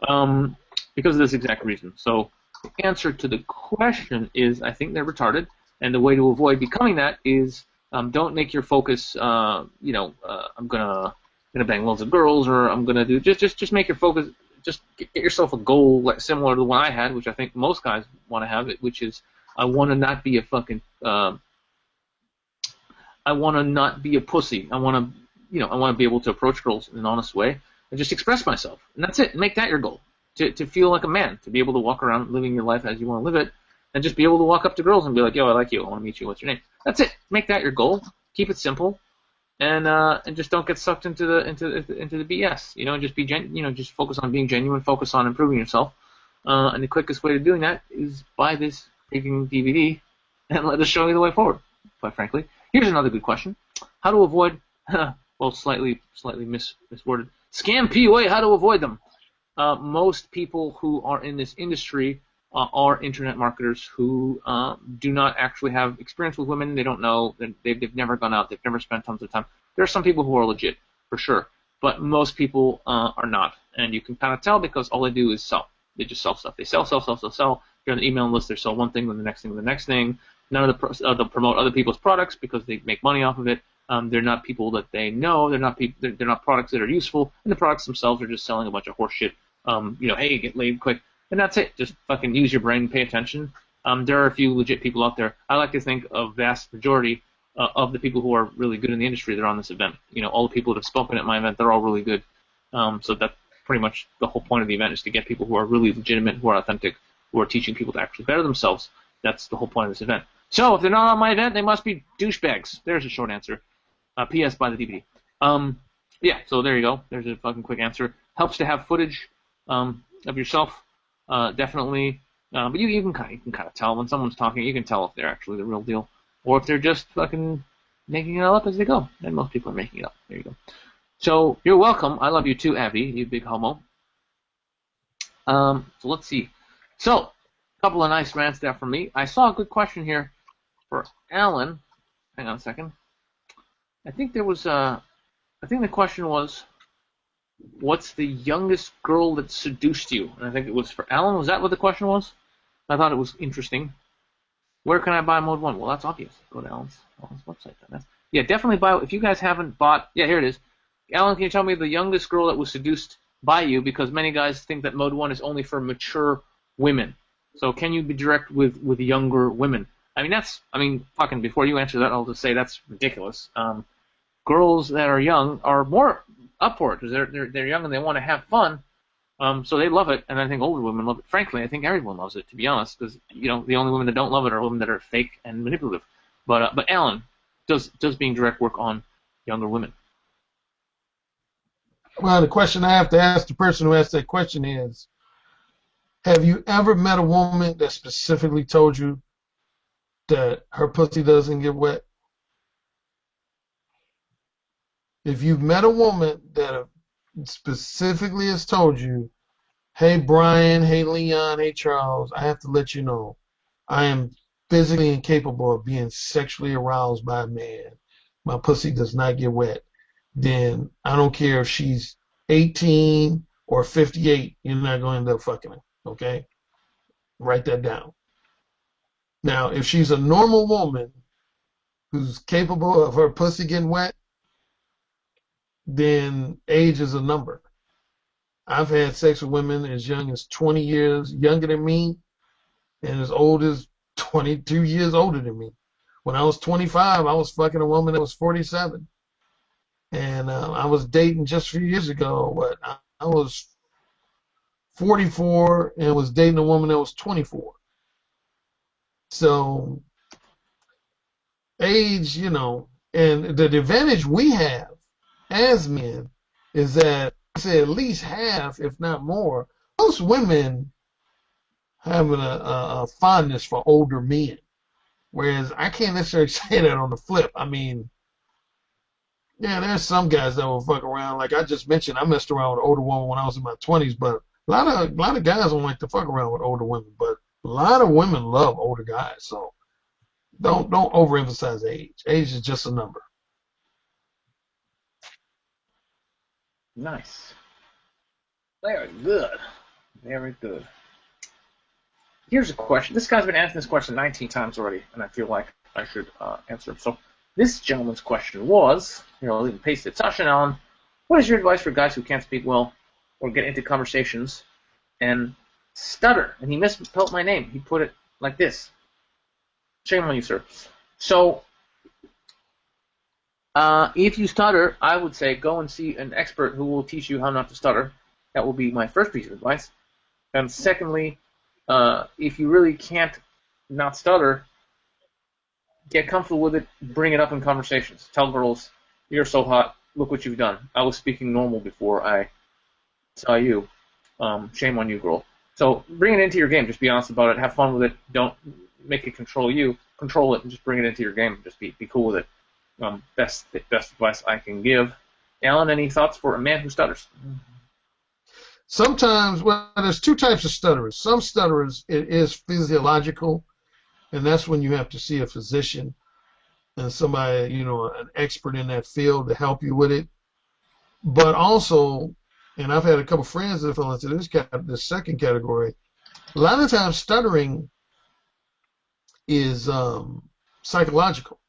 because of this exact reason. So the answer to the question is I think they're retarded, and the way to avoid becoming that is don't make your focus, I'm gonna bang loads of girls, or I'm gonna do just make your focus. Just get yourself a goal like similar to the one I had, which I think most guys want to have, which is I want to not be a fucking I want to not be a pussy. I want to be able to approach girls in an honest way and just express myself, and that's it. Make that your goal. To feel like a man, to be able to walk around living your life as you want to live it, and just be able to walk up to girls and be like, yo, I like you, I want to meet you, what's your name? That's it. Make that your goal. Keep it simple. and just don't get sucked into the BS. Just be just focus on being genuine, focus on improving yourself. And the quickest way to doing that is buy this freaking DVD and let us show you the way forward. Quite frankly, here's another good question: how to avoid well, slightly misworded scam PUA? How to avoid them? Most people who are in this industry are internet marketers who do not actually have experience with women. They don't know. They've never gone out. They've never spent tons of time. There are some people who are legit, for sure, but most people are not. And you can kind of tell because all they do is sell. They just sell stuff. They sell. You're on the email list. They sell one thing, then the next thing, then the next thing. None of they'll promote other people's products because they make money off of it. They're not people that they know. They're not products that are useful. And the products themselves are just selling a bunch of horse shit. Hey, get laid quick. And that's it. Just fucking use your brain and pay attention. There are a few legit people out there. I like to think a vast majority of the people who are really good in the industry, they're on this event. All the people that have spoken at my event, they're all really good. So that's pretty much the whole point of the event is to get people who are really legitimate, who are authentic, who are teaching people to actually better themselves. That's the whole point of this event. So if they're not on my event, they must be douchebags. There's a short answer. P.S. Buy the DVD. Yeah, so there you go. There's a fucking quick answer. Helps to have footage of yourself. Definitely, but you can kind of tell when someone's talking. You can tell if they're actually the real deal, or if they're just fucking making it all up as they go. And most people are making it up. There you go. So you're welcome. I love you too, Abby. You big homo. So let's see. So a couple of nice rants there from me. I saw a good question here for Alan. Hang on a second. I think there was I think the question was, what's the youngest girl that seduced you? And I think it was for Alan. Was that what the question was? I thought it was interesting. Where can I buy Mode 1? Well, that's obvious. Go to Alan's website. Yeah, definitely buy. If you guys haven't bought, yeah, here it is. Alan, can you tell me the youngest girl that was seduced by you? Because many guys think that Mode 1 is only for mature women. So can you be direct with younger women? Fucking before you answer that, I'll just say that's ridiculous. Girls that are young are more up for it because they're young and they want to have fun, so they love it. And I think older women love it. Frankly, I think everyone loves it, to be honest, because the only women that don't love it are women that are fake and manipulative. But Alan, does being direct work on younger women? Well, the question I have to ask the person who asked that question is, have you ever met a woman that specifically told you that her pussy doesn't get wet? If you've met a woman that specifically has told you, hey, Brian, hey, Leon, hey, Charles, I have to let you know, I am physically incapable of being sexually aroused by a man. My pussy does not get wet. Then I don't care if she's 18 or 58, you're not going to end up fucking her, okay? Write that down. Now, if she's a normal woman who's capable of her pussy getting wet, then age is a number. I've had sex with women as young as 20 years younger than me and as old as 22 years older than me. When I was 25, I was fucking a woman that was 47. And I was dating just a few years ago, but I was 44 and was dating a woman that was 24. So age, and the advantage we have as men is that I say at least half, if not more, most women have a fondness for older men, whereas I can't necessarily say that on the flip. I mean, yeah, there's some guys that will fuck around. Like I just mentioned, I messed around with an older woman when I was in my 20s, but a lot of guys don't like to fuck around with older women, but a lot of women love older guys. So don't overemphasize age. Age is just a number. Nice. Very good. Very good. Here's a question. This guy's been asking this question 19 times already, and I feel like I should answer it. So this gentleman's question was, I'll even paste it. Sasha and Alan, what is your advice for guys who can't speak well or get into conversations and stutter? And he misspelled my name. He put it like this. Shame on you, sir. So if you stutter, I would say go and see an expert who will teach you how not to stutter. That will be my first piece of advice. And secondly, if you really can't not stutter, get comfortable with it. Bring it up in conversations. Tell girls, you're so hot. Look what you've done. I was speaking normal before I saw you. Shame on you, girl. So bring it into your game. Just be honest about it. Have fun with it. Don't make it control you. Control it and just bring it into your game. Just be cool with it. Best advice I can give. Alan, any thoughts for a man who stutters? Sometimes, well, there's two types of stutterers. Some stutterers, it is physiological, and that's when you have to see a physician and somebody, an expert in that field to help you with it. But also, and I've had a couple friends that fell into this second category. A lot of times, stuttering is psychological.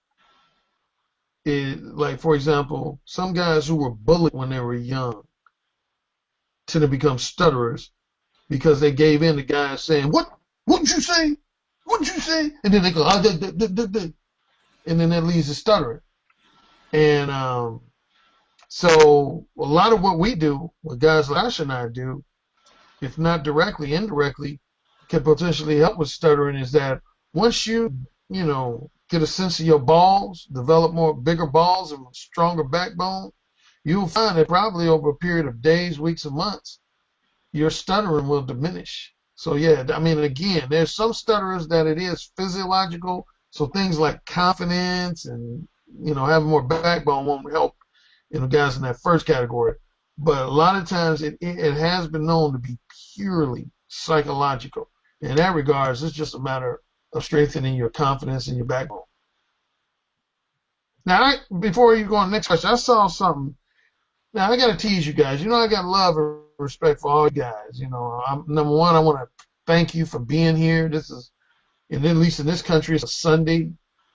Like, for example, some guys who were bullied when they were young tend to become stutterers because they gave in to guys saying, "What did you say? What did you say?" And then they go, "Ah, da, da, da, da, da." And then that leads to stuttering. And so a lot of what we do, what guys like Sasha and I do, if not directly, indirectly, can potentially help with stuttering is that once you get a sense of your balls, develop bigger balls and stronger backbone, you'll find that probably over a period of days, weeks, and months, your stuttering will diminish. So yeah, I mean, again, there's some stutterers that it is physiological. So things like confidence and having more backbone won't help guys in that first category. But a lot of times it has been known to be purely psychological. In that regards, it's just a matter of strengthening your confidence and your backbone. Now, before you go on the next question, I saw something. Now, I got to tease you guys. I got love and respect for all you guys. Number one, I want to thank you for being here. This is, and at least in this country, it's a Sunday.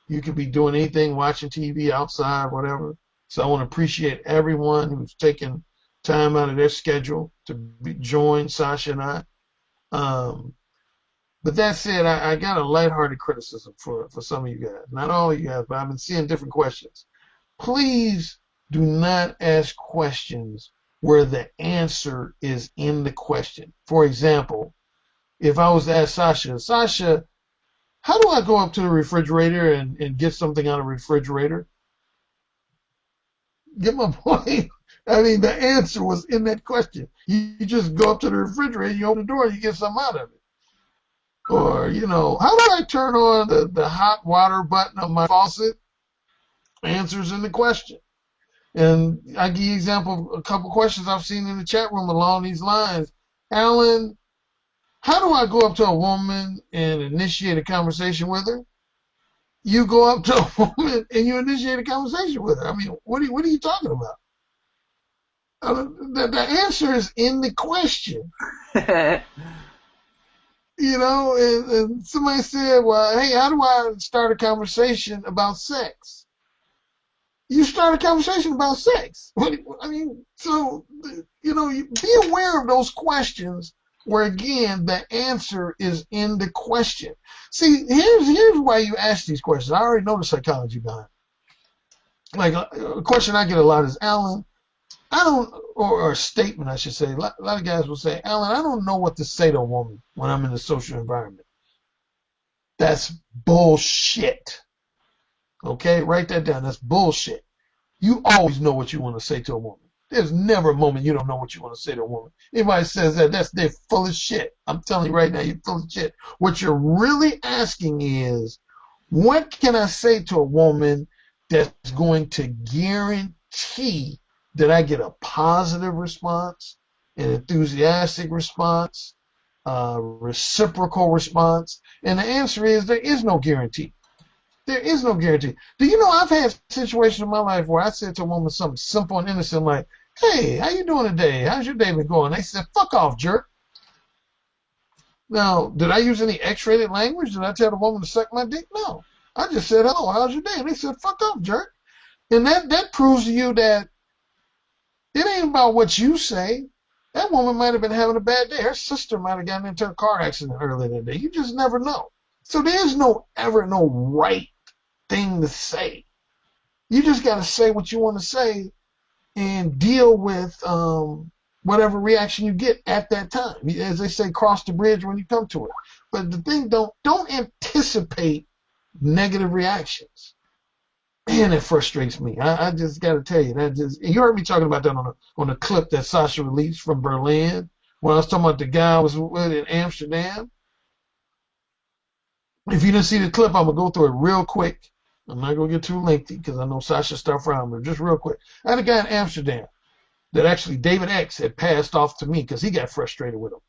You could be doing anything, watching TV, outside, whatever. So I want to appreciate everyone who's taken time out of their schedule to join Sasha and I. But that said, I got a lighthearted criticism for some of you guys. Not all of you guys, but I've been seeing different questions. Please do not ask questions where the answer is in the question. For example, if I was to ask Sasha, how do I go up to the refrigerator and get something out of the refrigerator? Get my point? I mean, the answer was in that question. You just go up to the refrigerator, you open the door, and you get something out of it. Or, how do I turn on the hot water button of my faucet? Answers in the question. And I give you an example of a couple questions I've seen in the chat room along these lines. Alan, how do I go up to a woman and initiate a conversation with her? You go up to a woman and you initiate a conversation with her. I mean, what are you talking about? The answer is in the question. And somebody said, well, hey, how do I start a conversation about sex? You start a conversation about sex. So, be aware of those questions where, again, the answer is in the question. See, here's why you ask these questions. I already know the psychology behind it. Like, a question I get a lot is, Alan, or a statement, I should say. A lot of guys will say, Alan, I don't know what to say to a woman when I'm in a social environment. That's bullshit. Okay? Write that down. That's bullshit. You always know what you want to say to a woman. There's never a moment you don't know what you want to say to a woman. Anybody says that, they're full of shit. I'm telling you right now, you're full of shit. What you're really asking is, what can I say to a woman that's going to guarantee that I get a positive response, an enthusiastic response, a reciprocal response? And the answer is there is no guarantee. There is no guarantee. Do you know I've had situations in my life where I said to a woman something simple and innocent like, hey, how you doing today? How's your day been going? They said, fuck off, jerk. Now, did I use any X-rated language? Did I tell the woman to suck my dick? No. I just said, hello, how's your day? And they said, fuck off, jerk. And that proves to you that it ain't about what you say. That woman might have been having a bad day. Her sister might have gotten into a car accident earlier that day. You just never know. So there's ever no right thing to say. You just got to say what you want to say and deal with whatever reaction you get at that time. As they say, cross the bridge when you come to it. But the thing, don't anticipate negative reactions. Man, Man, that frustrates me. I just got to tell you, you heard me talking about that on a clip that Sasha released from Berlin when I was talking about the guy I was with in Amsterdam. If you didn't see the clip, I'm going to go through it real quick. I'm not going to get too lengthy because I know Sasha stuff around, but just real quick. I had a guy in Amsterdam that actually David X had passed off to me because he got frustrated with him.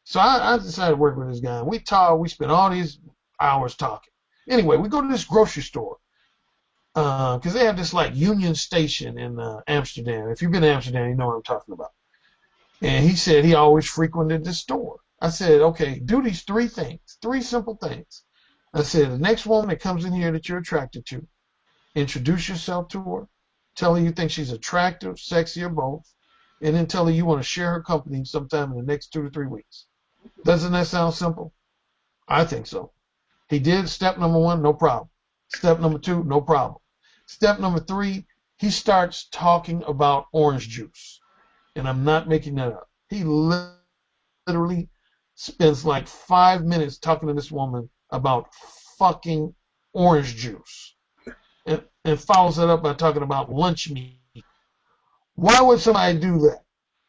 So I decided to work with this guy. We talked. We spent all these hours talking. Anyway, we go to this grocery store because they have this like Union Station in Amsterdam. If you've been to Amsterdam, you know what I'm talking about. And he said he always frequented this store. I said, okay, do these three things, three simple things. I said, the next woman that comes in here that you're attracted to, introduce yourself to her, tell her you think she's attractive, sexy, or both, and then tell her you want to share her company sometime in the next 2 to 3 weeks. Doesn't that sound simple? I think so. He did step number 1, no problem. Step number 2, no problem. Step number 3, he starts talking about orange juice. And I'm not making that up. He literally spends like 5 minutes talking to this woman about fucking orange juice. And follows it up by talking about lunch meat. Why would somebody do that?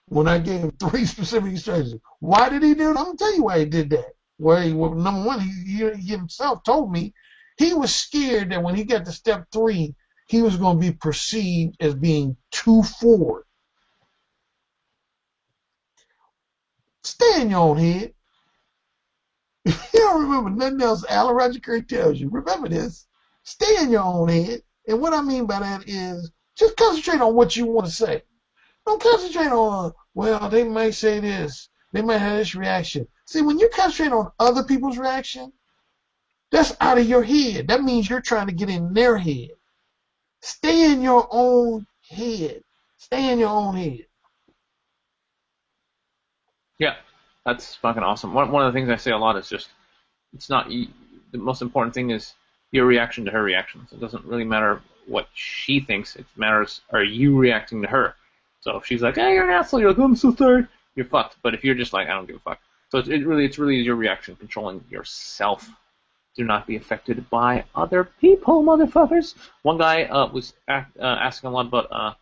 When I gave him 3 specific instructions. Why did he do it? I'm going to tell you why he did that. Well, number 1, he himself told me he was scared that when he got to step 3, he was going to be perceived as being too forward. Stay in your own head. If you don't remember nothing else Alan Roger Kirk tells you, remember this. Stay in your own head. And what I mean by that is just concentrate on what you want to say. Don't concentrate on, well, they might say this. They might have this reaction. See, when you concentrate on other people's reaction, that's out of your head. That means you're trying to get in their head. Stay in your own head. Stay in your own head. Yeah, that's fucking awesome. One of the things I say a lot is just, it's not, the most important thing is your reaction to her reactions. It doesn't really matter what she thinks. It matters, are you reacting to her? So if she's like, hey, you're an asshole, you're like, oh, I'm so sorry, you're fucked. But if you're just like, I don't give a fuck. So it's really your reaction, controlling yourself. Do not be affected by other people, motherfuckers. One guy was asking a lot about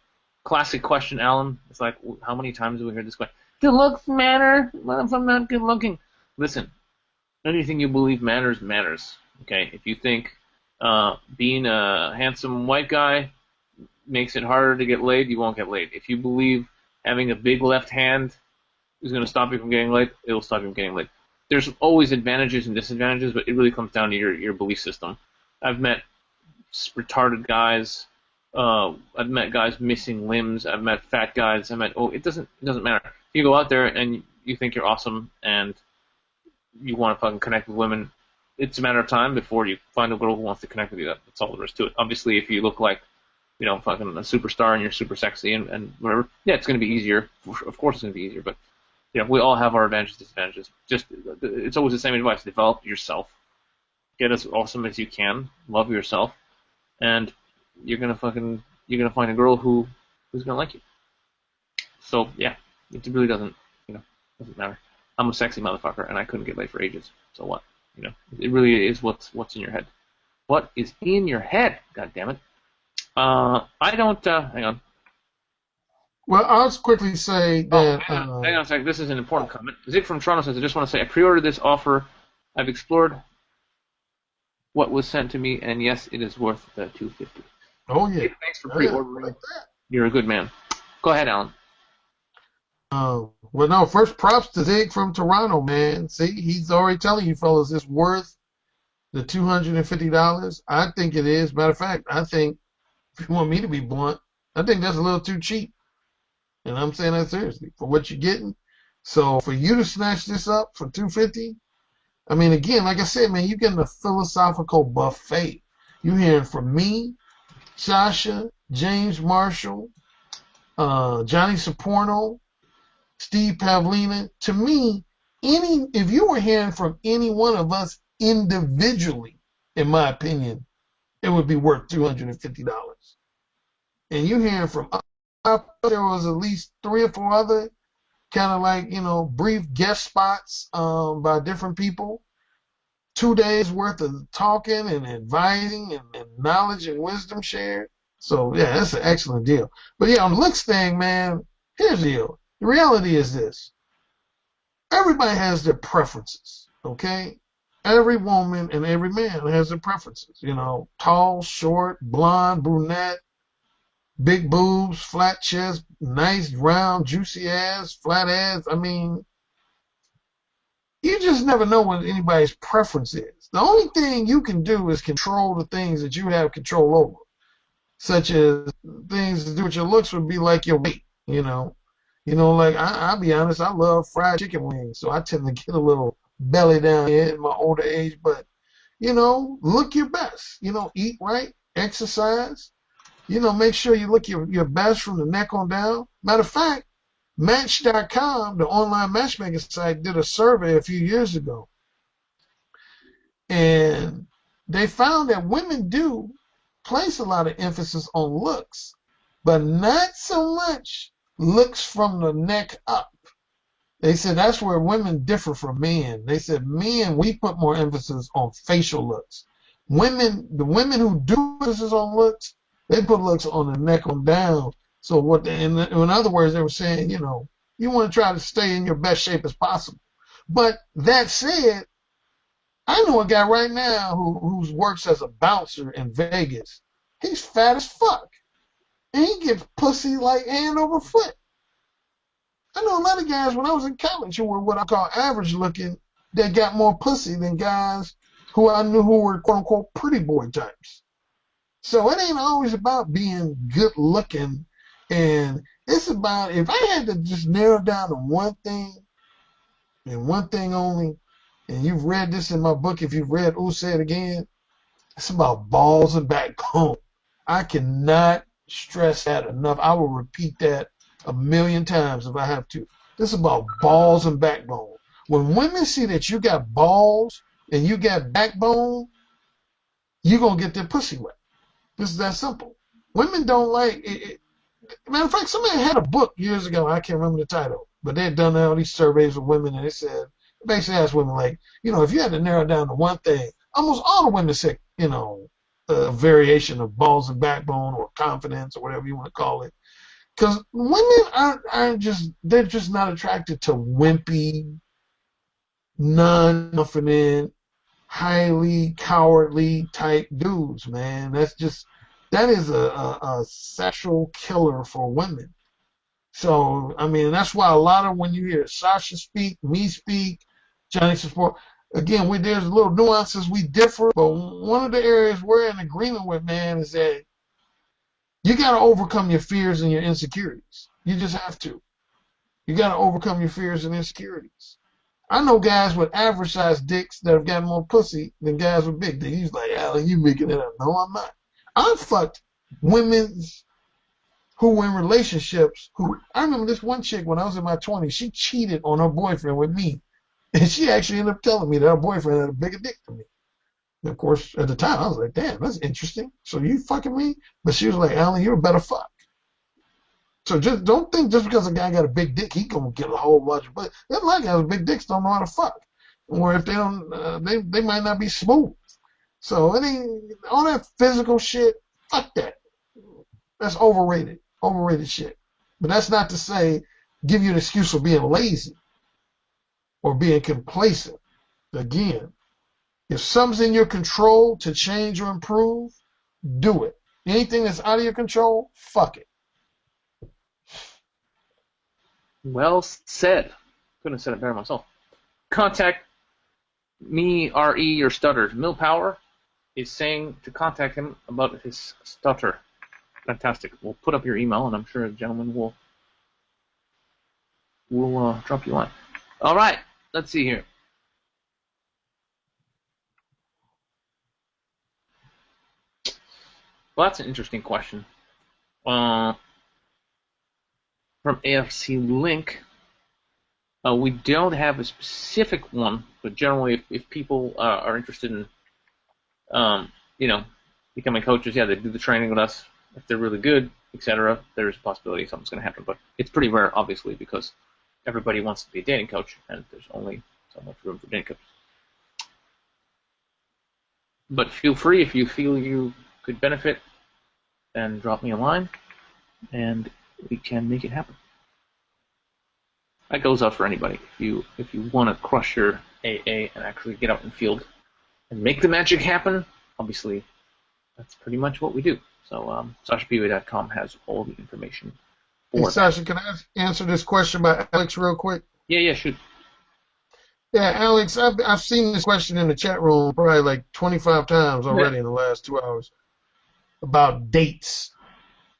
classic question, Alan. It's like, how many times have we heard this question? Good looks matter. What if I'm not good looking? Listen, anything you believe matters. Okay, if you think being a handsome white guy makes it harder to get laid, you won't get laid. If you believe having a big left hand is going to stop you from getting laid, it'll stop you from getting laid. There's always advantages and disadvantages, but it really comes down to your belief system. I've met retarded guys. I've met guys missing limbs. I've met fat guys. It doesn't matter. You go out there and you think you're awesome and you want to fucking connect with women. It's a matter of time before you find a girl who wants to connect with you. That's all there is to it. Obviously, if you look like, fucking a superstar and you're super sexy and whatever, yeah, it's going to be easier. Of course, it's going to be easier, but we all have our advantages, disadvantages. Just, it's always the same advice. Develop yourself. Get as awesome as you can. Love yourself, and you're gonna find a girl who's gonna like you. So yeah, it really doesn't matter. I'm a sexy motherfucker, and I couldn't get laid for ages. So what? It really is what's in your head. What is in your head? God damn it. I don't. Hang on. Well, I'll just quickly say that. Hang on a second. This is an important comment. Zig from Toronto says, I just want to say I pre-ordered this offer. I've explored what was sent to me, and yes, it is worth the $250. Oh yeah. Hey, thanks for pre-ordering. Like that. You're a good man. Go ahead, Alan. Well, no. First, props to Zig from Toronto, man. See, he's already telling you fellas it's worth the $250. I think it is. Matter of fact, I think, if you want me to be blunt, I think that's a little too cheap. And I'm saying that seriously for what you're getting. So for you to snatch this up for $250, I mean, again, like I said, man, you're getting a philosophical buffet. You're hearing from me, Sasha, James Marshall, Johnny Saporno, Steve Pavlina. To me, if you were hearing from any one of us individually, in my opinion, it would be worth $250. And you're hearing from us. There was at least 3 or 4 other kind of like, brief guest spots by different people. 2 days worth of talking and advising and knowledge and wisdom shared. So yeah, that's an excellent deal. But yeah, on the looks thing, man, here's the deal. The reality is this. Everybody has their preferences, okay? Every woman and every man has their preferences. You know, tall, short, blonde, brunette, big boobs, flat chest, nice, round, juicy ass, flat ass. I mean, you just never know what anybody's preference is. The only thing you can do is control the things that you have control over, such as things to do with your looks would be like your weight, you know. You know, like I'll be honest, I love fried chicken wings, so I tend to get a little belly down here in my older age, but you know, look your best. You know, eat right, exercise. You know, make sure you look your best from the neck on down. Matter of fact, Match.com, the online matchmaking site, did a survey a few years ago, and they found that women do place a lot of emphasis on looks, but not so much looks from the neck up. They said that's where women differ from men. They said men, we put more emphasis on facial looks. Women, the women who do emphasis on looks, they put looks on the neck on down. So what? In other words, they were saying, you know, you want to try to stay in your best shape as possible. But that said, I know a guy right now who works as a bouncer in Vegas. He's fat as fuck, and he gets pussy like hand over foot. I know a lot of guys when I was in college who were what I call average looking that got more pussy than guys who I knew who were quote unquote pretty boy types. So it ain't always about being good looking, and it's about, if I had to just narrow down to one thing and one thing only, and you've read this in my book, if you've read Ooh, Say It Again, it's about balls and backbone. I cannot stress that enough. I will repeat that a million times if I have to. This is about balls and backbone. When women see that you got balls and you got backbone, you're going to get their pussy wet. This is that simple. Women don't like it. Matter of fact, somebody had a book years ago. I can't remember the title, but they had done all these surveys with women, and they said, basically asked women, like, you know, if you had to narrow down to one thing, almost all the women said, you know, a variation of balls and backbone or confidence or whatever you want to call it. Because women aren't just, they're just not attracted to wimpy, non-confident, highly cowardly type dudes, man. That is a sexual killer for women. So, I mean, that's why a lot of when you hear Sasha speak, me speak, Johnny support, again, there's little nuances we differ, but one of the areas we're in agreement with, man, is that you got to overcome your fears and your insecurities. You just have to. You got to overcome your fears and insecurities. I know guys with average sized dicks that have gotten more pussy than guys with big dicks. He's like, Alan, you making it up. No, I'm not. I've fucked women who were in relationships I remember this one chick when I was in my 20s, she cheated on her boyfriend with me. And she actually ended up telling me that her boyfriend had a bigger dick than me. And of course, at the time, I was like, damn, that's interesting. So you fucking me? But she was like, Alan, you're a better fuck. So just don't think just because a guy got a big dick, he gonna get a whole bunch. But there's a lot of guys with big dicks don't know how to fuck, or if they don't, they might not be smooth. So it ain't all that physical shit. Fuck that. That's overrated. Overrated shit. But that's not to say give you an excuse for being lazy or being complacent. Again, if something's in your control to change or improve, do it. Anything that's out of your control, fuck it. Well said. Couldn't have said it better myself. Contact me, R.E. or stutter. Millpower is saying to contact him about his stutter. Fantastic. We'll put up your email, and I'm sure the gentleman will drop you a line. All right. Let's see here. Well, that's an interesting question. From AFC Link, we don't have a specific one, but generally, if people are interested in, becoming coaches, yeah, they do the training with us. If they're really good, etc., there's a possibility something's going to happen. But it's pretty rare, obviously, because everybody wants to be a dating coach, and there's only so much room for dating coaches. But feel free, if you feel you could benefit, then drop me a line, and we can make it happen. That goes out for anybody. If you want to crush your AA and actually get out in the field and make the magic happen, obviously that's pretty much what we do. So SashaPeewee.com has all the information for Hey, that. Sasha, can I answer this question by Alex real quick? Yeah, shoot. Yeah, Alex, I've seen this question in the chat room probably like 25 times already in the last 2 hours about dates.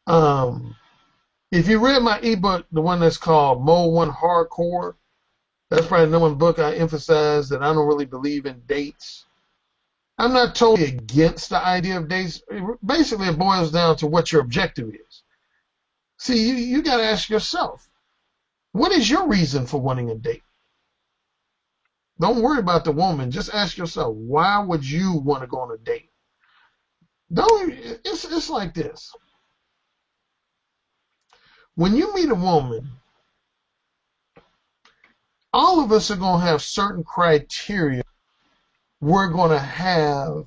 If you read my ebook, the one that's called Mode 1 Hardcore, that's probably the one book I emphasize that I don't really believe in dates. I'm not totally against the idea of dates. Basically, it boils down to what your objective is. See, you got to ask yourself, what is your reason for wanting a date? Don't worry about the woman. Just ask yourself, why would you want to go on a date? It's like this. When you meet a woman, all of us are going to have certain criteria we're going to have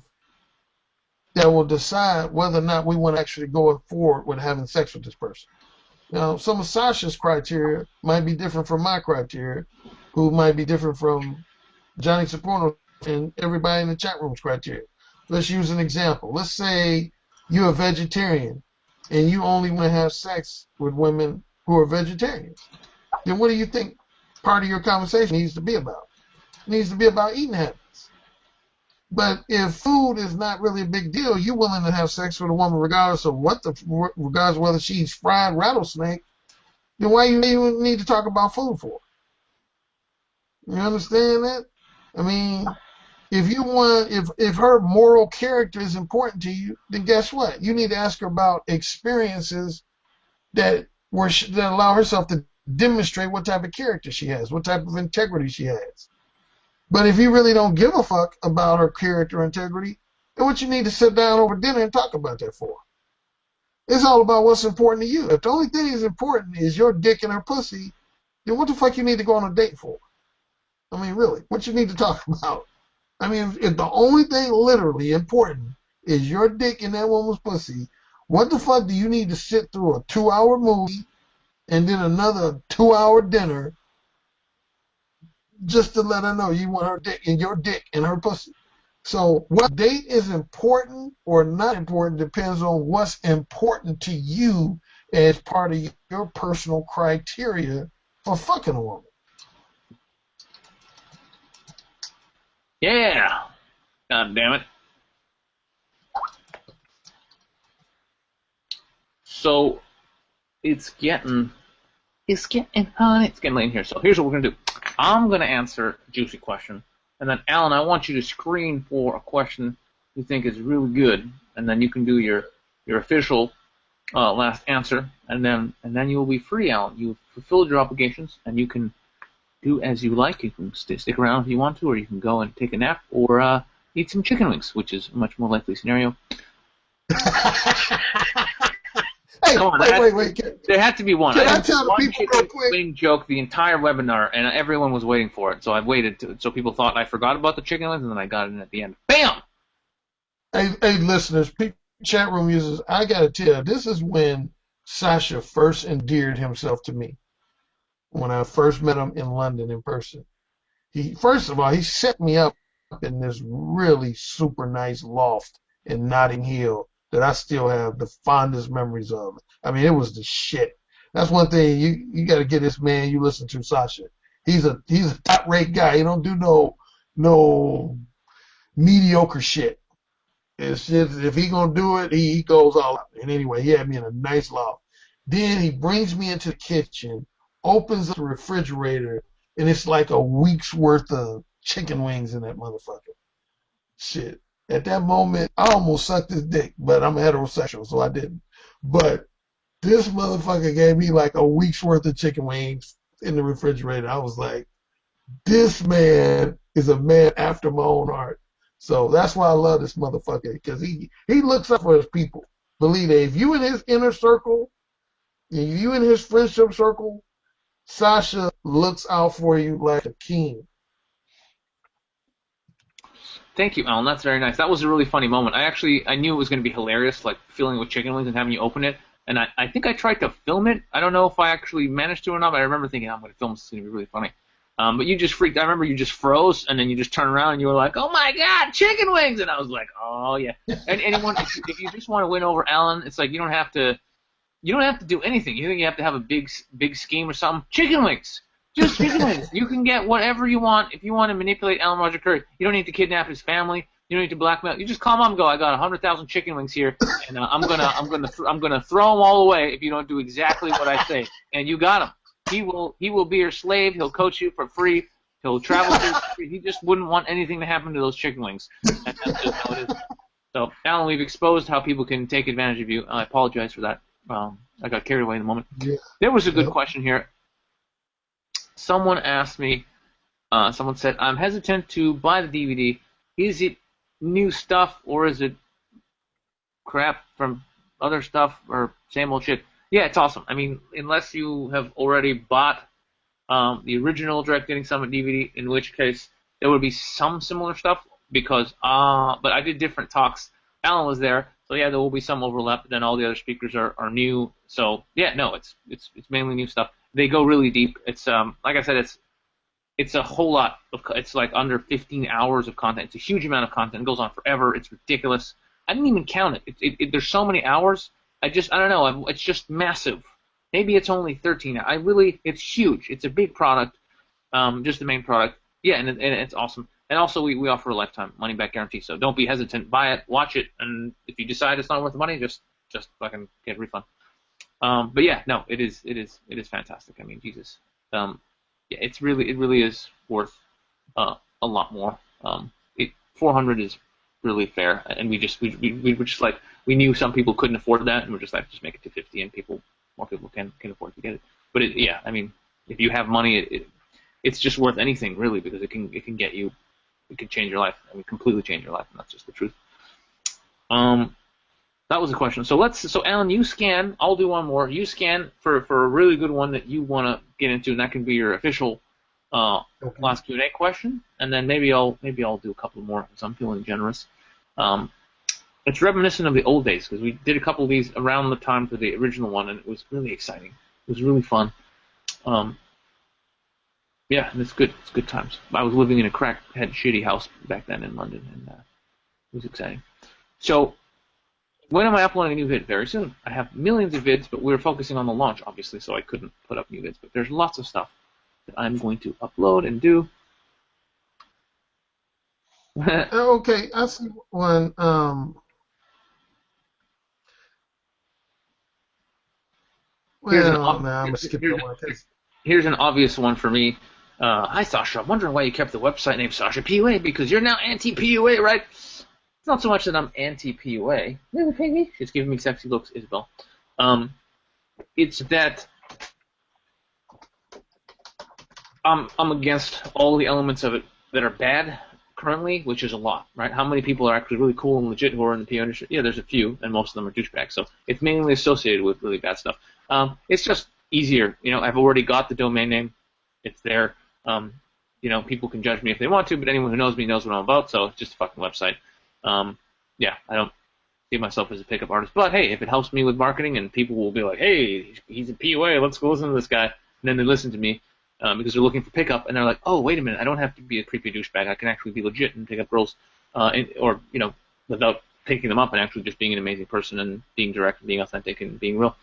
that will decide whether or not we want to actually go forward with having sex with this person. Now, some of Sasha's criteria might be different from my criteria, who might be different from Johnny Soprano and everybody in the chat room's criteria. Let's use an example. Let's say you're a vegetarian and you only want to have sex with women who are vegetarians. Then what do you think part of your conversation needs to be about? It needs to be about eating habits. But if food is not really a big deal, you're willing to have sex with a woman regardless of regardless of whether she eats fried rattlesnake, then why you even need to talk about food for? You understand that? I mean, if her moral character is important to you, then guess what? You need to ask her about experiences that allow herself to demonstrate what type of character she has, what type of integrity she has. But if you really don't give a fuck about her character integrity, then what you need to sit down over dinner and talk about that for? It's all about what's important to you. If the only thing that's important is your dick and her pussy, then what the fuck you need to go on a date for? I mean, really, what you need to talk about? I mean, if the only thing literally important is your dick and that woman's pussy, what the fuck do you need to sit through a 2-hour movie and then another 2-hour dinner just to let her know you want her dick and your dick and her pussy? So what date is important or not important depends on what's important to you as part of your personal criteria for fucking a woman. Yeah. God damn it. So it's getting late in here. So here's what we're gonna do. I'm gonna answer a juicy question, and then Alan, I want you to screen for a question you think is really good, and then you can do your official last answer, and then you will be free, Alan. You've fulfilled your obligations, and you can do as you like. You can stick around if you want to, or you can go and take a nap, or eat some chicken wings, which is a much more likely scenario. Hey, Come on, wait. There had to be one. Can I tell the one people chicken real quick? wing joke the entire webinar, and everyone was waiting for it. So I waited, so people thought I forgot about the chicken wings, and then I got it in at the end. Bam! Hey, listeners, chat room users, I gotta tell you, this is when Sasha first endeared himself to me. When I first met him in London in person. First of all, he set me up in this really super nice loft in Notting Hill that I still have the fondest memories of. I mean, it was the shit. That's one thing you got to get this man you listen to, Sasha. He's a top rate guy. He don't do no mediocre shit. It's just, if he gonna do it, he goes all out. And anyway, he had me in a nice loft. Then he brings me into the kitchen, opens up the refrigerator, and it's like a week's worth of chicken wings in that motherfucker. Shit. At that moment, I almost sucked his dick, but I'm heterosexual, so I didn't. But this motherfucker gave me like a week's worth of chicken wings in the refrigerator. I was like, this man is a man after my own heart. So that's why I love this motherfucker, because he looks up for his people. Believe it. If you in his inner circle, if you in his friendship circle, Sasha looks out for you like a king. Thank you, Alan. That's very nice. That was a really funny moment. I knew it was going to be hilarious, like filling it with chicken wings and having you open it. And I think I tried to film it. I don't know if I actually managed to or not, but I remember thinking, I'm going to film this. It's going to be really funny. But you just freaked. I remember you just froze, and then you just turned around and you were like, "Oh my God, chicken wings!" And I was like, "Oh yeah." And anyone, if you just want to win over Alan, it's like you don't have to do anything. You think you have to have a big scheme or something? Chicken wings, just chicken wings. You can get whatever you want. If you want to manipulate Alan Roger Curry, you don't need to kidnap his family. You don't need to blackmail. You just call him up and go, "I got 100,000 chicken wings here, and I'm gonna throw them all away if you don't do exactly what I say." And you got him. He will be your slave. He'll coach you for free. He'll travel for free. He just wouldn't want anything to happen to those chicken wings. That's just how it is. So, Alan, we've exposed how people can take advantage of you. I apologize for that. I got carried away in the moment. Yeah. There was a good question here. Someone asked me, someone said, I'm hesitant to buy the DVD. Is it new stuff or is it crap from other stuff or same old shit? Yeah, it's awesome. I mean, unless you have already bought the original Direct Getting Summit DVD, in which case there would be some similar stuff because, but I did different talks. Alan was there, so yeah, there will be some overlap. But then all the other speakers are new. So yeah, no, it's mainly new stuff. They go really deep. It's like I said, it's a whole lot of. It's like under 15 hours of content. It's a huge amount of content. It goes on forever. It's ridiculous. I didn't even count it. There's so many hours. I don't know. It's just massive. Maybe it's only 13. It's huge. It's a big product. Just the main product. Yeah, and it's awesome. And also we offer a lifetime money back guarantee. So don't be hesitant. Buy it, watch it, and if you decide it's not worth the money, just fucking get a refund. But yeah, no, it is fantastic. I mean, Jesus. Yeah, it really is worth a lot more. 400 is really fair, and we were just like, we knew some people couldn't afford that, and we're just like, just make it to 50, and more people can afford to get it. But yeah, I mean, if you have money, it's just worth anything really, because it can get you, it can change your life. I mean, completely change your life, and that's just the truth. That was a question. So Alan, you scan. I'll do one more. You scan for a really good one that you want to get into, and that can be your official last Q&A question, and then maybe I'll do a couple more because I'm feeling generous. It's reminiscent of the old days because we did a couple of these around the time for the original one, and it was really exciting. It was really fun. Yeah, and it's good. It's good times. I was living in a crackhead shitty house back then in London, and it was exciting. So, when am I uploading a new vid? Very soon. I have millions of vids, but we're focusing on the launch, obviously, so I couldn't put up new vids. But there's lots of stuff that I'm going to upload and do. Okay, I see one. I'm gonna skip that one. Here's an obvious one for me. Hi, Sasha. I'm wondering why you kept the website name Sasha PUA, because you're now anti-PUA, right? It's not so much that I'm anti-PUA. She's giving me sexy looks, Isabel. It's that I'm against all the elements of it that are bad currently, which is a lot, right? How many people are actually really cool and legit who are in the PUA industry? Yeah, there's a few, and most of them are douchebags. So it's mainly associated with really bad stuff. It's just easier. You know, I've already got the domain name. It's there. You know, people can judge me if they want to, but anyone who knows me knows what I'm about, so it's just a fucking website. Yeah, I don't see myself as a pickup artist, but hey, if it helps me with marketing and people will be like, hey, he's a PUA, let's go listen to this guy, and then they listen to me because they're looking for pickup, and they're like, oh, wait a minute, I don't have to be a creepy douchebag. I can actually be legit and pick up girls, or, you know, without picking them up and actually just being an amazing person and being direct and being authentic and being real.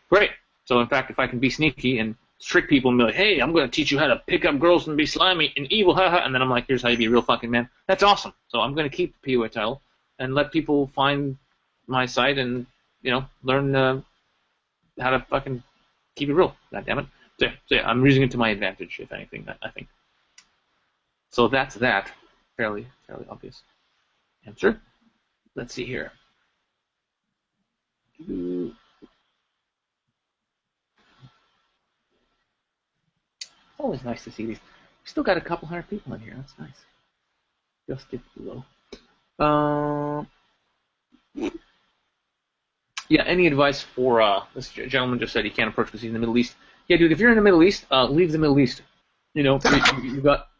Great. So, in fact, if I can be sneaky and trick people and be like, hey, I'm going to teach you how to pick up girls and be slimy and evil, haha, and then I'm like, here's how you be a real fucking man. That's awesome. So I'm going to keep the PUA title and let people find my site and, you know, learn how to fucking keep it real. God damn it. So yeah, I'm using it to my advantage, if anything, I think. So that's that. Fairly obvious answer. Let's see here. It's always nice to see these. We still got a couple hundred people in here. That's nice. Just dip below. Yeah, any advice for this gentleman just said he can't approach because he's in the Middle East. Yeah, dude, if you're in the Middle East, leave the Middle East. You know,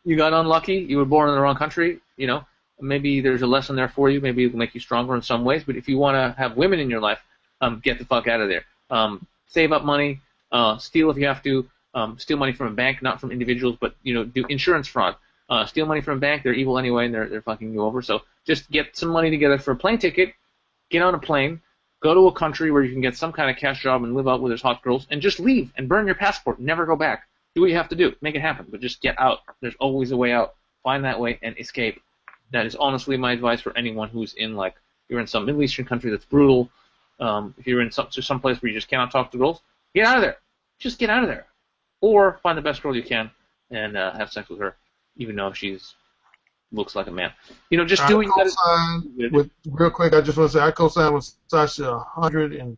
you got unlucky. You were born in the wrong country. You know, maybe there's a lesson there for you. Maybe it'll make you stronger in some ways. But if you want to have women in your life, get the fuck out of there. Save up money, steal if you have to, steal money from a bank, not from individuals, but do insurance fraud. Steal money from a bank, they're evil anyway, and they're fucking you over. So just get some money together for a plane ticket, get on a plane, go to a country where you can get some kind of cash job and live out with those hot girls, and just leave and burn your passport. Never go back. Do what you have to do. Make it happen, but just get out. There's always a way out. Find that way and escape. That is honestly my advice for anyone who's in, like, you're in some Middle Eastern country that's brutal. If you're in some place where you just cannot talk to girls, get out of there. Just get out of there. Or find the best girl you can and have sex with her, even though she's looks like a man. Just do what you gotta. Real quick, I just want to say I co-sign with Sasha 100 and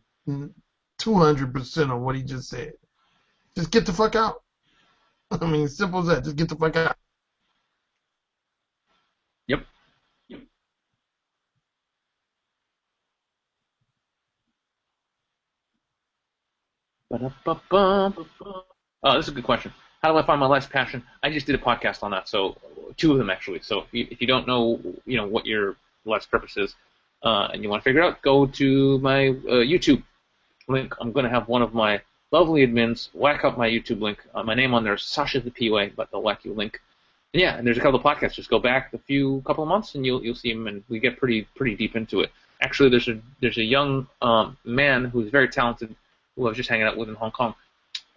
200% on what he just said. Just get the fuck out. I mean, simple as that. Just get the fuck out. Yep. This is a good question. How do I find my life's passion? I just did a podcast on that, so 2 of them actually. So if you don't know, what your life's purpose is, and you want to figure it out, go to my YouTube link. I'm going to have one of my lovely admins whack up my YouTube link. My name on there is Sasha the POA, but they'll whack you a link. And yeah, and there's a couple of podcasts. Just go back a couple of months, and you'll see them, and we get pretty deep into it. Actually, there's a young man who's very talented who I was just hanging out with in Hong Kong.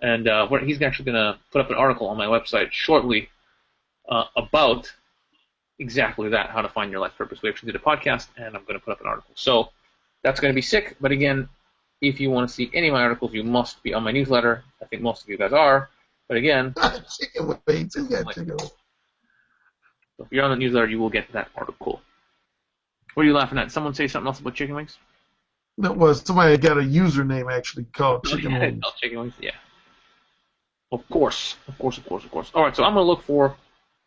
And he's actually going to put up an article on my website shortly about exactly that, how to find your life purpose. We actually did a podcast, and I'm going to put up an article. So that's going to be sick. But again, if you want to see any of my articles, you must be on my newsletter. I think most of you guys are. But again, chicken wings. if you're on the newsletter, you will get that article. What are you laughing at? Someone say something else about chicken wings? That was somebody got a username actually called chicken wings. Chicken wings, yeah. Of course. All right, so I'm gonna look for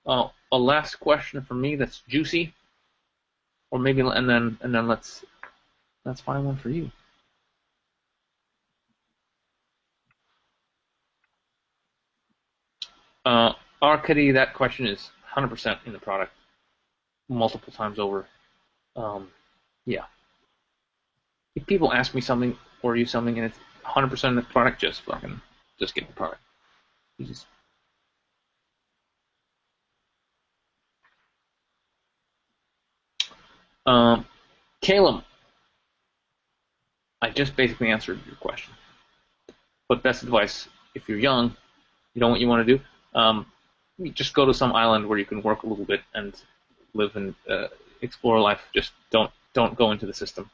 a last question for me that's juicy, or maybe and then let's find one for you. Arcady, that question is 100% in the product, multiple times over. Yeah. If people ask me something or use something and it's 100% in the product, just get the product. Caleb, I just basically answered your question. But best advice, if you're young, you know what you want to do, you just go to some island where you can work a little bit and live and explore life. Just don't go into the system.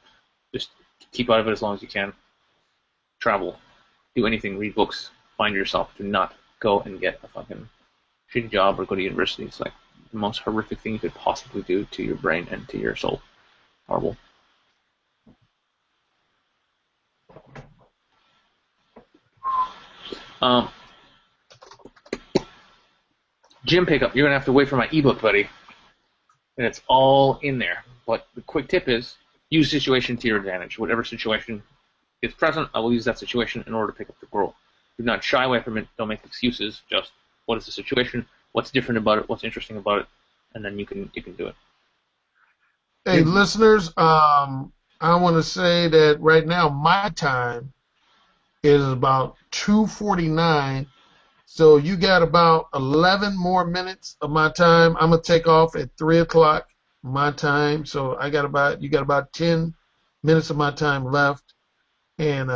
Just keep out of it as long as you can. Travel, do anything, read books, find yourself. Do not go and get a fucking shitty job or go to university. It's like the most horrific thing you could possibly do to your brain and to your soul. Horrible. Gym pickup. You're gonna have to wait for my ebook, buddy. And it's all in there. But the quick tip is use situation to your advantage. Whatever situation is present, I will use that situation in order to pick up the girl. Do not shy away from it. Don't make excuses. Just what is the situation? What's different about it? What's interesting about it? And then you can do it. Hey, listeners, I want to say that right now my time is about 2:49. So you got about 11 more minutes of my time. I'm gonna take off at 3 o'clock my time. So you got about 10 minutes of my time left, and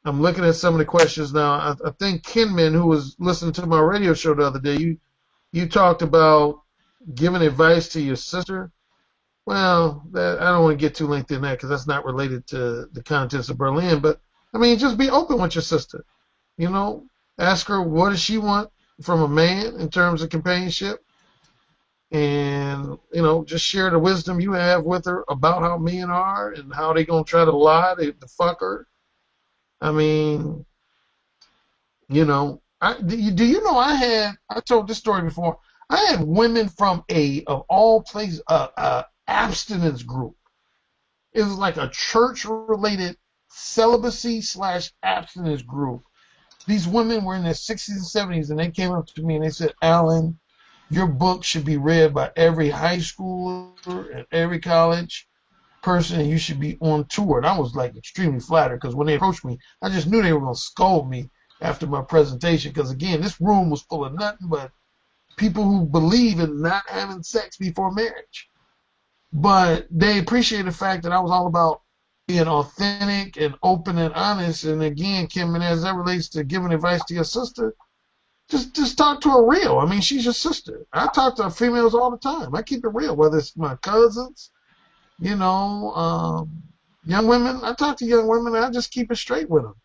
I'm looking at some of the questions now. I think Kinman, who was listening to my radio show the other day, you talked about giving advice to your sister. Well, I don't want to get too lengthy in that because that's not related to the contents of Berlin. But I mean, just be open with your sister. Ask her what does she want from a man in terms of companionship, and just share the wisdom you have with her about how men are and how they gonna try to lie to fuck her. I mean, do you know I told this story before. I had women from of all places, abstinence group. It was like a church-related celibacy/abstinence group. These women were in their 60s and 70s, and they came up to me and they said, "Alan, Your book should be read by every high schooler and every college person, and you should be on tour. And I was like extremely flattered because when they approached me, I just knew they were going to scold me after my presentation because, again, this room was full of nothing but people who believe in not having sex before marriage. But they appreciated the fact that I was all about being authentic and open and honest. And again, Kim, and as that relates to giving advice to your sister, just talk to her real. I mean, she's your sister. I talk to females all the time. I keep it real, whether it's my cousins, you know, young women. I talk to young women, and I just keep it straight with them.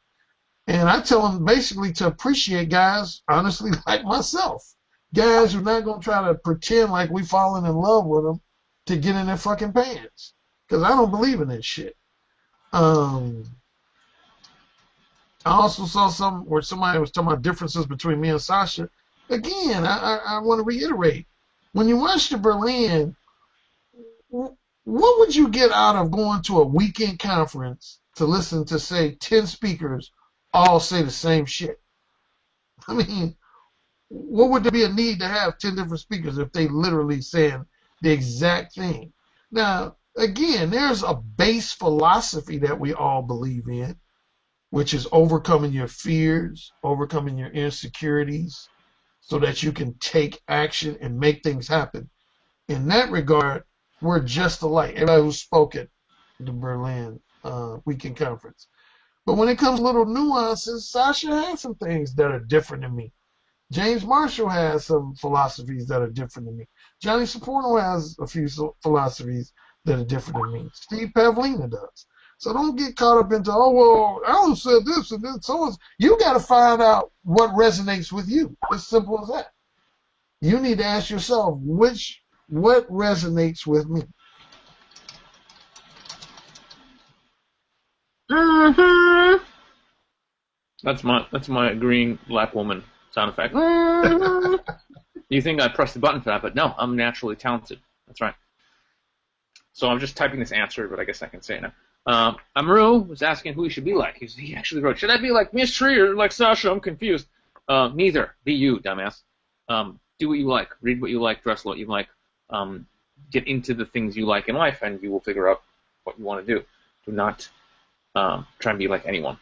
And I tell them basically to appreciate guys, honestly, like myself. Guys who are not going to try to pretend like we falling in love with them to get in their fucking pants. Because I don't believe in that shit. I also saw some where somebody was talking about differences between me and Sasha. Again, I want to reiterate. When you watch the Berlin, what would you get out of going to a weekend conference to listen to, say, 10 speakers all say the same shit? I mean, what would there be a need to have 10 different speakers if they literally saying the exact thing? Now, again, there's a base philosophy that we all believe in, which is overcoming your fears, overcoming your insecurities, so that you can take action and make things happen. In that regard, we're just alike. Everybody who spoke at the Berlin weekend conference. But when it comes to little nuances, Sasha has some things that are different than me. James Marshall has some philosophies that are different than me. Johnny Saporno has a few philosophies that are different than me. Steve Pavlina does. So don't get caught up into, oh, well, Alan said this and this. So you got to find out what resonates with you. As simple as that. You need to ask yourself, what resonates with me? Mm-hmm. That's my green black woman sound effect. Mm-hmm. You think I pressed the button for that, but no, I'm naturally talented. That's right. So I'm just typing this answer, but I guess I can say it now. Amaru was asking who he should be like. He actually wrote, should I be like Mystery or like Sasha? I'm confused. Neither. Be you, dumbass. Do what you like. Read what you like. Dress what you like. Get into the things you like in life, and you will figure out what you want to do. Do not try and be like anyone.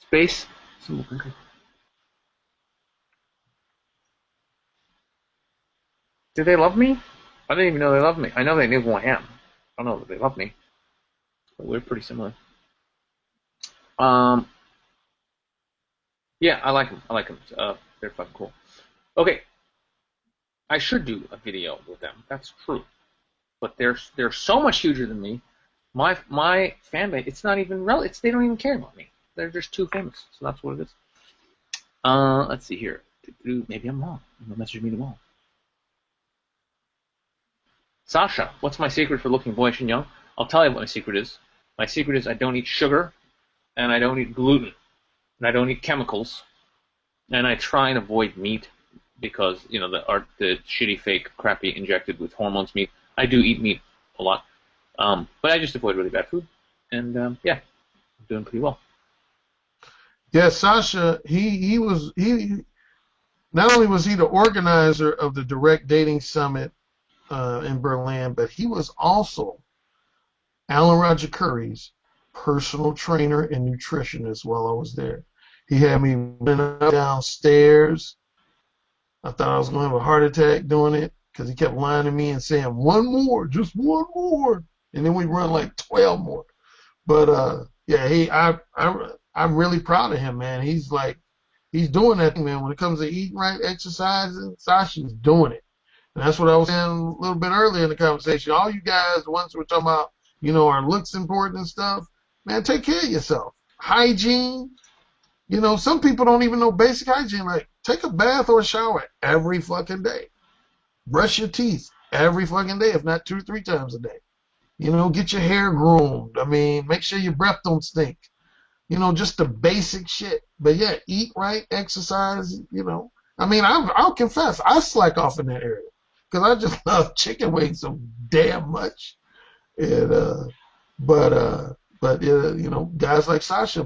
Space. Do they love me? I didn't even know they loved me. I know they knew who I am. I don't know that they love me. But we're pretty similar. Yeah, I like them. They're fucking cool. Okay. I should do a video with them. That's true. But they're so much huger than me. My fan base, it's not even relevant. They don't even care about me. They're just too famous. So that's what it is. Let's see here. Maybe I'm wrong. They'll message me tomorrow. Sasha, what's my secret for looking boyish and young? I'll tell you what my secret is. My secret is I don't eat sugar, and I don't eat gluten, and I don't eat chemicals, and I try and avoid meat because, you know, the shitty, fake, crappy, injected with hormones meat. I do eat meat a lot, but I just avoid really bad food, and yeah, I'm doing pretty well. Yeah, Sasha, he not only was he the organizer of the Direct Dating Summit in Berlin, but he was also Alan Roger Curry's personal trainer and nutritionist while I was there. He had me running up downstairs. I thought I was going to have a heart attack doing it because he kept lying to me and saying, one more, just one more. And then we run like 12 more. But, yeah, I'm really proud of him, man. He's doing that thing, man. When it comes to eating right, exercising, Sasha's doing it. And that's what I was saying a little bit earlier in the conversation. All you guys, the ones who are talking about, you know, our looks important and stuff, man, take care of yourself. Hygiene. You know, some people don't even know basic hygiene. Like, take a bath or a shower every fucking day. Brush your teeth every fucking day, if not 2 or 3 times a day. You know, get your hair groomed. I mean, make sure your breath don't stink. You know, just the basic shit. But yeah, eat right, exercise, you know. I mean, I'll confess, I slack off in that area. Because I just love chicken wings so damn much. And, but But you know, guys like Sasha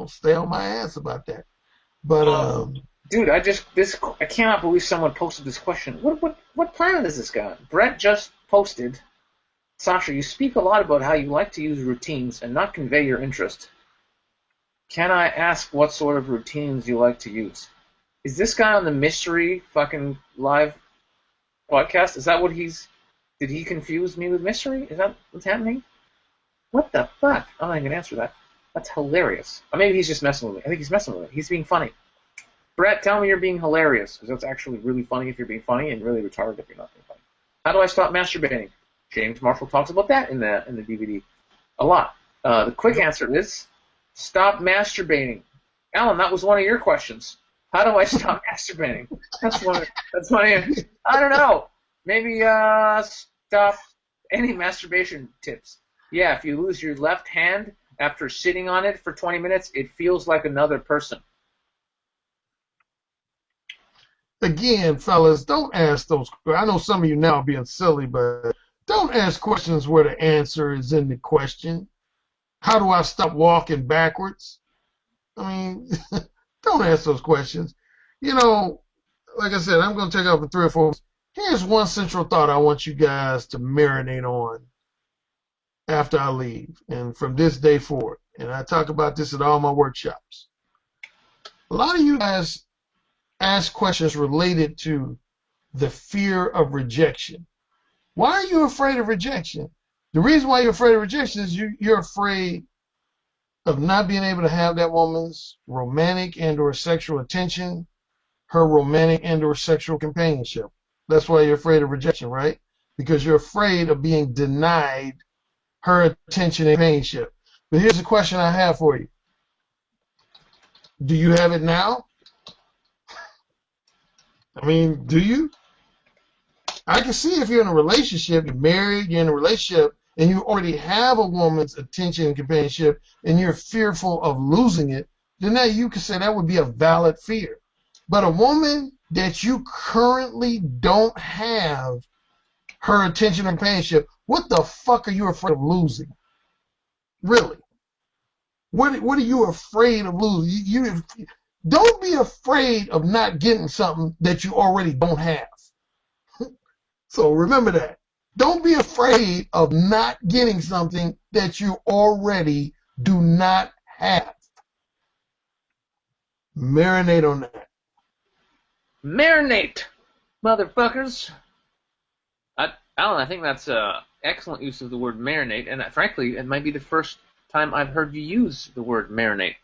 stay on my ass about that. But dude, I cannot believe someone posted this question. What planet is this guy on? Brett just posted, Sasha, you speak a lot about how you like to use routines and not convey your interest. Can I ask what sort of routines you like to use? Is this guy on the mystery fucking live podcast? Is that what did he confuse me with mystery? Is that what's happening? What the fuck? I'm not even gonna answer that. That's hilarious. Or maybe he's just messing with me. I think he's messing with me. He's being funny. Brett, tell me you're being hilarious, because that's actually really funny if you're being funny, and really retarded if you're not being funny. How do I stop masturbating? James Marshall talks about that in the DVD a lot. The quick answer is stop masturbating. Alan, that was one of your questions. How do I stop masturbating? That's one. I don't know. Maybe stop any masturbation tips. Yeah, if you lose your left hand after sitting on it for 20 minutes, it feels like another person. Again, fellas, don't ask those. I know some of you now are being silly, but don't ask questions where the answer is in the question. How do I stop walking backwards? I mean, don't ask those questions. You know, like I said, I'm going to take off for 3 or 4 weeks. Here's one central thought I want you guys to marinate on after I leave and from this day forward. And I talk about this at all my workshops. A lot of you guys ask questions related to the fear of rejection. Why are you afraid of rejection? The reason why you're afraid of rejection is you're afraid of not being able to have that woman's romantic and or sexual attention, her romantic and or sexual companionship. That's why you're afraid of rejection, right? Because you're afraid of being denied her attention and companionship. But here's a question I have for you. Do you have it now? I mean, do you? I can see if you're in a relationship, you're married, you're in a relationship, and you already have a woman's attention and companionship, and you're fearful of losing it, then that you can say that would be a valid fear. But a woman that you currently don't have her attention and companionship, what the fuck are you afraid of losing? Really? What are you afraid of losing? You don't be afraid of not getting something that you already don't have. So remember that. Don't be afraid of not getting something that you already do not have. Marinate on that. Marinate, motherfuckers. Alan, I think that's excellent use of the word marinate, and frankly, it might be the first time I've heard you use the word marinate.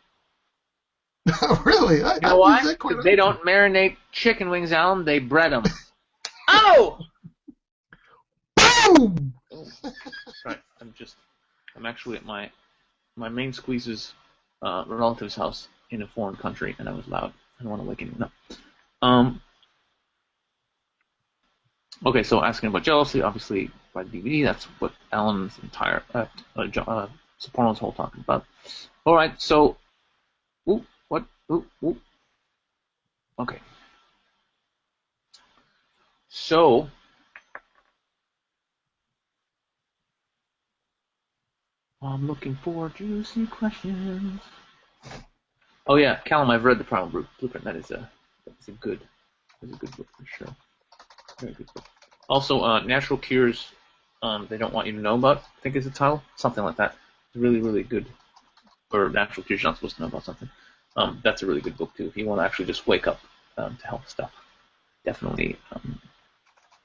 Really? You know why? Because they don't marinate chicken wings, Alan. They bread them. Oh! Boom! Right. I'm actually at my main squeeze's relative's house in a foreign country, and I was loud. I don't want to wake anyone up. Okay, so asking about jealousy, obviously by the DVD, that's what Alan's entire Soprano's whole talking about. All right, so, okay. So, I'm looking for juicy questions. Oh yeah, Callum, I've read the Primal Blueprint. That's a good book for sure. Very good book. Also, Natural Cures, they don't want you to know about, I think is the title. Something like that. It's really, really good. Or Natural Cures you're not supposed to know about something. That's a really good book too. If you want to actually just wake up to health stuff. Definitely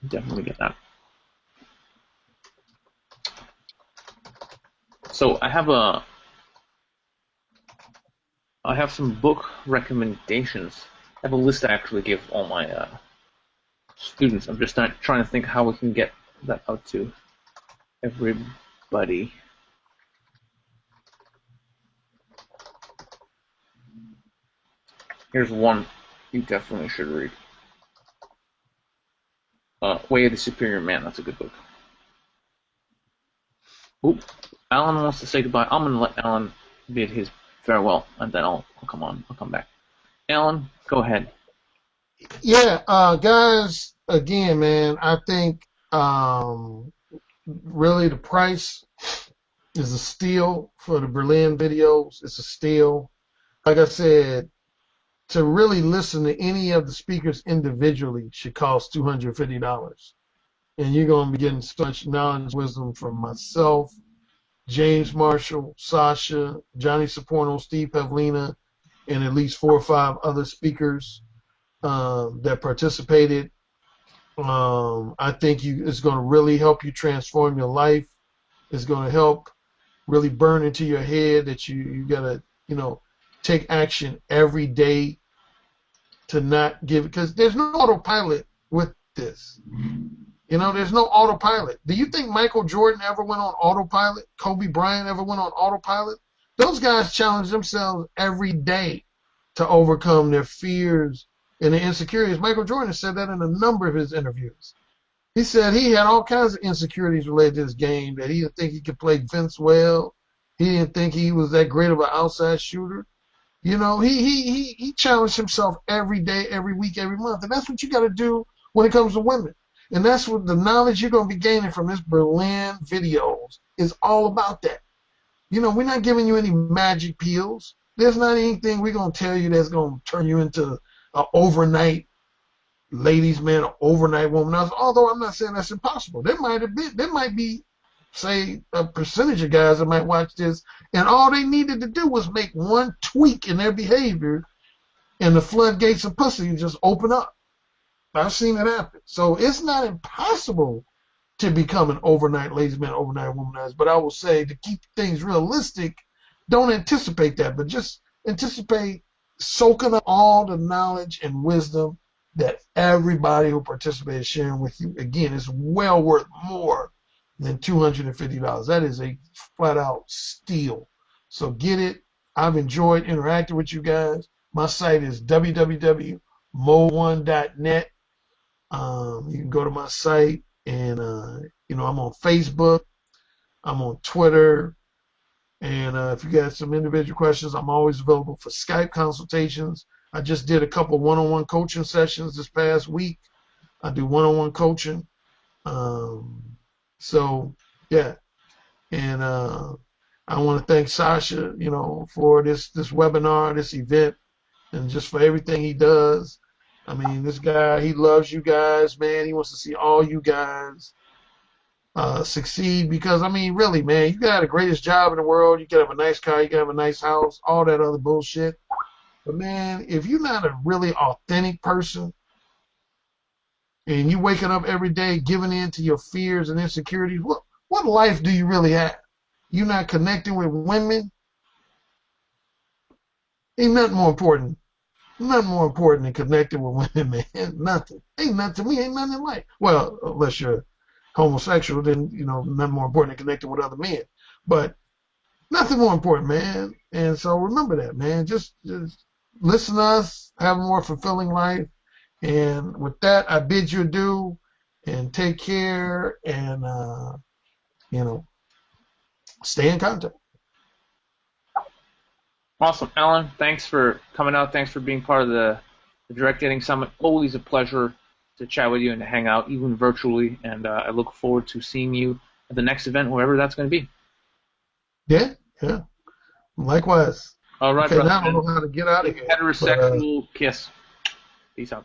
get that. So I have some book recommendations. I have a list I actually give all my students. I'm just not trying to think how we can get that out to everybody. Here's one you definitely should read. Way of the Superior Man. That's a good book. Oop. Alan wants to say goodbye. I'm gonna let Alan bid his farewell, and then I'll come back. Alan, go ahead. Yeah, guys. Again, man, I think really the price is a steal for the Berlin videos. It's a steal. Like I said, to really listen to any of the speakers individually should cost $250. And you're going to be getting such knowledge, wisdom from myself, James Marshall, Sasha, Johnny Saporno, Steve Pavlina, and at least 4 or 5 other speakers that participated. I think it's going to really help you transform your life. It's going to help really burn into your head that you got to, take action every day to not give, because there's no autopilot with this. There's no autopilot. Do you think Michael Jordan ever went on autopilot? Kobe Bryant ever went on autopilot? Those guys challenge themselves every day to overcome their fears and their insecurities. Michael Jordan said that in a number of his interviews. He said he had all kinds of insecurities related to his game, that he didn't think he could play defense well. He didn't think he was that great of an outside shooter. He challenged himself every day, every week, every month. And that's what you got to do when it comes to women. And that's what the knowledge you're going to be gaining from this Berlin videos is all about that. We're not giving you any magic pills. There's not anything we're going to tell you that's going to turn you into an overnight ladies' man, or overnight womanizer. Although I'm not saying that's impossible. There might be, say, a percentage of guys that might watch this, and all they needed to do was make one tweak in their behavior, and the floodgates of pussy just open up. I've seen it happen. So it's not impossible to become an overnight ladies' man, overnight womanizer. But I will say, to keep things realistic, don't anticipate that, but just anticipate soaking up all the knowledge and wisdom that everybody who participated is sharing with you. Again, it's well worth more than $250. That is a flat-out steal. So get it. I've enjoyed interacting with you guys. My site is www.mo1.net. You can go to my site, and I'm on Facebook, I'm on Twitter, and if you got some individual questions, I'm always available for Skype consultations. I just did a couple one-on-one coaching sessions this past week. I do one-on-one coaching. So yeah, and I want to thank Sasha, for this webinar, this event, and just for everything he does. I mean, this guy, he loves you guys, man. He wants to see all you guys succeed, because, I mean, really, man, you got the greatest job in the world. You can have a nice car. You can have a nice house, all that other bullshit. But, man, if you're not a really authentic person and you waking up every day giving in to your fears and insecurities, what life do you really have? You're not connecting with women? Ain't nothing more important. Nothing more important than connecting with women, man. Nothing. Ain't nothing to me. Ain't nothing in life. Well, unless you're homosexual, then, nothing more important than connecting with other men. But nothing more important, man. And so remember that, man. Just listen to us, have a more fulfilling life. And with that, I bid you adieu, and take care, and, stay in contact. Awesome. Alan, thanks for coming out. Thanks for being part of the Direct Dating Summit. Always a pleasure to chat with you and to hang out, even virtually. And I look forward to seeing you at the next event, wherever that's going to be. Yeah. Likewise. All right, okay, brother. now I don't know how to get out of here. Heterosexual kiss. Peace out.